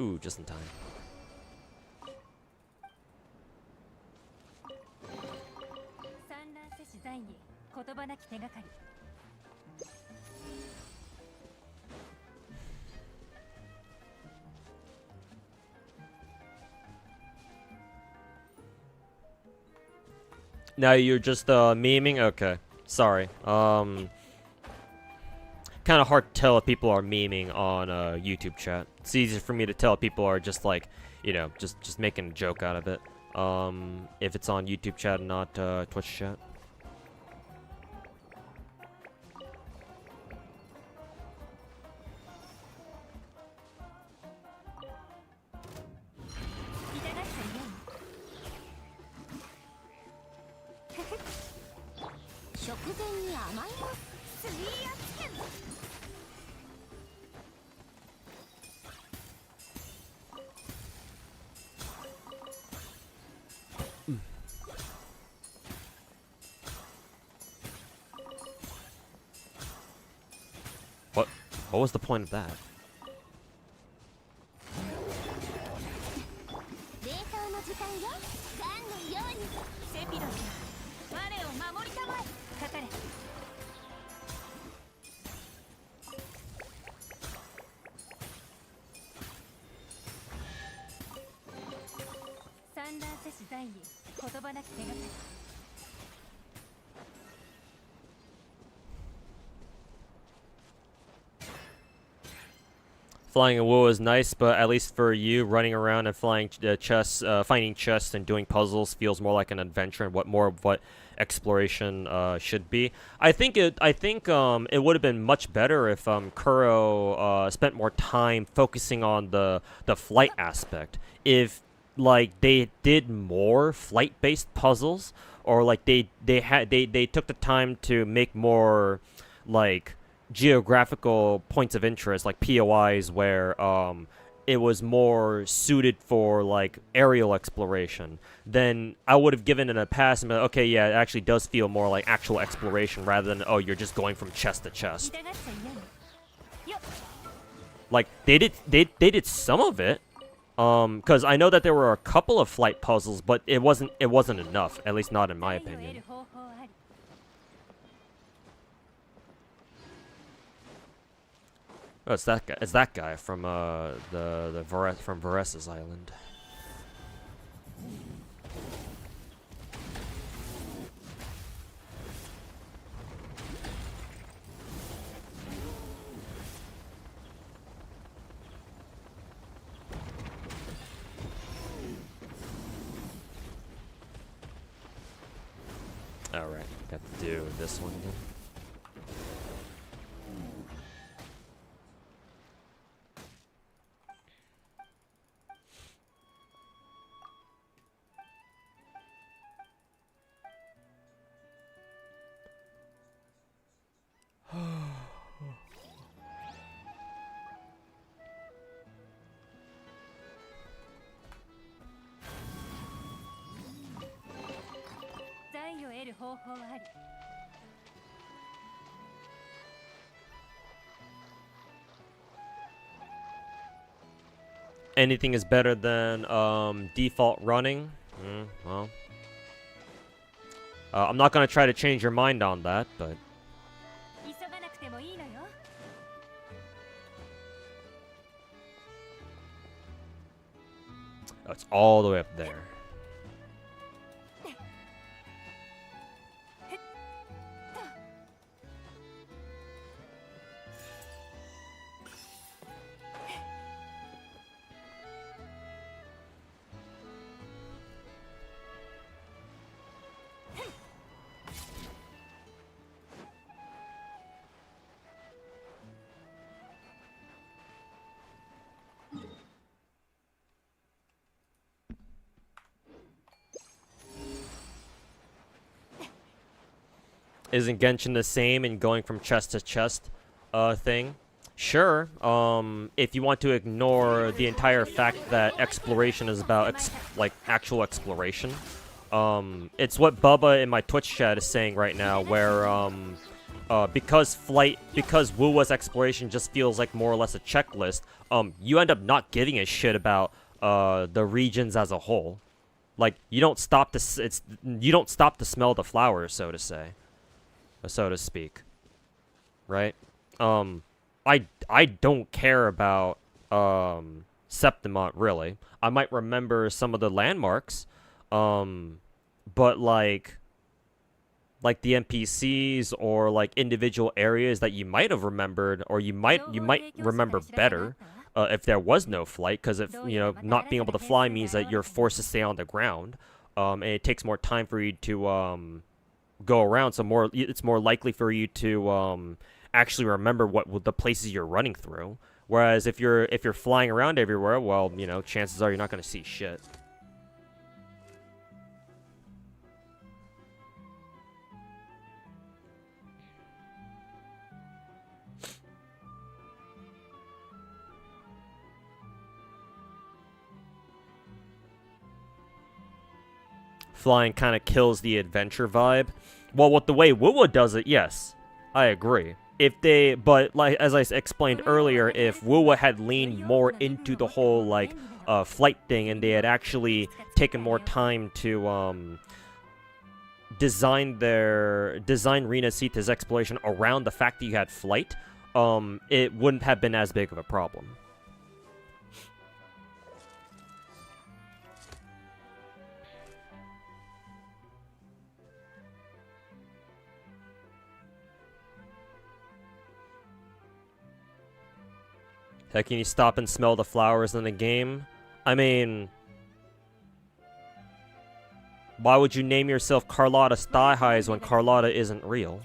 Ooh, just in time. Now you're just memeing? Okay. Sorry. Kind of hard to tell if people are memeing on YouTube chat. It's easier for me to tell if people are just like, you know, just making a joke out of it. If it's on YouTube chat and not Twitch chat. What was the point of that? Flying a WoW is nice, but at least for you, running around and flying chests, finding chests and doing puzzles feels more like an adventure and what exploration should be. I think it would have been much better if Kuro spent more time focusing on the flight aspect. If like they did more flight-based puzzles, or like they took the time to make more like geographical points of interest, like POIs, where it was more suited for like aerial exploration, then I would have given it a pass and been like, okay, yeah, it actually does feel more like actual exploration rather than, oh, you're just going from chest to chest. Like they did some of it, because I know that there were a couple of flight puzzles, but it wasn't enough, at least not in my opinion. Oh, it's that guy. It's that guy from from Veressa's island. All right, got to do this one again. Anything is better than default running. Well, I'm not gonna try to change your mind on that, but oh, it's all the way up there. Isn't Genshin the same in going from chest to chest thing? Sure, if you want to ignore the entire fact that exploration is about like actual exploration. It's what Bubba in my Twitch chat is saying right now, where because Wuwa's exploration just feels like more or less a checklist, you end up not giving a shit about the regions as a whole. Like you don't stop to smell the flowers, so to say. So to speak, right? I don't care about Septimont really. I might remember some of the landmarks, but like the NPCs or like individual areas that you might have remembered, or you might remember better if there was no flight, because if not being able to fly means that you're forced to stay on the ground, and it takes more time for you to go around, so it's more likely for you to actually remember what the places you're running through. Whereas if you're flying around everywhere, well, chances are you're not going to see shit. Flying kind of kills the adventure vibe. Well, with the way Wuwa does it, yes, I agree. But like as I explained earlier, if Wuwa had leaned more into the whole like flight thing, and they had actually taken more time to design Rina Sita's exploration around the fact that you had flight, it wouldn't have been as big of a problem. Heck, can you stop and smell the flowers in the game? I mean, why would you name yourself Carlotta's Thigh Highs when Carlotta isn't real?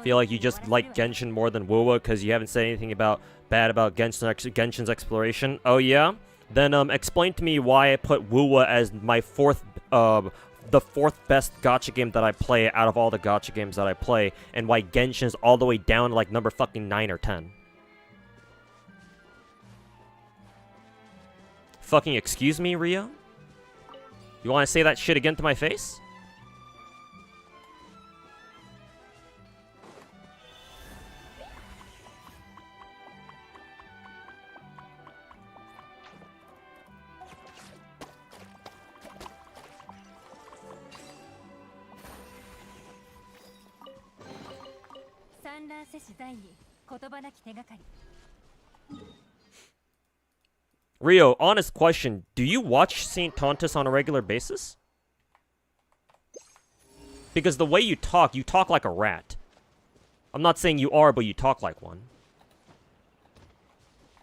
Feel like you just like Genshin more than Wuwa because you haven't said anything bad about Genshin's exploration? Oh yeah? Then explain to me why I put Wuwa as my fourth the 4th best gacha game that I play out of all the gacha games that I play, and why Genshin's all the way down to like number fucking 9 or 10. Fucking excuse me, Rio? You want to say that shit again to my face? Rio, honest question. Do you watch St. Tontus on a regular basis? Because the way you talk like a rat. I'm not saying you are, but you talk like one.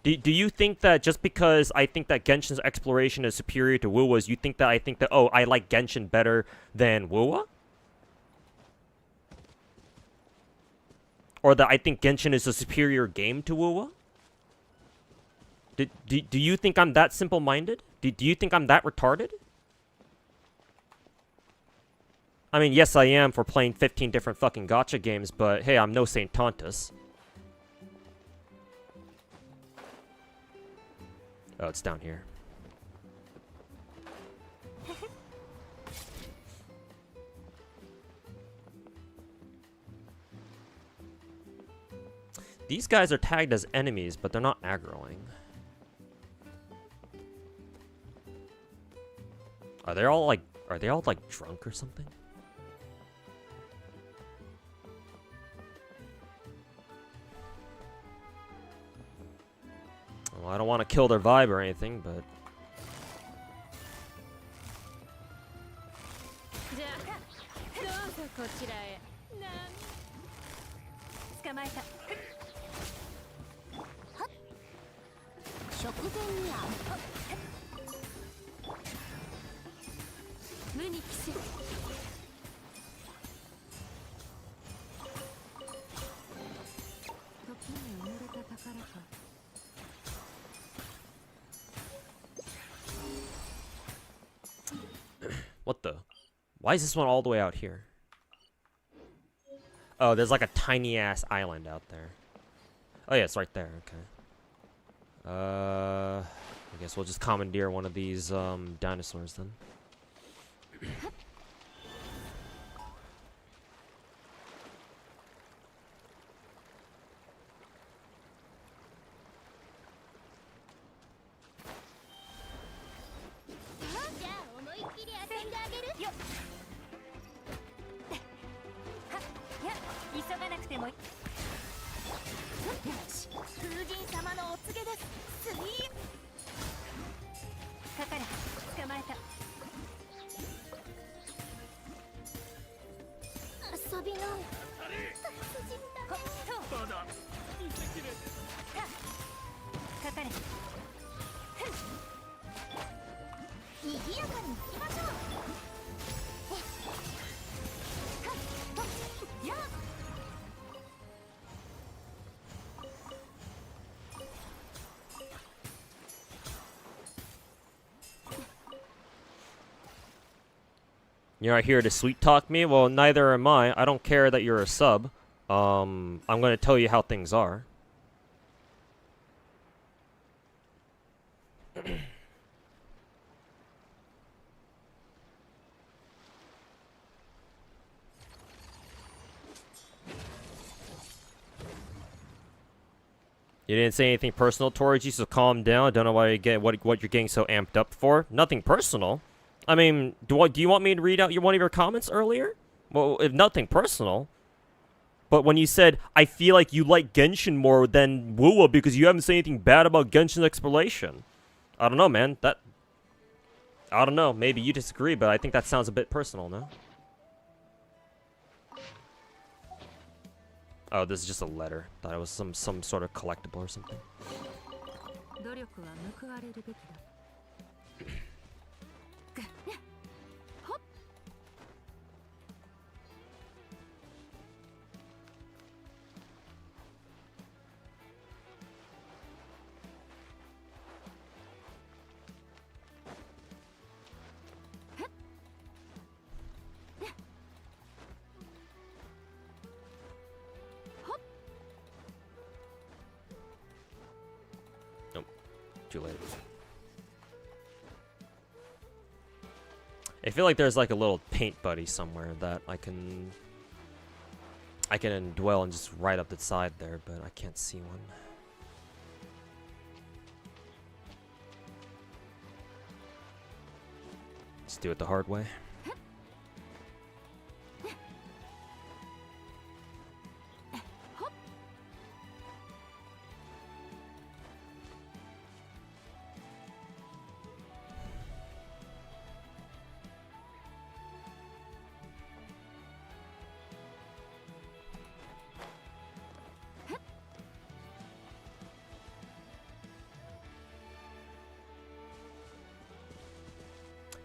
Do you think that just because I think that Genshin's exploration is superior to Wuwa's, you think that I think that, oh, I like Genshin better than Wuwa? Or that I think Genshin is a superior game to Wuwa? Do you think I'm that simple-minded? Do you think I'm that retarded? I mean, yes, I am for playing 15 different fucking gacha games, but hey, I'm no Saint Tontus. Oh, it's down here. These guys are tagged as enemies, but they're not aggroing. Are they all like drunk or something? Well, I don't want to kill their vibe or anything, but... What the? Why is this one all the way out here? Oh, there's like a tiny ass island out there. Oh yeah, it's right there. Okay. I guess we'll just commandeer one of these dinosaurs then. You're not here to sweet talk me? Well, neither am I. I don't care that you're a sub. I'm gonna tell you how things are. You didn't say anything personal towards you, so calm down. I don't know why you get what you're getting so amped up for. Nothing personal. I mean, do you want me to read out one of your comments earlier? Well, if nothing personal. But when you said, I feel like you like Genshin more than Wuwa because you haven't said anything bad about Genshin's exploration. I don't know, man. I don't know. Maybe you disagree, but I think that sounds a bit personal, no? Oh, this is just a letter. Thought it was some sort of collectible or something. too late. I feel like there's like a little paint buddy somewhere that I can indwell and just right up the side there, but I can't see one. Let's do it the hard way.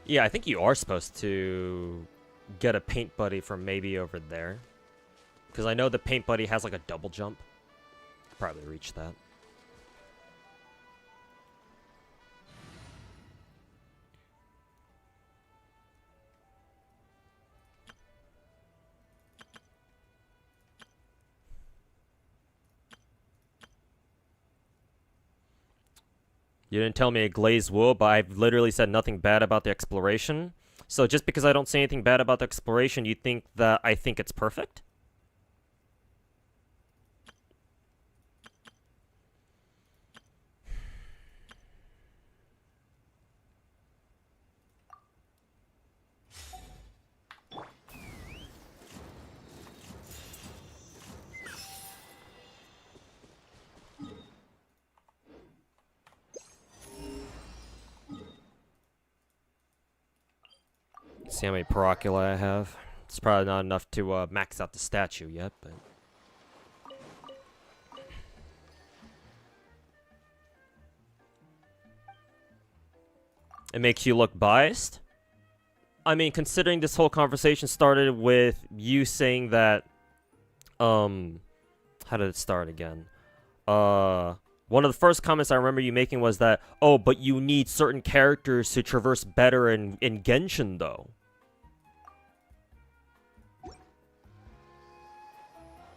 Yeah, I think you are supposed to get a paint buddy from maybe over there. Because I know the paint buddy has like a double jump. Probably reach that. You didn't tell me a glazed wool, but I've literally said nothing bad about the exploration. So just because I don't say anything bad about the exploration, you think that I think it's perfect? See how many Paracula I have. It's probably not enough to max out the statue yet, but... It makes you look biased? I mean, considering this whole conversation started with you saying that... How did it start again? One of the first comments I remember you making was that, oh, but you need certain characters to traverse better in Genshin, though.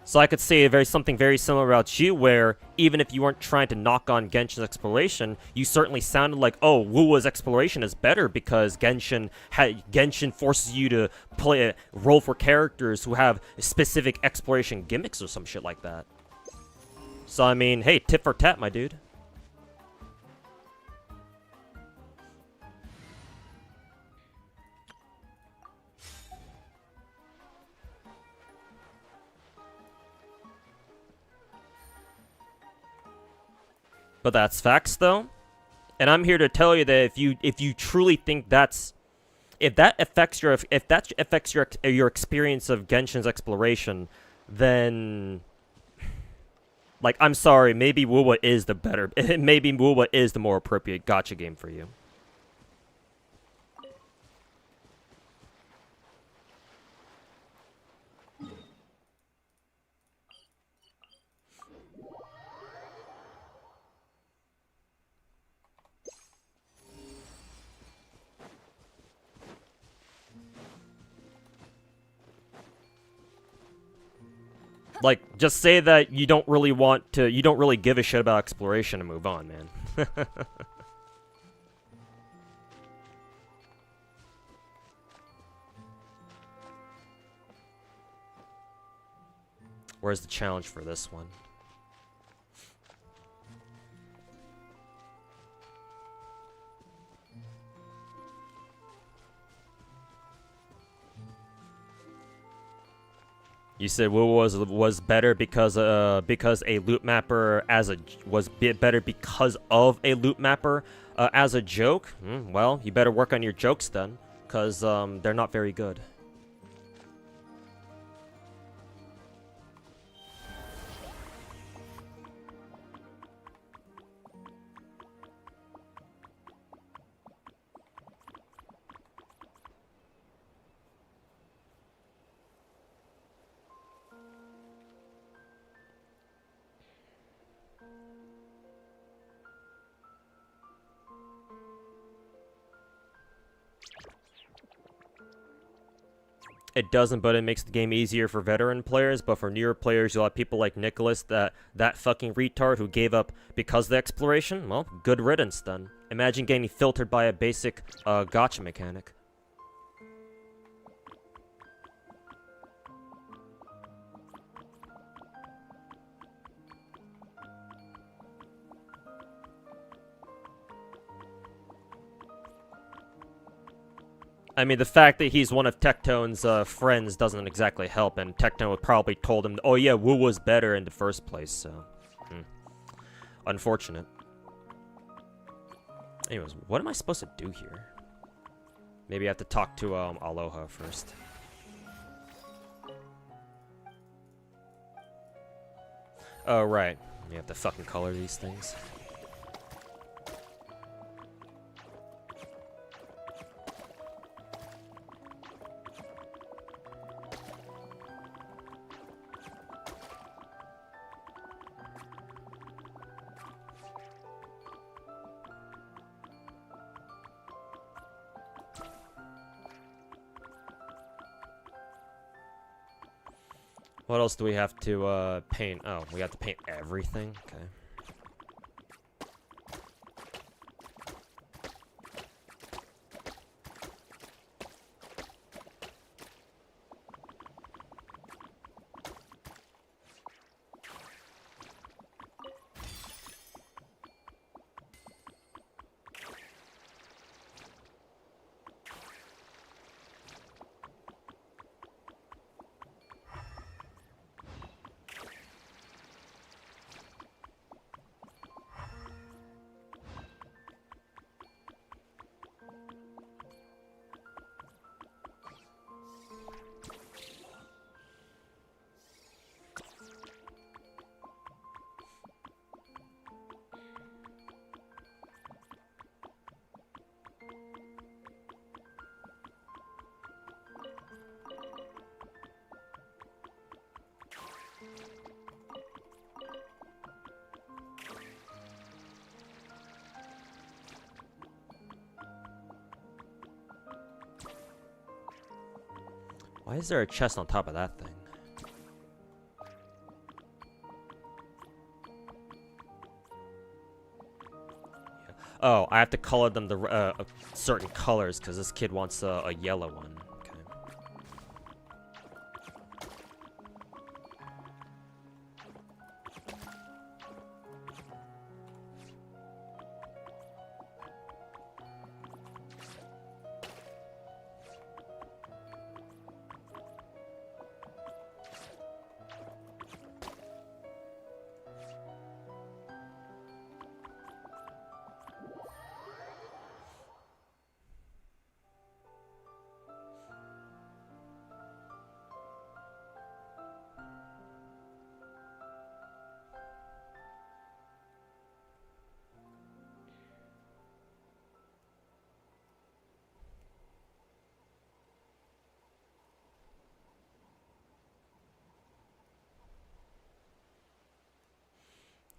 So I could say something very similar about you, where even if you weren't trying to knock on Genshin's exploration, you certainly sounded like, oh, Wuwa's exploration is better because Genshin forces you to roll for characters who have specific exploration gimmicks or some shit like that. So I mean, hey, tit for tat, my dude. But that's facts, though. And I'm here to tell you that if you truly think if that affects your experience of Genshin's exploration, then like, I'm sorry, maybe Wuwa is the better maybe Wuwa is the more appropriate gacha game for you. Like, just say that you don't really give a shit about exploration and move on, man. Where's the challenge for this one? You said Wuwa was better because a loot mapper was better because of a loot mapper as a joke. Well, you better work on your jokes then, because they're not very good. It doesn't, but it makes the game easier for veteran players. But for newer players, you'll have people like Nicholas, that fucking retard who gave up because of the exploration. Well, good riddance then. Imagine getting filtered by a basic gacha mechanic. I mean, the fact that he's one of Tectone's friends doesn't exactly help, and Tectone would probably told him, oh yeah, Wu was better in the first place, so... Unfortunate. Anyways, what am I supposed to do here? Maybe I have to talk to, Aloha first. Oh, right. You have to fucking color these things. What else do we have to, paint? Oh, we have to paint everything? Okay. Why is there a chest on top of that thing? Yeah. Oh, I have to color them the certain colors because this kid wants a yellow one. Okay.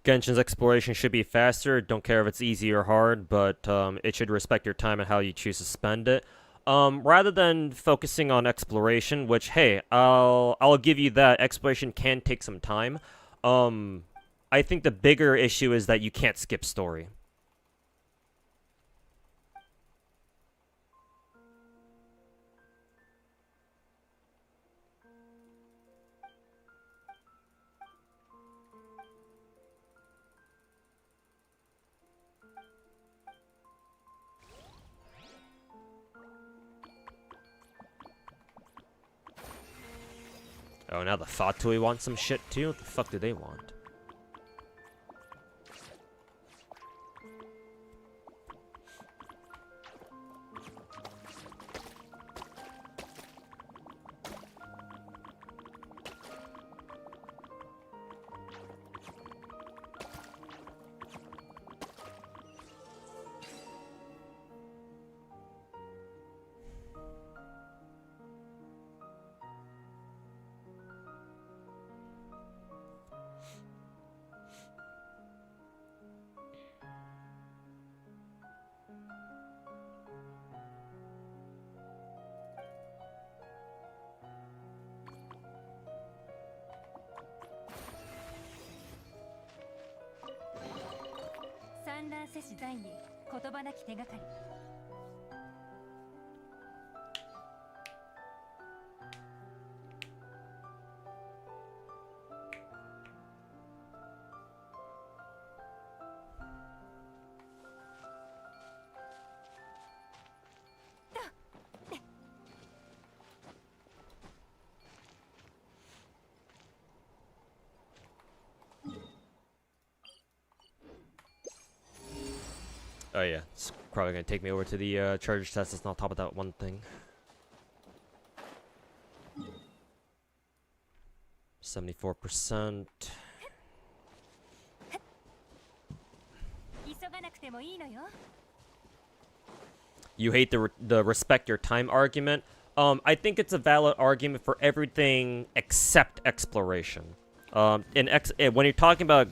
Genshin's exploration should be faster. Don't care if it's easy or hard, but it should respect your time and how you choose to spend it. Rather than focusing on exploration, which, hey, I'll give you that. Exploration can take some time. I think the bigger issue is that you can't skip story. Oh, now the Fatui want some shit too? What the fuck do they want? デザインに言葉なき手がかり。Oh yeah, it's probably gonna take me over to the charge test that's not on top of that one thing. 74%. 急がなくてもいいのよ。 You hate the respect your time argument. I think it's a valid argument for everything except exploration. When you're talking about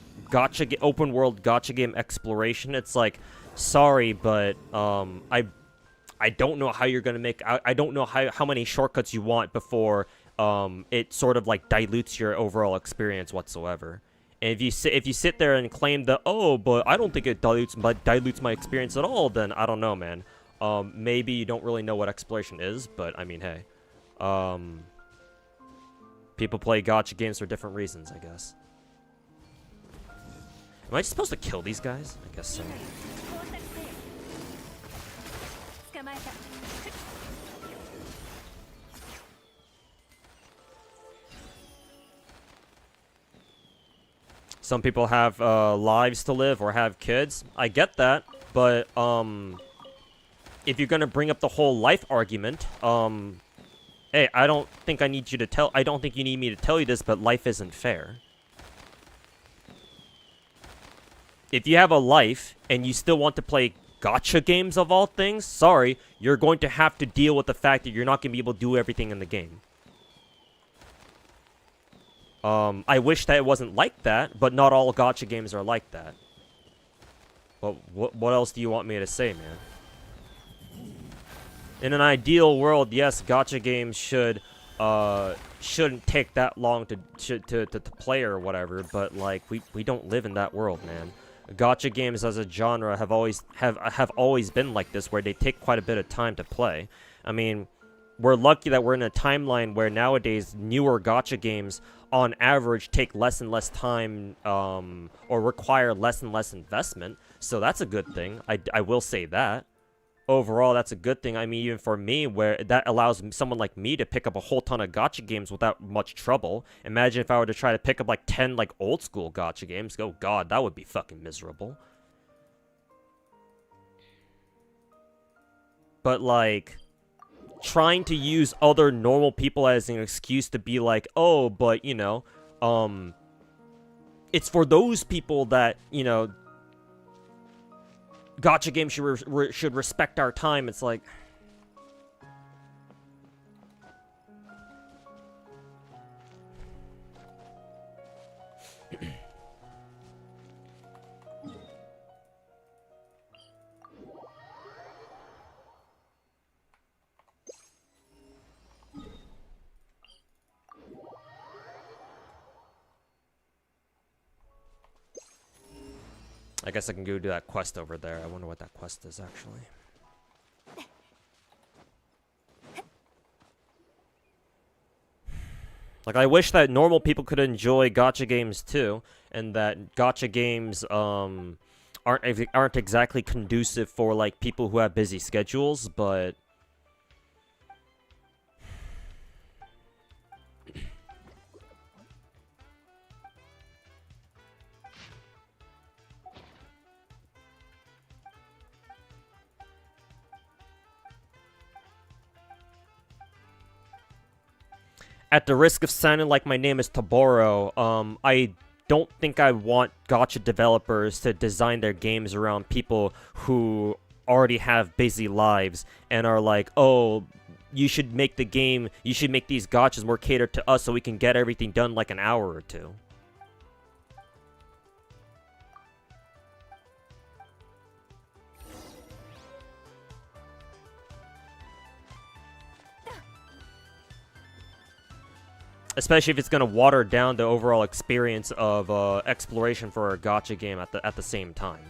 open world gacha game exploration, it's like, sorry, but I don't know how you're gonna make. I don't know how many shortcuts you want before it sort of like dilutes your overall experience whatsoever. And if you sit there and claim that, oh, but I don't think it dilutes my experience at all, then I don't know, man. Maybe you don't really know what exploration is, but I mean, hey. People play gacha games for different reasons, I guess. Am I supposed to kill these guys? I guess so. 捕まえた。 Some people have lives to live or have kids. I get that, but if you're gonna bring up the whole life argument, hey, I don't think you need me to tell you this, but life isn't fair. If you have a life and you still want to play gacha games of all things, sorry, you're going to have to deal with the fact that you're not gonna be able to do everything in the game. I wish that it wasn't like that, but not all gacha games are like that. But what else do you want me to say, man? In an ideal world, yes, gacha games shouldn't take that long to play or whatever, but like we don't live in that world, man. Gacha games as a genre have always been like this, where they take quite a bit of time to play. I mean, we're lucky that we're in a timeline where nowadays newer gacha games on average take less and less time or require less and less investment, so that's a good thing. I will say that. Overall, that's a good thing. I mean, even for me, where that allows someone like me to pick up a whole ton of gacha games without much trouble. Imagine if I were to try to pick up like 10 like old school gacha games. Oh god, that would be fucking miserable. But like, trying to use other normal people as an excuse to be like, oh, but you know, it's for those people that, you know, gacha games should respect our time. It's like, I guess I can go do that quest over there. I wonder what that quest is, actually. Like, I wish that normal people could enjoy gacha games, too. And that gacha games, aren't exactly conducive for, like, people who have busy schedules, but... At the risk of sounding like my name is Taboro, I don't think I want gacha developers to design their games around people who already have busy lives and are like, oh, you should make these gachas more catered to us so we can get everything done like an hour or two. Especially if it's going to water down the overall experience of exploration for a gacha game at the same time.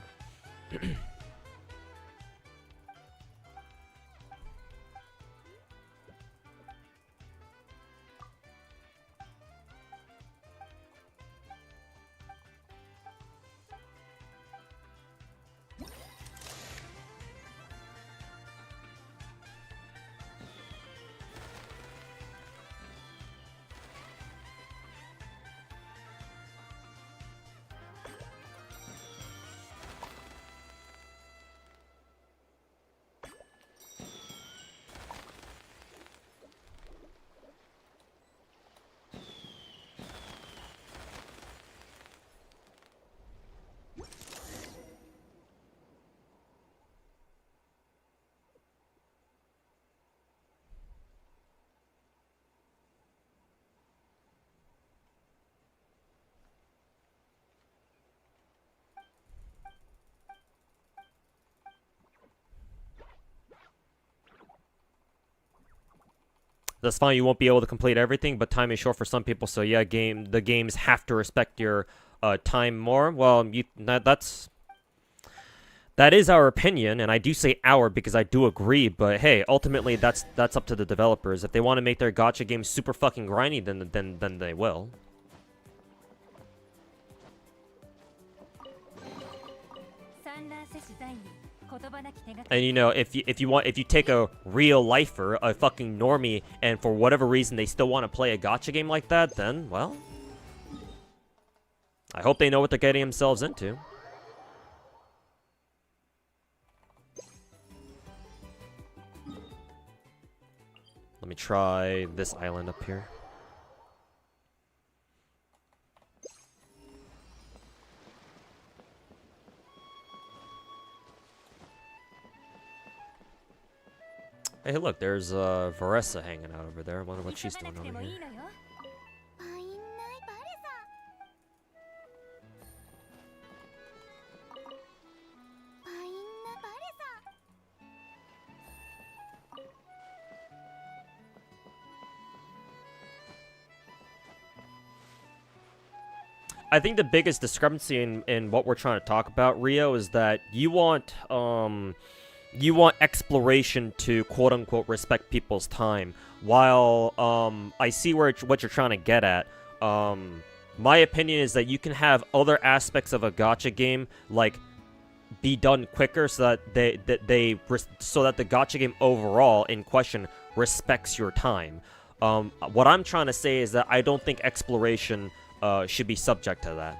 That's fine. You won't be able to complete everything, but time is short for some people. So yeah, the games have to respect your time more. Well, that is our opinion, and I do say our because I do agree. But hey, ultimately that's up to the developers. If they want to make their gacha games super fucking grindy, then they will. And you know, if you take a real lifer, a fucking normie, and for whatever reason they still want to play a gacha game like that, then well, I hope they know what they're getting themselves into. Let me try this island up here. Hey, look, there's Veressa hanging out over there. I wonder what she's doing over here. I think the biggest discrepancy in what we're trying to talk about, Rio, is that you want exploration to quote-unquote respect people's time, while I see what you're trying to get at. My opinion is that you can have other aspects of a gacha game like be done quicker, so that the gacha game overall in question respects your time. What I'm trying to say is that I don't think exploration should be subject to that,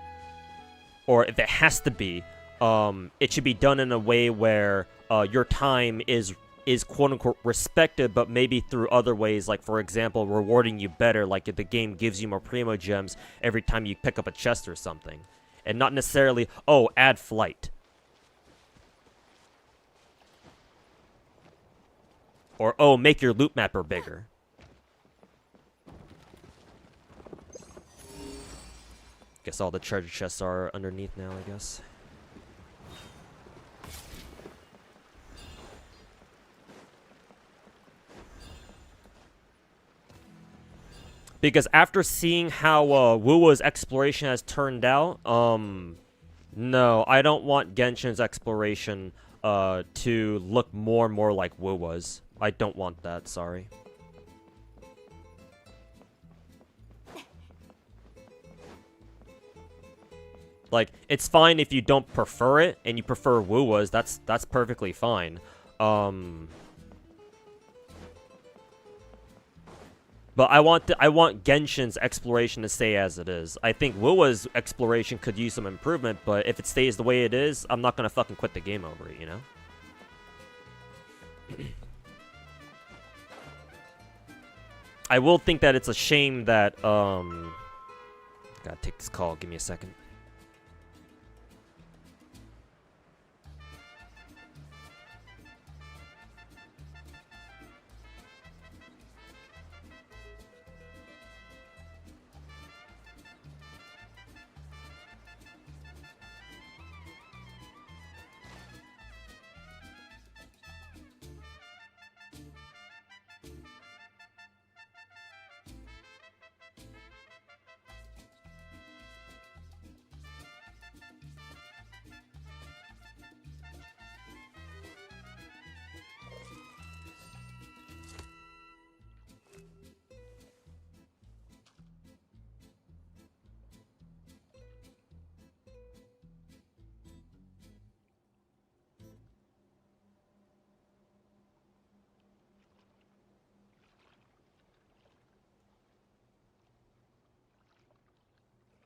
or if it has to be, it should be done in a way where your time is quote-unquote respected, but maybe through other ways, like for example rewarding you better, like if the game gives you more primo gems every time you pick up a chest or something, and not necessarily, oh, add flight, or oh, make your loot mapper bigger. Guess all the treasure chests are underneath now, I guess. Because after seeing how Wuwa's exploration has turned out, no, I don't want Genshin's exploration to look more and more like Wuwa's. I don't want that, sorry. Like, it's fine if you don't prefer it and you prefer Wuwa's. That's perfectly fine. But I want Genshin's exploration to stay as it is. I think Wuwa's exploration could use some improvement, but if it stays the way it is, I'm not gonna fucking quit the game over it, you know? I will think that it's a shame that, gotta take this call, give me a second.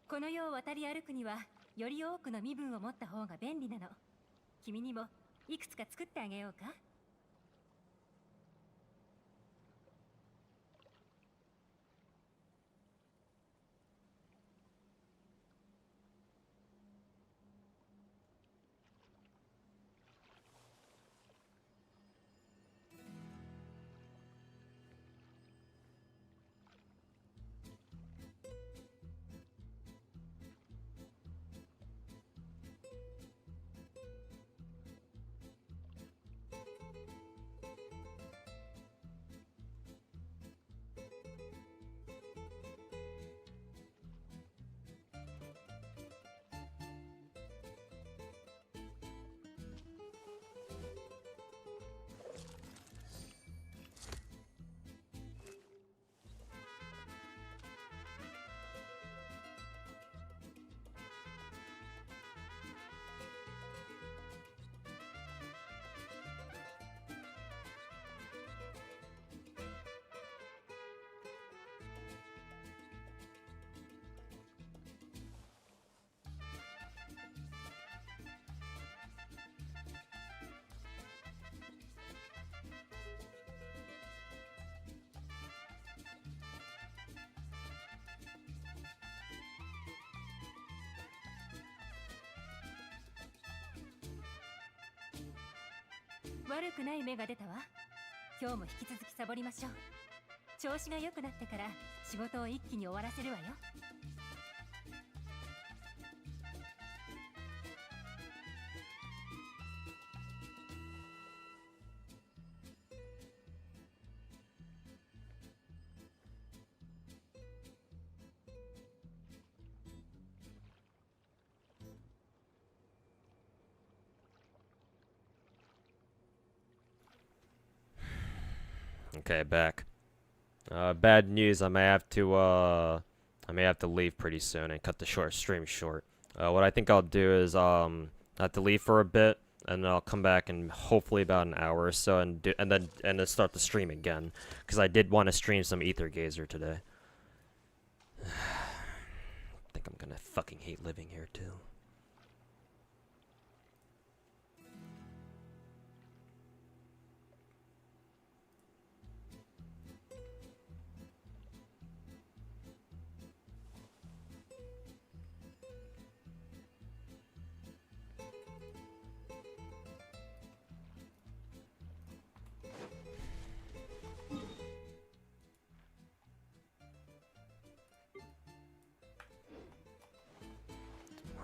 この世を渡り歩くにはより多くの身分を持った方が便利なの。君にもいくつか作ってあげようか。悪くない芽が出たわ。今日も引き続きサボりましょう。調子が良くなってから仕事を一気に終わらせるわよ。Okay, back. Bad news. I may have to leave pretty soon and cut the stream short. What I think I'll do is I have to leave for a bit, and then I'll come back in hopefully about an hour or so, and then start the stream again, because I did want to stream some Aether Gazer today. I think I'm gonna fucking hate living here too.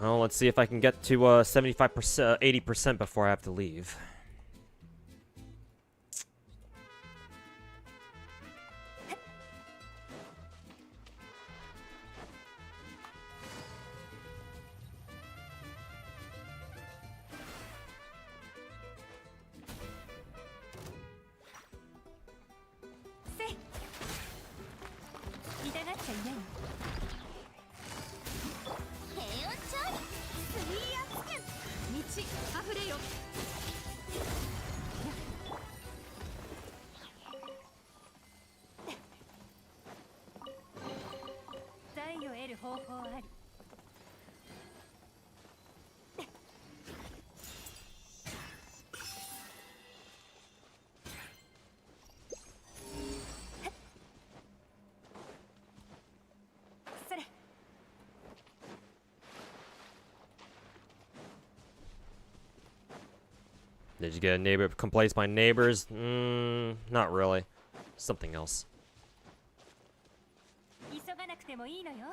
Well, let's see if I can get to 75%, 80% before I have to leave. Did you get a neighbor complaints by neighbors? Not really. Something else. 急がなくてもいいのよ。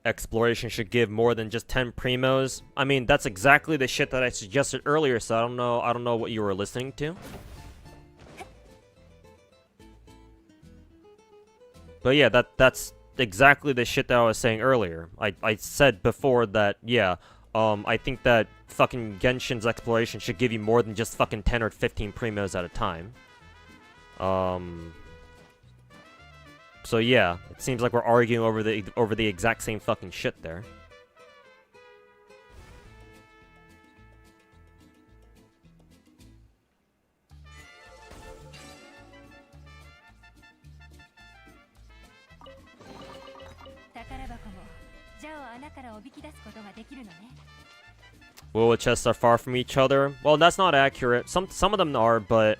Exploration should give more than just 10 primos. I mean, that's exactly the shit that I suggested earlier, so I don't know what you were listening to. But yeah, that's exactly the shit that I was saying earlier. I said before that, yeah, I think that fucking Genshin's exploration should give you more than just fucking 10 or 15 primos at a time. So yeah, it seems like we're arguing over the exact same fucking shit there. Willow chests are far from each other. Well, that's not accurate. Some of them are, but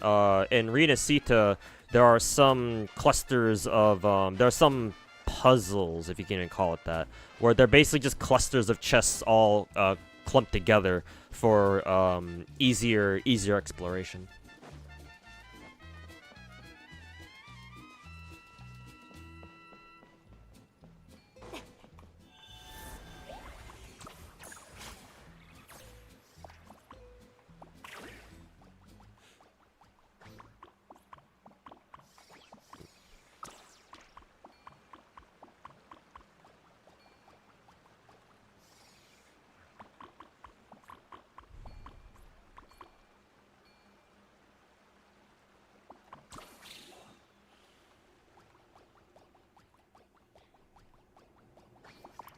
in Renacita, there are some clusters of there are some puzzles, if you can even call it that, where they're basically just clusters of chests all clumped together for easier exploration.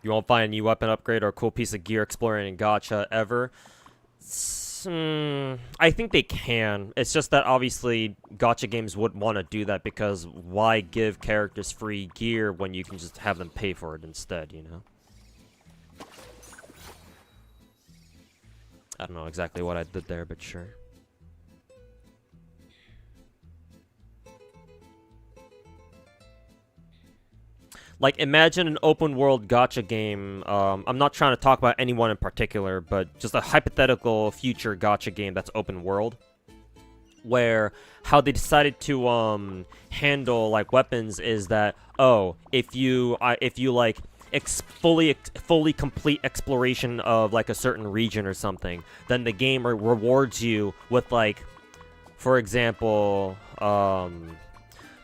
You won't find a new weapon upgrade or a cool piece of gear exploring in Gacha ever. I think they can. It's just that obviously gacha games wouldn't want to do that because why give characters free gear when you can just have them pay for it instead, you know? I don't know exactly what I did there, but sure. Like, imagine an open world gacha game. I'm not trying to talk about anyone in particular, but just a hypothetical future gacha game that's open world. Where how they decided to handle like weapons is that, oh, if you like fully complete exploration of like a certain region or something, then the game rewards you with, like, for example,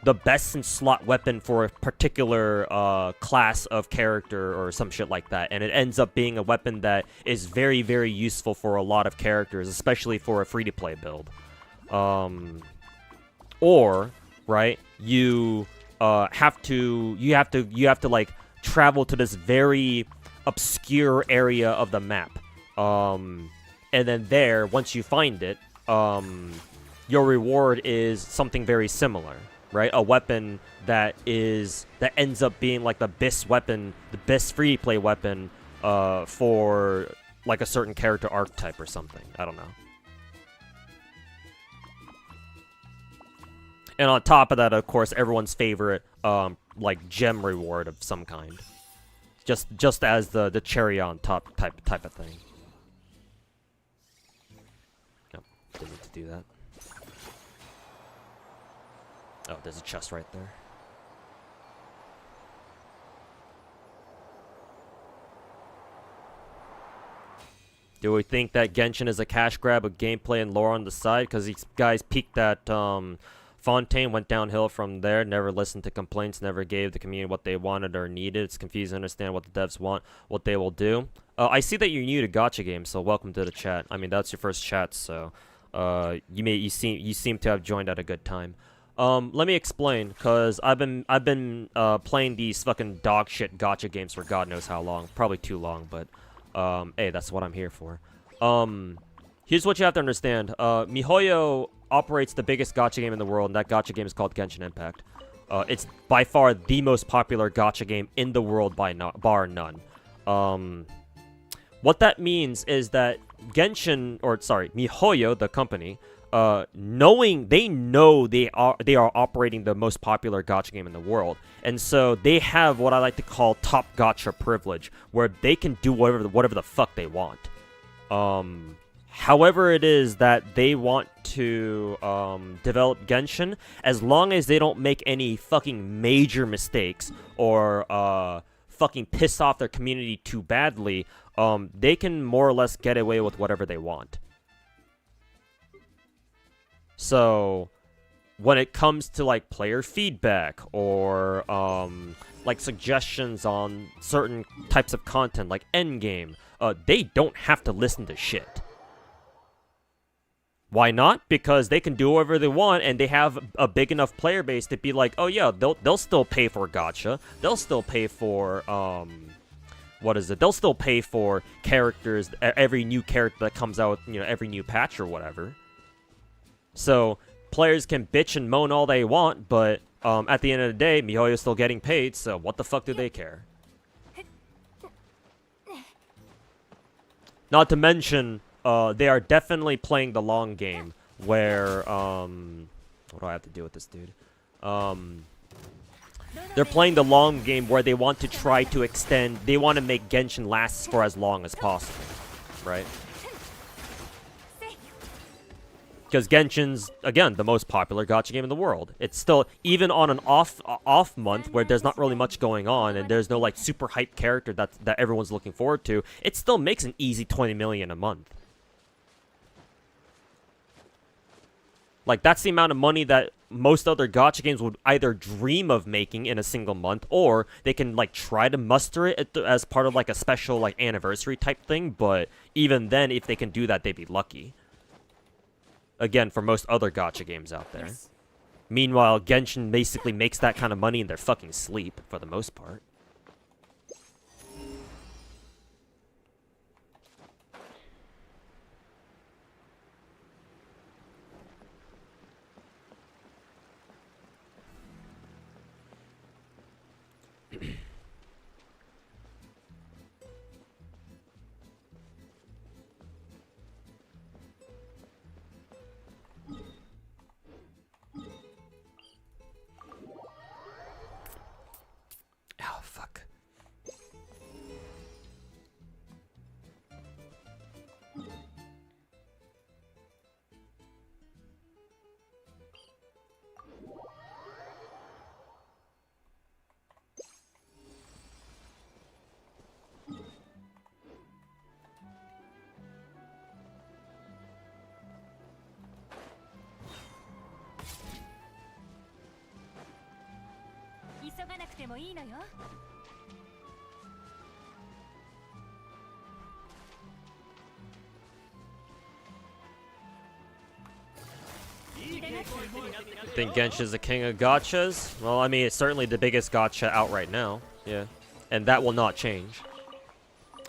the best in slot weapon for a particular class of character or some shit like that. And it ends up being a weapon that is very, very useful for a lot of characters, especially for a free-to-play build. Or, right, you have to like travel to this very obscure area of the map. And then there, once you find it, your reward is something very similar. Right, a weapon that ends up being like the best weapon, the best free-to-play weapon, for like a certain character archetype or something. I don't know. And on top of that, of course, everyone's favorite, like gem reward of some kind, just as the cherry on top type of thing. Nope, didn't need to do that. Oh, there's a chest right there. Do we think that Genshin is a cash grab with gameplay and lore on the side? Because these guys peaked at Fontaine, went downhill from there, never listened to complaints, never gave the community what they wanted or needed. It's confusing to understand what the devs want, what they will do. I see that you're new to gacha games, so welcome to the chat. I mean, that's your first chat, so you seem to have joined at a good time. Let me explain, cause I've been playing these fucking dog shit gacha games for God knows how long, probably too long, but hey, that's what I'm here for. Here's what you have to understand. MiHoYo operates the biggest gacha game in the world, and that gacha game is called Genshin Impact. It's by far the most popular gacha game in the world bar none. What that means is that MiHoYo, the company, they know they are operating the most popular gacha game in the world, and so they have what I like to call top gacha privilege, where they can do whatever the fuck they want. However it is that they want to develop Genshin, as long as they don't make any fucking major mistakes or fucking piss off their community too badly, they can more or less get away with whatever they want. So, when it comes to, like, player feedback or, like, suggestions on certain types of content, like endgame, they don't have to listen to shit. Why not? Because they can do whatever they want, and they have a big enough player base to be like, oh yeah, they'll still pay for gacha. They'll still pay for, They'll still pay for characters, every new character that comes out, you know, every new patch or whatever. So, players can bitch and moan all they want, but at the end of the day, MiHoYo's still getting paid, so what the fuck do they care? Not to mention, they are definitely playing the long game, where, what do I have to do with this dude? They're playing the long game where they want to try to extend, they want to make Genshin last for as long as possible, right? Because Genshin's, again, the most popular gacha game in the world. It's still, even on an off month where there's not really much going on and there's no, like, super hype character that everyone's looking forward to, it still makes an easy 20 million a month. Like, that's the amount of money that most other gacha games would either dream of making in a single month, or they can, like, try to muster it as part of, like, a special, like, anniversary type thing, but even then, if they can do that, they'd be lucky. Again, for most other gacha games out there. Yes. Meanwhile, Genshin basically makes that kind of money in their fucking sleep, for the most part. 急がなくてもいいのよ。Think Genshin's the king of gachas? Well, I mean, it's certainly the biggest gacha out right now. Yeah. And that will not change.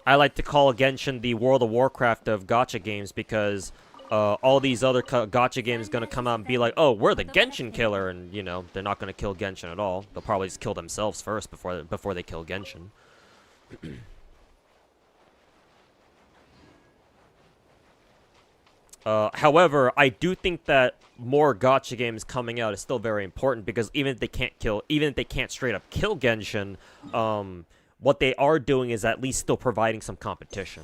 I like to call Genshin the World of Warcraft of gacha games because all these other gacha games gonna come out and be like, oh, we're the Genchin Killer, and, you know, they're not gonna kill Genshin at all. They'll probably just kill themselves first before they kill Genshin. However, I do think that more gacha games coming out is still very important because even if they can't straight up kill Genshin, what they are doing is at least still providing some competition.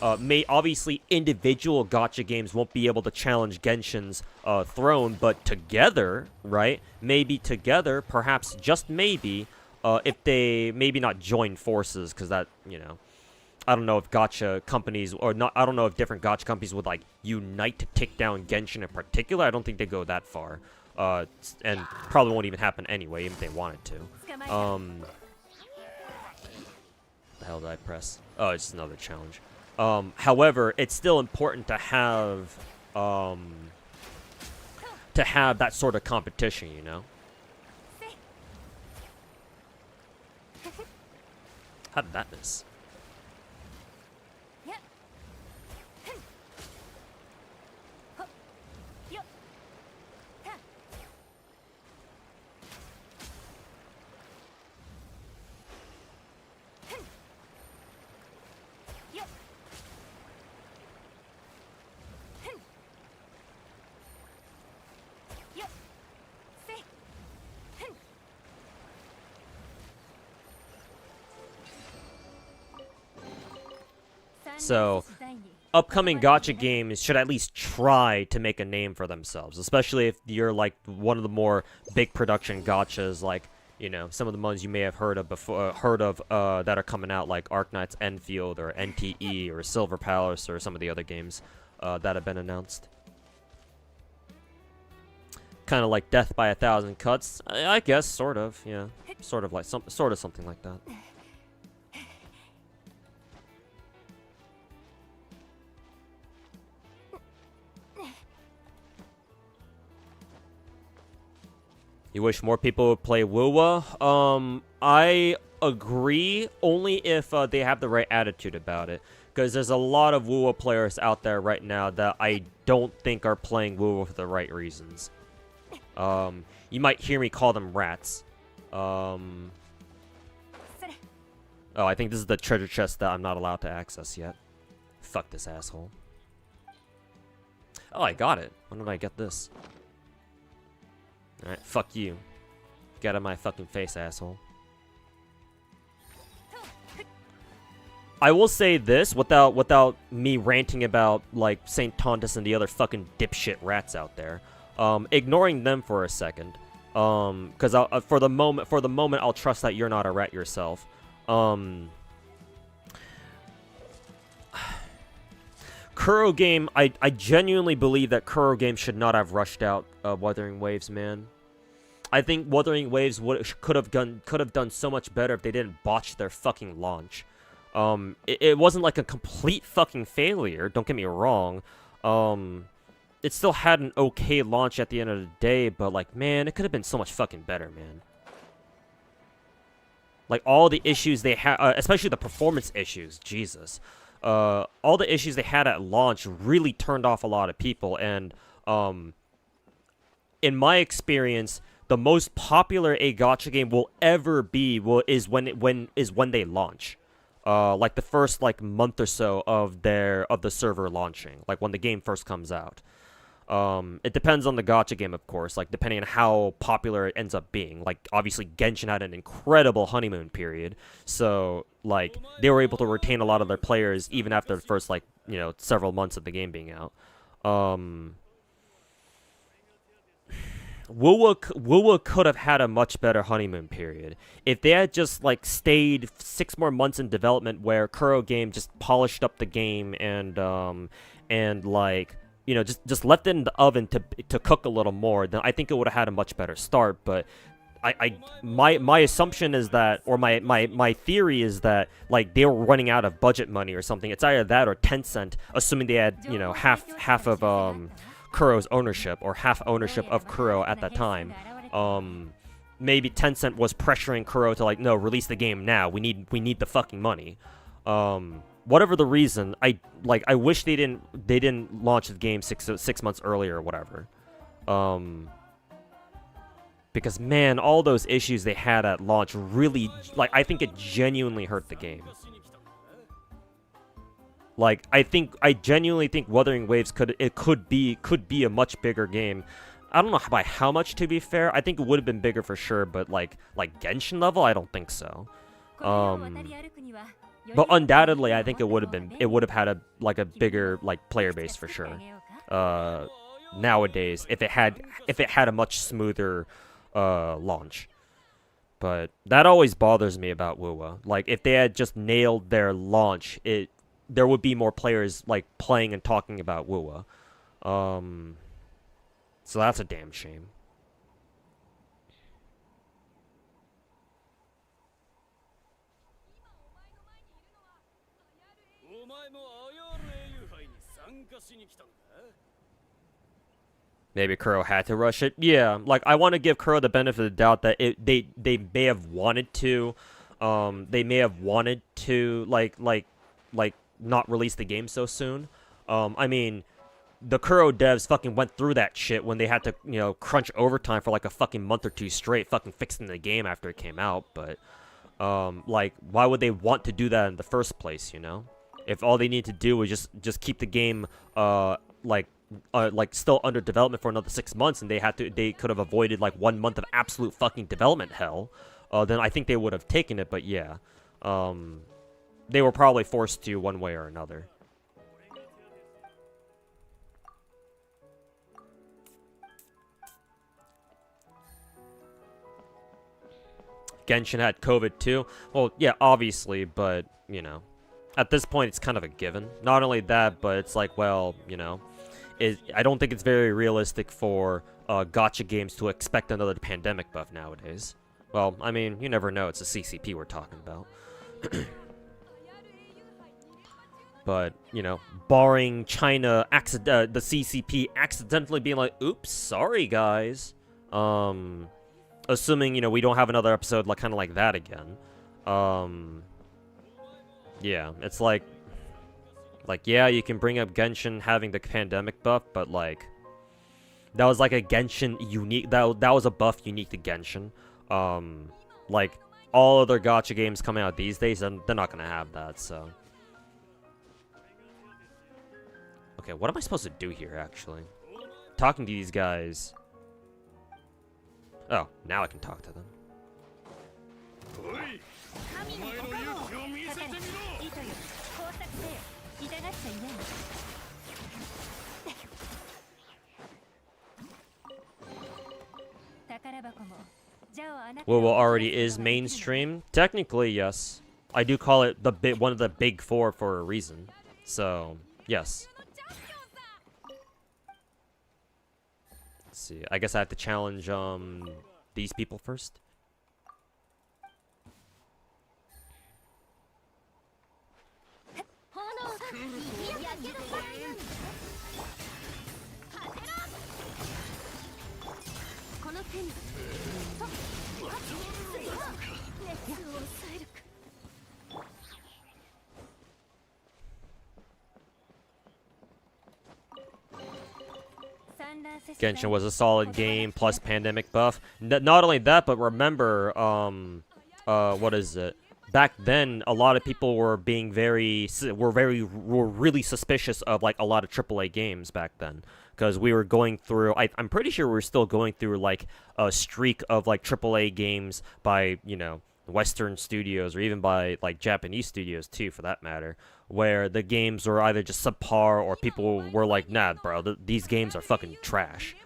Obviously individual gacha games won't be able to challenge Genshin's throne, but together, right? Maybe together, perhaps just maybe, if they maybe not join forces, because that, you know, I don't know if gacha companies or not. I don't know if different gacha companies would like unite to take down Genshin in particular. I don't think they go that far, and probably won't even happen anyway, even if they wanted to. The hell did I press? Oh, it's just another challenge. However, it's still important to have that sort of competition, you know. How did that miss? So, upcoming gacha games should at least try to make a name for themselves, especially if you're like one of the more big production gachas, like, you know, some of the ones you may have heard of before, that are coming out, like Arknights Enfield or NTE or Silver Palace or some of the other games that have been announced. Kind of like Death by 1,000 Cuts, I guess, sort of, yeah, sort of something like that. You wish more people would play WoWa? I agree, only if they have the right attitude about it. Because there's a lot of WoWa players out there right now that I don't think are playing WoWa for the right reasons. You might hear me call them rats. Oh, I think this is the treasure chest that I'm not allowed to access yet. Fuck this asshole. Oh, I got it. When did I get this? Alright, fuck you. Get out of my fucking face, asshole. I will say this without me ranting about like St. Tontus and the other fucking dipshit rats out there. Ignoring them for a second. Because for the moment I'll trust that you're not a rat yourself. Kuro Game, I genuinely believe that Kuro Game should not have rushed out Wuthering Waves, man. I think Wuthering Waves could have done so much better if they didn't botch their fucking launch. It wasn't like a complete fucking failure, don't get me wrong. It still had an okay launch at the end of the day, but like, man, it could have been so much fucking better, man. Like, all the issues they had, especially the performance issues, Jesus. All the issues they had at launch really turned off a lot of people, and in my experience, the most popular a gacha game will ever be is when they launch. Like the first like month or so of the server launching, like when the game first comes out. It depends on the gacha game, of course, like depending on how popular it ends up being. Like obviously Genshin had an incredible honeymoon period, so like they were able to retain a lot of their players even after the first like, you know, several months of the game being out. WoWa could have had a much better honeymoon period if they had just like stayed 6 more months in development, where Kuro Game just polished up the game and like, you know, just left it in the oven to cook a little more. Then I think it would have had a much better start. But my assumption is that, or my theory is that, like, they were running out of budget money or something. It's either that or Tencent, assuming they had, you know, half of Kuro's ownership, or half ownership of Kuro at that time. Maybe Tencent was pressuring Kuro to, like, no, release the game now. We need the fucking money. Whatever the reason, I wish they didn't launch the game six months earlier or whatever. Because, man, all those issues they had at launch really, like, I think it genuinely hurt the game. Like, I genuinely think Wuthering Waves could be a much bigger game. I don't know by how much, to be fair. I think it would have been bigger for sure, but like Genshin level, I don't think so. But undoubtedly, I think it would have had a bigger, like, player base for sure. Nowadays, if it had a much smoother launch. But that always bothers me about WoWa. Like, if they had just nailed their launch, there would be more players, like, playing and talking about WoWa. So that's a damn shame. Maybe Kuro had to rush it. Yeah, like, I want to give Kuro the benefit of the doubt that they may have wanted to, like not release the game so soon. I mean, the Kuro devs fucking went through that shit when they had to, you know, crunch overtime for like a fucking month or two straight, fucking fixing the game after it came out. But, like, why would they want to do that in the first place, you know? If all they need to do is just keep the game, like still under development for another 6 months, and they could have avoided like 1 month of absolute fucking development hell, then I think they would have taken it. But yeah, they were probably forced to one way or another. Genshin had COVID too. Well, yeah, obviously, but, you know, at this point it's kind of a given. Not only that, but it's like, well, you know, I don't think it's very realistic for gacha games to expect another pandemic buff nowadays. Well, I mean, you never know. It's a CCP we're talking about. But, you know, barring China, the CCP accidentally being like, oops, sorry guys. Assuming, you know, we don't have another episode like kind of like that again. Yeah, it's like, yeah, you can bring up Genshin having the pandemic buff, but, like, that was like a Genshin unique, that was a buff unique to Genshin. Like, all other gacha games coming out these days, they're not gonna have that, so. Okay, what am I supposed to do here, actually? Talking to these guys. Oh, now I can talk to them. WoWa already is mainstream. Technically, yes. I do call it one of the big four for a reason. So, yes. Let's see. I guess I have to challenge these people first. Genshin was a solid game, plus pandemic buff. Not only that, but remember, what is it? Back then, a lot of people were being were really suspicious of, like, a lot of AAA games back then, because we were going through. I'm pretty sure we're still going through, like, a streak of, like, AAA games by, you know, Western studios, or even by, like, Japanese studios too, for that matter, where the games were either just subpar or people were like, nah, bro, these games are fucking trash.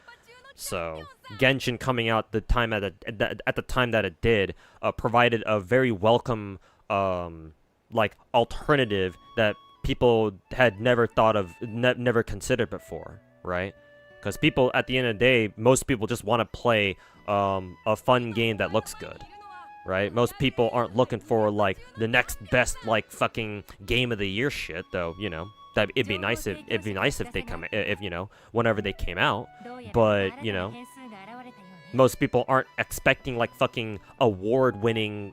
So Genshin coming out at the time that it did provided a very welcome like alternative that people had never thought of, never considered before, right? Because people, at the end of the day, most people just want to play a fun game that looks good, right? Most people aren't looking for, like, the next best, like, fucking game of the year shit, though, you know. That it'd be nice if they come, if, you know, whenever they came out. But, you know, most people aren't expecting, like, fucking award-winning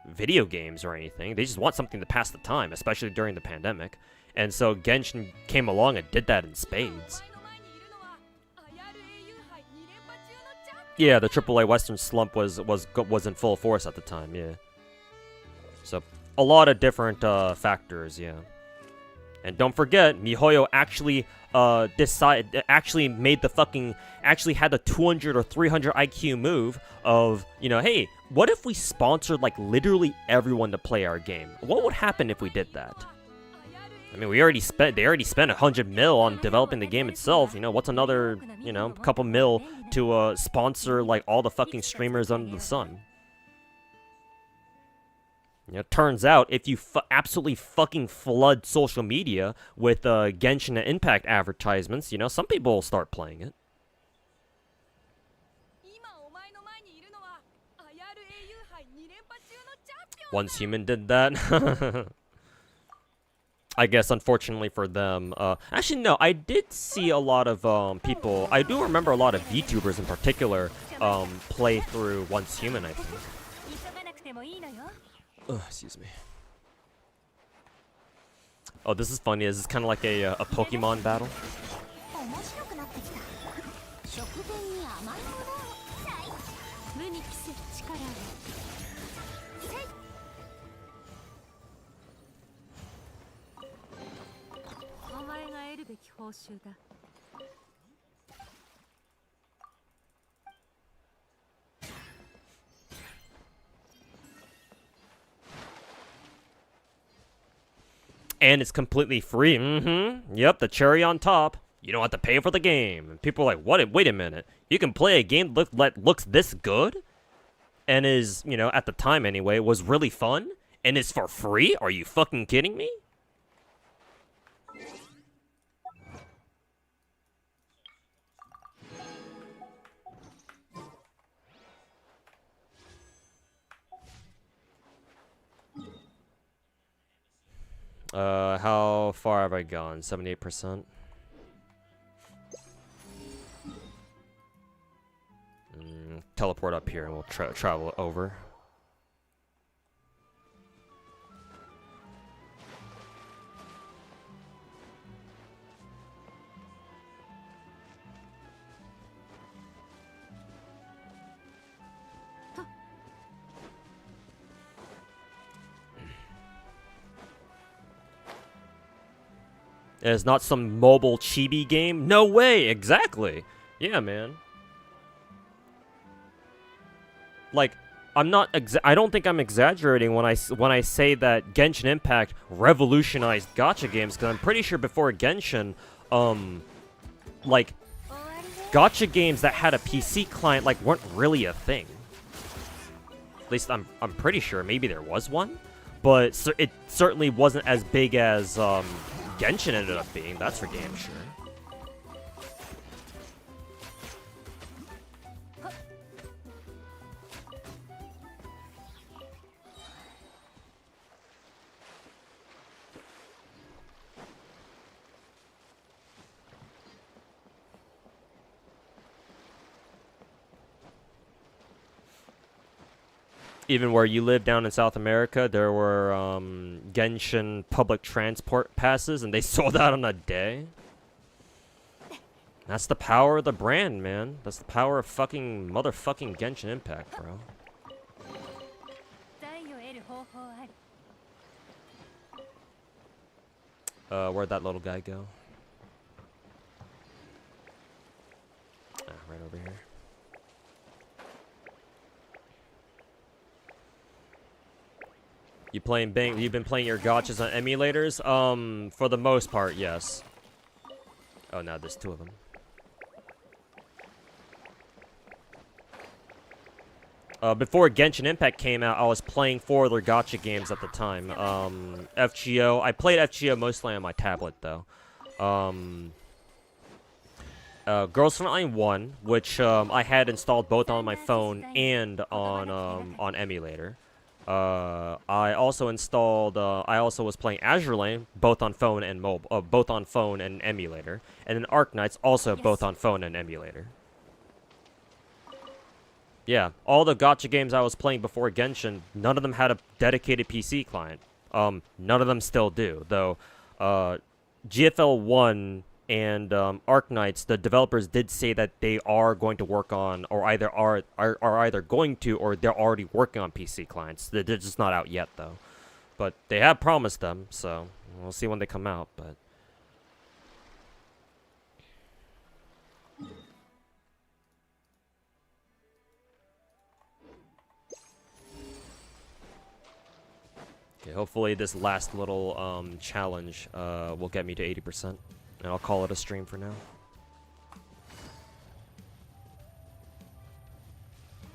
video games or anything. They just want something to pass the time, especially during the pandemic. And so Genshin came along and did that in spades. Yeah, the AAA Western slump was in full force at the time, yeah. So, a lot of different factors, yeah. And don't forget, MiHoYo actually actually had the 200 or 300 IQ move of, you know, hey, what if we sponsored, like, literally everyone to play our game? What would happen if we did that? I mean, they already spent 100 mil on developing the game itself. You know, what's another, you know, couple mil to sponsor, like, all the fucking streamers under the sun? You know, turns out, if you absolutely fucking flood social media with Genshin Impact advertisements, you know, some people will start playing it. Once Human did that. I guess, unfortunately for them, actually, no, I did see a lot of, people, I do remember a lot of VTubers in particular, play through Once Human, I think. Excuse me. Oh, this is funny, this is kind of like a Pokemon battle. And it's completely free. Yep, the cherry on top. You don't have to pay for the game. And people are like, what? Wait a minute. You can play a game that looks this good? And is, you know, at the time anyway, was really fun? And is for free? Are you fucking kidding me? How far have I gone? 78%? Teleport up here and we'll travel over. It's not some mobile chibi game? No way! Exactly! Yeah, man. Like, I don't think I'm exaggerating when I say that Genshin Impact revolutionized gacha games, because I'm pretty sure before Genshin, like, gacha games that had a PC client, like, weren't really a thing. At least I'm pretty sure. Maybe there was one, but it certainly wasn't as big as, Genshin ended up being, that's for damn sure. Even where you live down in South America, there were Genshin public transport passes, and they sold out on a day. That's the power of the brand, man. That's the power of fucking motherfucking Genshin Impact, bro. Where'd that little guy go? Ah, right over here. You've been playing your gachas on emulators? For the most part, yes. Oh, no, there's two of them. Before Genshin Impact came out, I was playing 4 other gacha games at the time. FGO. I played FGO mostly on my tablet, though. Girls Front Line 1, which I had installed both on my phone and on emulator. I also installed. I also was playing Azure Lane both on phone and mobile, both on phone and emulator, and then Arknights also both on phone and emulator. Yeah, all the gacha games I was playing before Genshin, none of them had a dedicated PC client. None of them still do, though. GFL 1 and Arknights, the developers did say that they are going to work on, or either are either going to, or they're already working on PC clients. They're just not out yet, though. But they have promised them, so we'll see when they come out. But okay, hopefully this last little challenge will get me to 80%. And I'll call it a stream for now.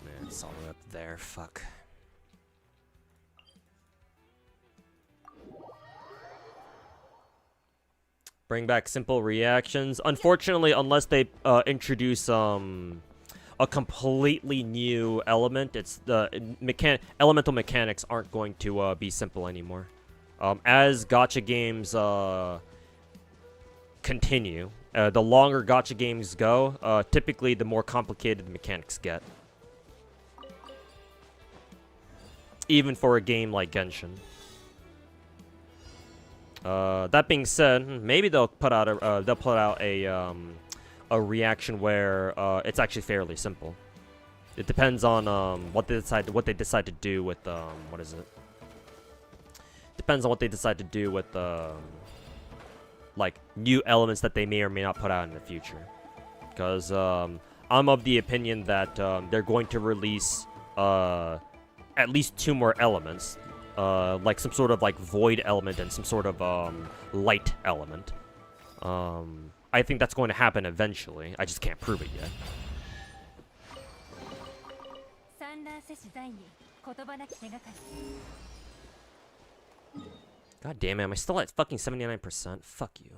Man, it's all the way up there. Fuck. Bring back simple reactions. Unfortunately, unless they introduce a completely new element, it's the elemental mechanics aren't going to be simple anymore. As gacha games continue, the longer gacha games go, typically the more complicated the mechanics get. Even for a game like Genshin. That being said, maybe they'll put out a reaction where it's actually fairly simple. It depends on what they decide to do with what is it? Depends on what they decide to do with like new elements that they may or may not put out in the future. Because I'm of the opinion that they're going to release at least 2 more elements, like some sort of like void element and some sort of light element. I think that's going to happen eventually. I just can't prove it yet. God damn it, am I still at fucking 79%? Fuck you.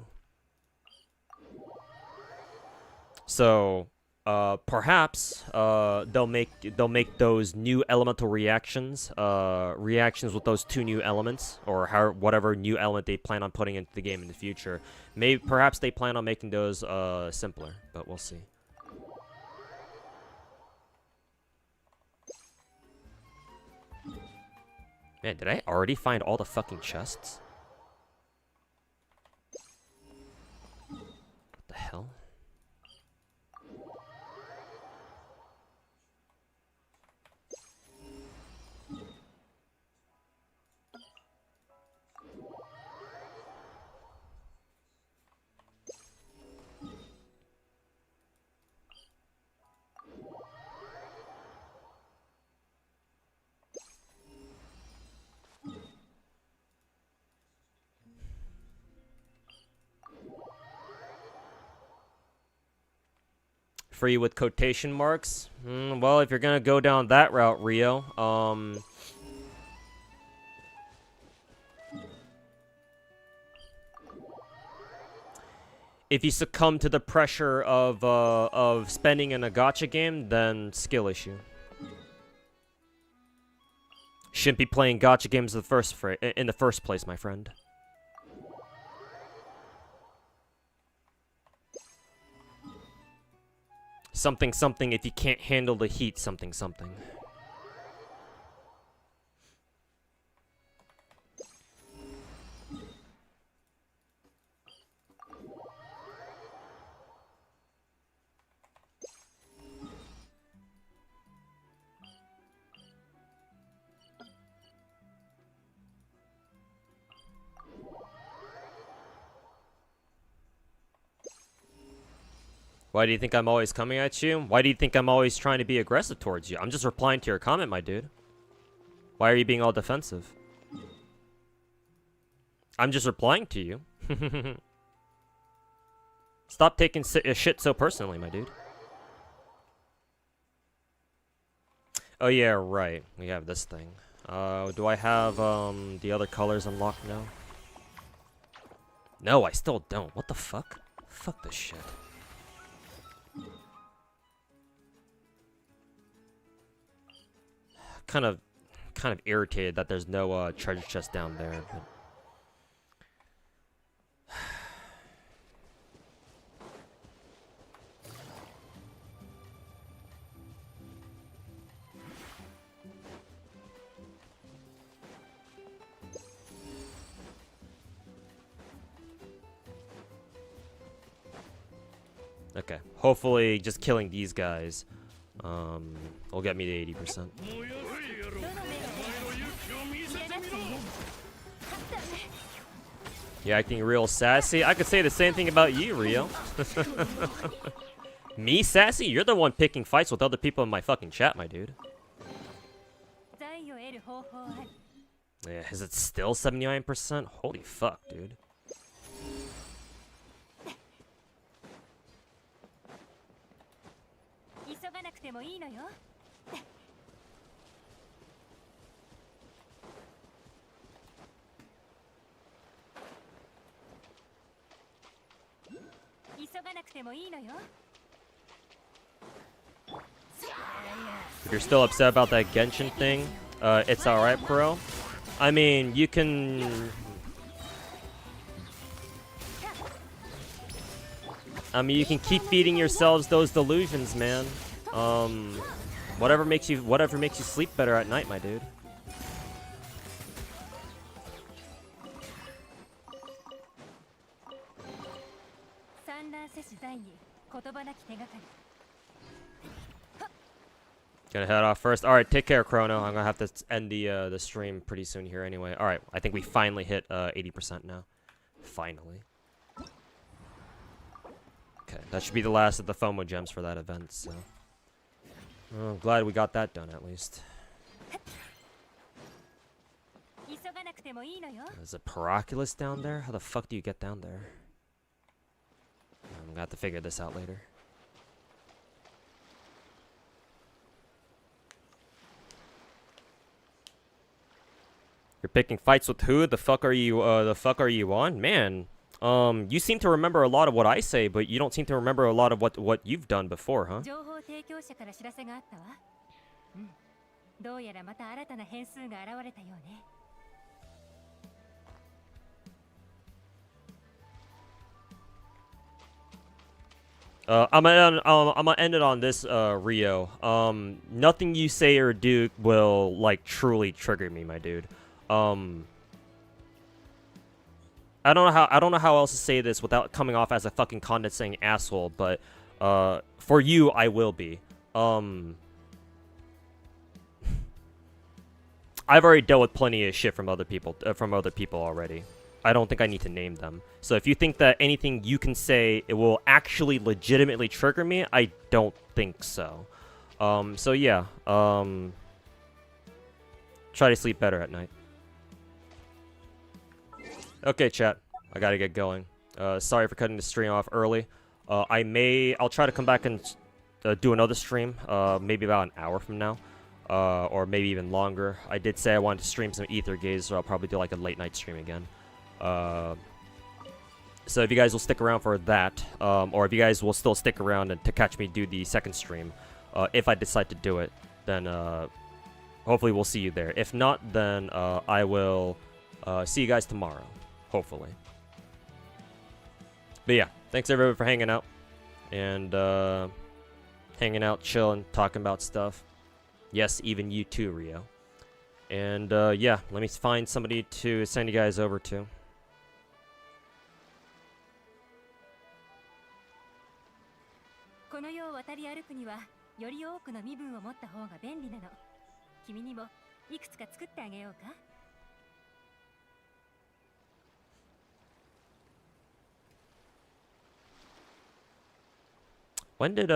So, perhaps they'll make those new elemental reactions with those 2 new elements, or whatever new element they plan on putting into the game in the future. Perhaps they plan on making those simpler, but we'll see. Man, did I already find all the fucking chests? What the hell? Free with quotation marks? Well, if you're gonna go down that route, Rio, if you succumb to the pressure of spending in a gacha game, then skill issue. Shouldn't be playing gacha games in the first place, my friend. Something something if you can't handle the heat, something something. Why do you think I'm always coming at you? Why do you think I'm always trying to be aggressive towards you? I'm just replying to your comment, my dude. Why are you being all defensive? I'm just replying to you. Stop taking shit so personally, my dude. Oh yeah, right. We have this thing. Do I have the other colors unlocked now? No, I still don't. What the fuck? Fuck this shit. Kind of irritated that there's no treasure chest down there. But... Okay, hopefully just killing these guys will get me to 80%. You're acting real sassy. I could say the same thing about you, Rio. Me sassy? You're the one picking fights with other people in my fucking chat, my dude. Yeah, is it still 79%? Holy fuck, dude. If you're still upset about that Genshin thing, it's alright, bro. I mean, you can... you can keep feeding yourselves those delusions, man. Whatever makes you sleep better at night, my dude. Gonna head off first. Alright, take care, Chrono. I'm gonna have to end the stream pretty soon here anyway. Alright, I think we finally hit 80% now. Finally. Okay, that should be the last of the FOMO gems for that event, so... Oh, I'm glad we got that done, at least. Is it Paraculus down there? How the fuck do you get down there? I'm gonna have to figure this out later. You're picking fights with who? The fuck are you on? Man, you seem to remember a lot of what I say, but you don't seem to remember a lot of what you've done before, huh? I'm gonna end it on this, Rio. Nothing you say or do will, like, truly trigger me, my dude. I don't know how else to say this without coming off as a fucking condescending asshole, but for you I will be. I've already dealt with plenty of shit from other people already. I don't think I need to name them. So if you think that anything you can say it will actually legitimately trigger me, I don't think so. So yeah, try to sleep better at night. Okay, chat. I gotta get going. Sorry for cutting the stream off early. I'll try to come back and do another stream, maybe about an hour from now, or maybe even longer. I did say I wanted to stream some Aether Gazer, so I'll probably do like a late night stream again. So if you guys will stick around for that, or if you guys will still stick around to catch me do the second stream, if I decide to do it, then hopefully we'll see you there. If not, then I will see you guys tomorrow, hopefully. But yeah, thanks everybody for hanging out, and chilling, talking about stuff. Yes, even you too, Rio. And yeah, let me find somebody to send you guys over to. When did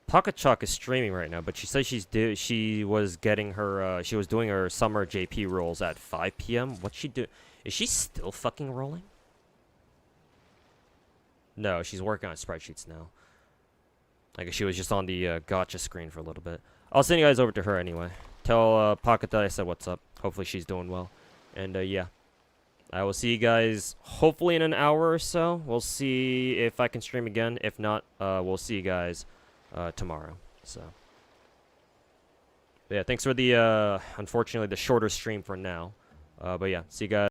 Pocket Chalk is streaming right now, but she says she was doing her summer JP rolls at 5 p.m. What's she do? Is she still fucking rolling? No, she's working on spreadsheets now. I guess she was just on the gacha screen for a little bit. I'll send you guys over to her anyway. Tell Pocket that I said what's up. Hopefully she's doing well. And yeah. I will see you guys hopefully in an hour or so. We'll see if I can stream again. If not, we'll see you guys tomorrow. So, but yeah, thanks for the unfortunately the shorter stream for now. But yeah, see you guys.